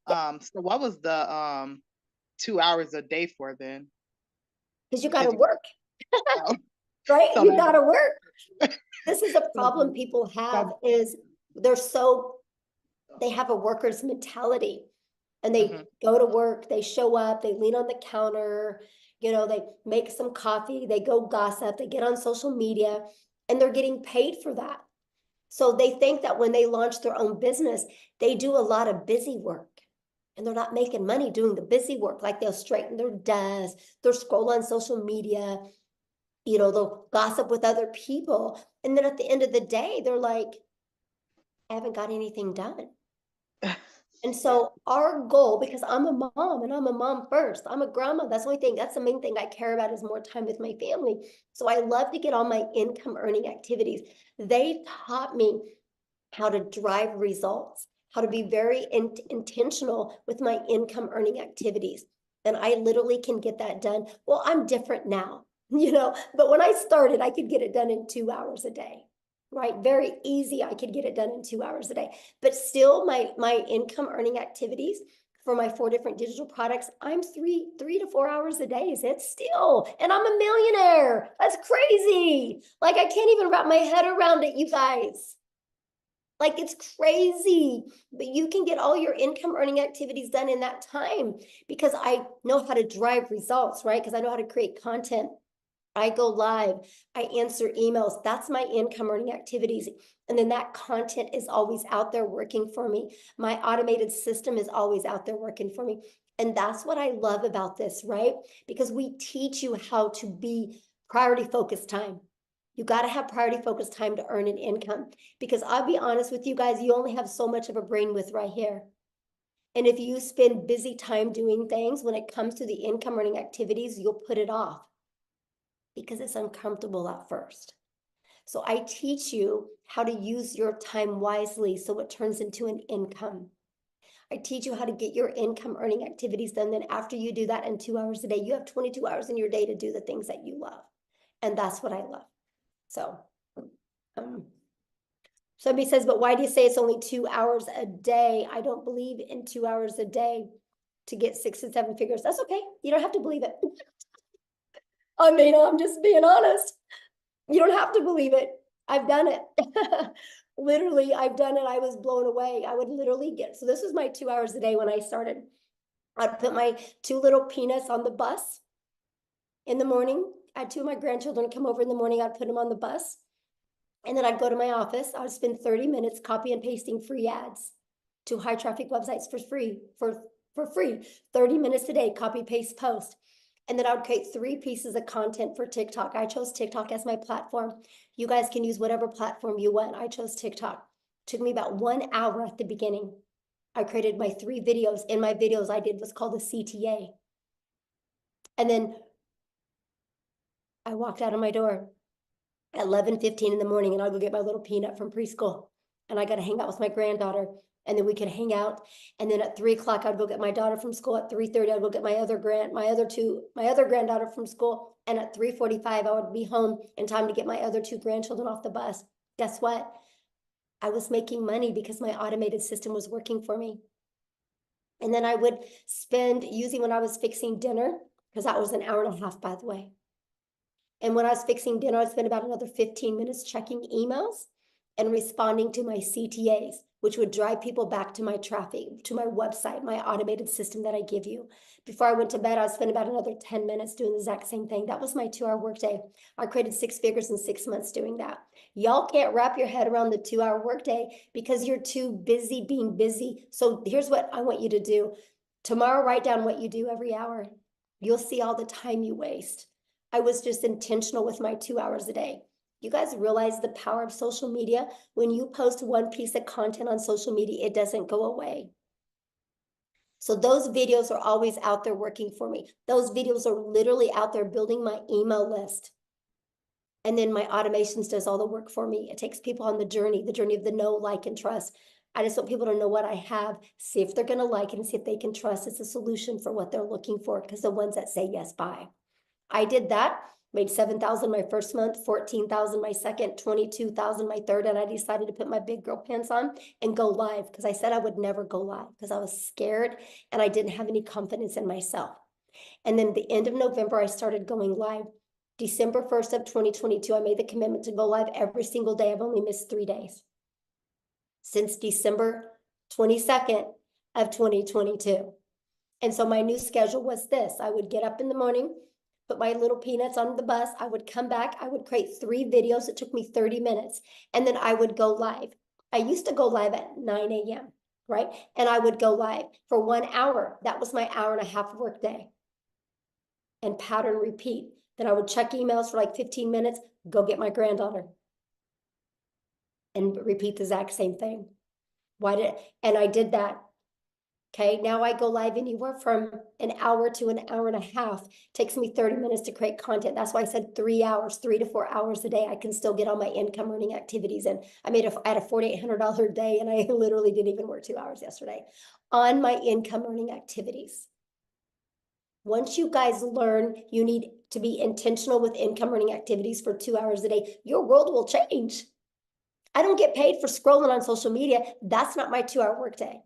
So what was the 2 hours a day for then? Because you got to work, right? So You got to work. This is a problem people have, is they have a worker's mentality, and they go to work, they show up, they lean on the counter, they make some coffee, they go gossip, they get on social media, and they're getting paid for that. So they think that when they launch their own business, they do a lot of busy work. And they're not making money doing the busy work. Like they'll straighten their desk, they'll scroll on social media, they'll gossip with other people. And then at the end of the day, they're like, I haven't got anything done. And so our goal, because I'm a mom and I'm a mom first, I'm a grandma. That's the main thing I care about, is more time with my family. So I love to get all my income earning activities. They taught me how to drive results, how to be very intentional with my income earning activities. And I literally can get that done. Well, I'm different now, but when I started, I could get it done in 2 hours a day. right? Very easy. I could get it done in 2 hours a day. But still, my income earning activities for my 4 different digital products, I'm 3 to 4 hours a day. It's still, and I'm a millionaire. That's crazy. Like, I can't even wrap my head around it, you guys. Like, it's crazy, but you can get all your income earning activities done in that time because I know how to drive results, right? Because I know how to create content. I go live, I answer emails. That's my income earning activities. And then that content is always out there working for me. My automated system is always out there working for me. And that's what I love about this, right? Because we teach you how to be priority focused time. You got to have priority focused time to earn an income. Because I'll be honest with you guys, you only have so much of a brain width right here. And if you spend busy time doing things, when it comes to the income earning activities, you'll put it off because it's uncomfortable at first. So I teach you how to use your time wisely so it turns into an income. I teach you how to get your income earning activities done. Then after you do that in 2 hours a day, you have 22 hours in your day to do the things that you love. And that's what I love. So somebody says, but why do you say it's only 2 hours a day? I don't believe in 2 hours a day to get 6 and 7 figures. That's okay. You don't have to believe it. I mean, I'm just being honest. You don't have to believe it. I've done it. Literally, I've done it. I was blown away. I would literally so this was my 2 hours a day when I started. I'd put my 2 little peanuts on the bus in the morning. I had 2 of my grandchildren come over in the morning. I'd put them on the bus. And then I'd go to my office. I would spend 30 minutes copy and pasting free ads to high traffic websites for free, for free. 30 minutes a day, copy, paste, post. And then I would create 3 pieces of content for TikTok. I chose TikTok as my platform. You guys can use whatever platform you want. I chose TikTok. It took me about 1 hour at the beginning. I created my 3 videos. In my videos, I did what's called a CTA. And then I walked out of my door at 11:15 in the morning, and I'll go get my little peanut from preschool. And I got to hang out with my granddaughter. And then we could hang out. And then at 3 o'clock, I'd go get my daughter from school. At 3:30, I'd go get my other granddaughter from school. And at 3:45, I would be home in time to get my other 2 grandchildren off the bus. Guess what? I was making money because my automated system was working for me. And then I would spend, usually when I was fixing dinner, because that was an hour and a half, by the way. And when I was fixing dinner, I'd spend about another 15 minutes checking emails and responding to my CTAs, which would drive people back to my traffic, to my website, my automated system that I give you. Before I went to bed, I'd spend about another 10 minutes doing the exact same thing. That was my 2-hour workday. I created 6 figures in 6 months doing that. Y'all can't wrap your head around the 2-hour workday because you're too busy being busy. So here's what I want you to do. Tomorrow, write down what you do every hour. You'll see all the time you waste. I was just intentional with my 2 hours a day. You guys realize the power of social media? When you post 1 piece of content on social media, it doesn't go away. So those videos are always out there working for me. Those videos are literally out there building my email list. And then my automations does all the work for me. It takes people on the journey of the know, like, and trust. I just want people to know what I have, see if they're going to like it, and see if they can trust it's a solution for what they're looking for, because the ones that say yes, buy. I did that, made 7,000 my first month, 14,000 my second, 22,000 my third, and I decided to put my big girl pants on and go live because I said I would never go live because I was scared and I didn't have any confidence in myself. And then at the end of November, I started going live. December 1st of 2022, I made the commitment to go live every single day. I've only missed 3 days since December 22nd of 2022. And so my new schedule was this. I would get up in the morning, put my little peanuts on the bus. I would come back. I would create 3 videos. It took me 30 minutes. And then I would go live. I used to go live at 9 a.m., right? And I would go live for 1 hour. That was my hour and a half work day. And pattern repeat. Then I would check emails for like 15 minutes, go get my granddaughter. And repeat the exact same thing. And I did that. Okay, now I go live anywhere from an hour to an hour and a half. It takes me 30 minutes to create content. That's why I said 3 hours, 3 to 4 hours a day. I can still get all my income earning activities. And I had a $4,800 day, and I literally didn't even work 2 hours yesterday on my income earning activities. Once you guys learn you need to be intentional with income earning activities for 2 hours a day, your world will change. I don't get paid for scrolling on social media. That's not my 2-hour workday.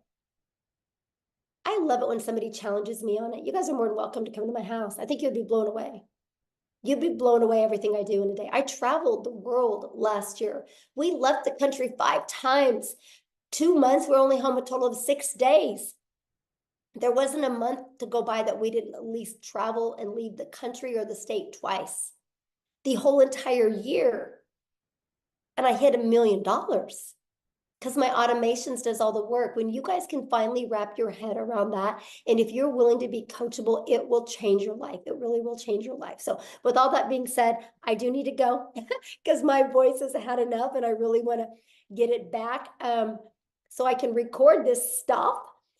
I love it when somebody challenges me on it. You guys are more than welcome to come to my house. I think you'd be blown away. You'd be blown away everything I do in a day. I traveled the world last year. We left the country 5 times. 2 months, we're only home a total of 6 days. There wasn't a month to go by that we didn't at least travel and leave the country or the state twice. The whole entire year. And I hit $1 million. Because my automations does all the work. When you guys can finally wrap your head around that, and if you're willing to be coachable, it will change your life. It really will change your life. So with all that being said, I do need to go because my voice has had enough and I really want to get it back so I can record this stuff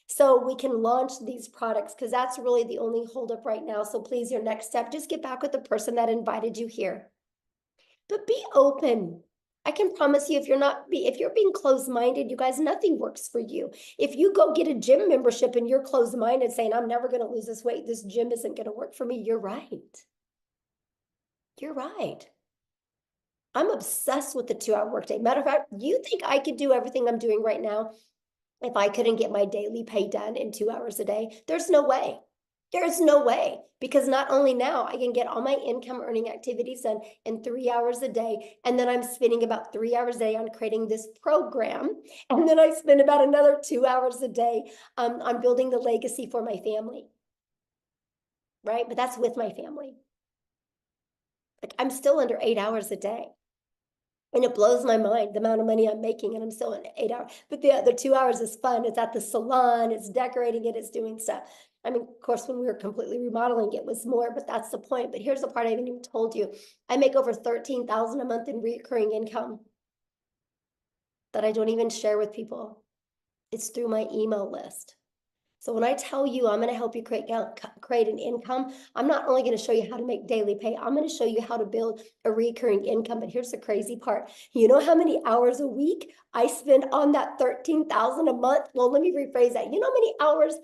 so we can launch these products, because that's really the only holdup right now. So please, your next step, just get back with the person that invited you here. But be open. I can promise you, if you're being closed-minded, you guys, nothing works for you. If you go get a gym membership and you're closed-minded saying, I'm never going to lose this weight, this gym isn't going to work for me, you're right. You're right. I'm obsessed with the 2-hour workday. Matter of fact, you think I could do everything I'm doing right now if I couldn't get my daily pay done in 2 hours a day? There's no way. There's no way, because not only now I can get all my income earning activities done in 3 hours a day. And then I'm spending about 3 hours a day on creating this program. And then I spend about another 2 hours a day on building the legacy for my family. Right? But that's with my family. Like, I'm still under 8 hours a day. And it blows my mind the amount of money I'm making, and I'm still in 8 hours. But the 2 hours is fun. It's at the salon, it's decorating it, it's doing stuff. I mean, of course, when we were completely remodeling, it was more, but that's the point. But here's the part I haven't even told you. I make over $13,000 a month in recurring income that I don't even share with people. It's through my email list. So when I tell you I'm going to help you create an income, I'm not only going to show you how to make daily pay, I'm going to show you how to build a recurring income. But here's the crazy part. You know how many hours a week I spend on that $13,000 a month? Well, let me rephrase that. You know how many hours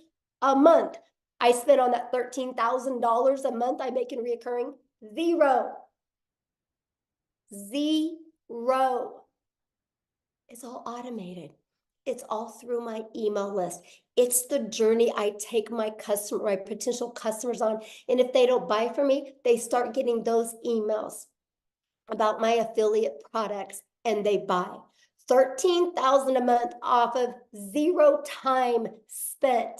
a month I spend on that $13,000 a month I make in recurring? 0. 0. It's all automated. It's all through my email list. It's the journey I take my potential customers on. And if they don't buy from me, they start getting those emails about my affiliate products and they buy. $13,000 a month off of 0 time spent.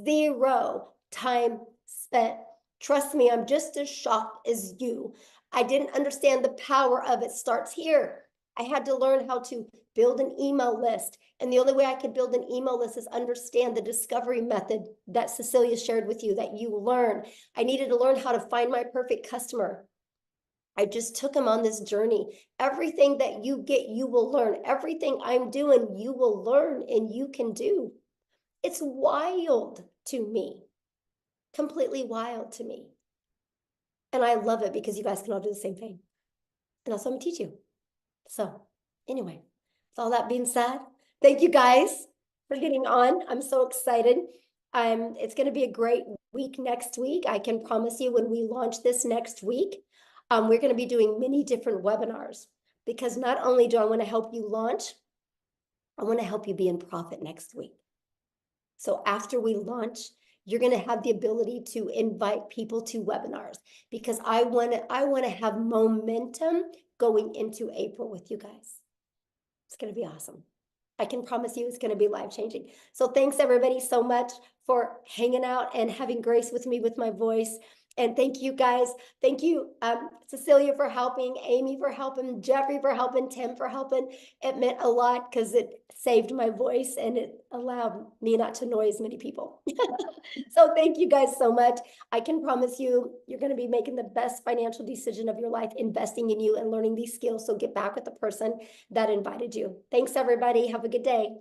0 time spent. Trust me, I'm just as shocked as you. I didn't understand the power of it starts here. I had to learn how to build an email list. And the only way I could build an email list is understand the discovery method that Cecilia shared with you, that you learn. I needed to learn how to find my perfect customer. I just took them on this journey. Everything that you get, you will learn. Everything I'm doing, you will learn and you can do. It's wild to me. Completely wild to me. And I love it because you guys can all do the same thing. And that's what I'm gonna teach you. So anyway, with all that being said, thank you guys for getting on. I'm so excited. It's going to be a great week next week. I can promise you when we launch this next week, we're going to be doing many different webinars, because not only do I want to help you launch, I want to help you be in profit next week. So after we launch, you're going to have the ability to invite people to webinars, because I want to have momentum going into April with you guys. It's going to be awesome. I can promise you it's going to be life-changing. So thanks everybody so much for hanging out and having grace with me with my voice. And thank you guys. Thank you, Cecilia, for helping, Amy for helping, Jeffrey for helping, Tim for helping. It meant a lot because it saved my voice and it allowed me not to annoy as many people. So thank you guys so much. I can promise you, you're going to be making the best financial decision of your life, investing in you and learning these skills. So get back with the person that invited you. Thanks, everybody. Have a good day.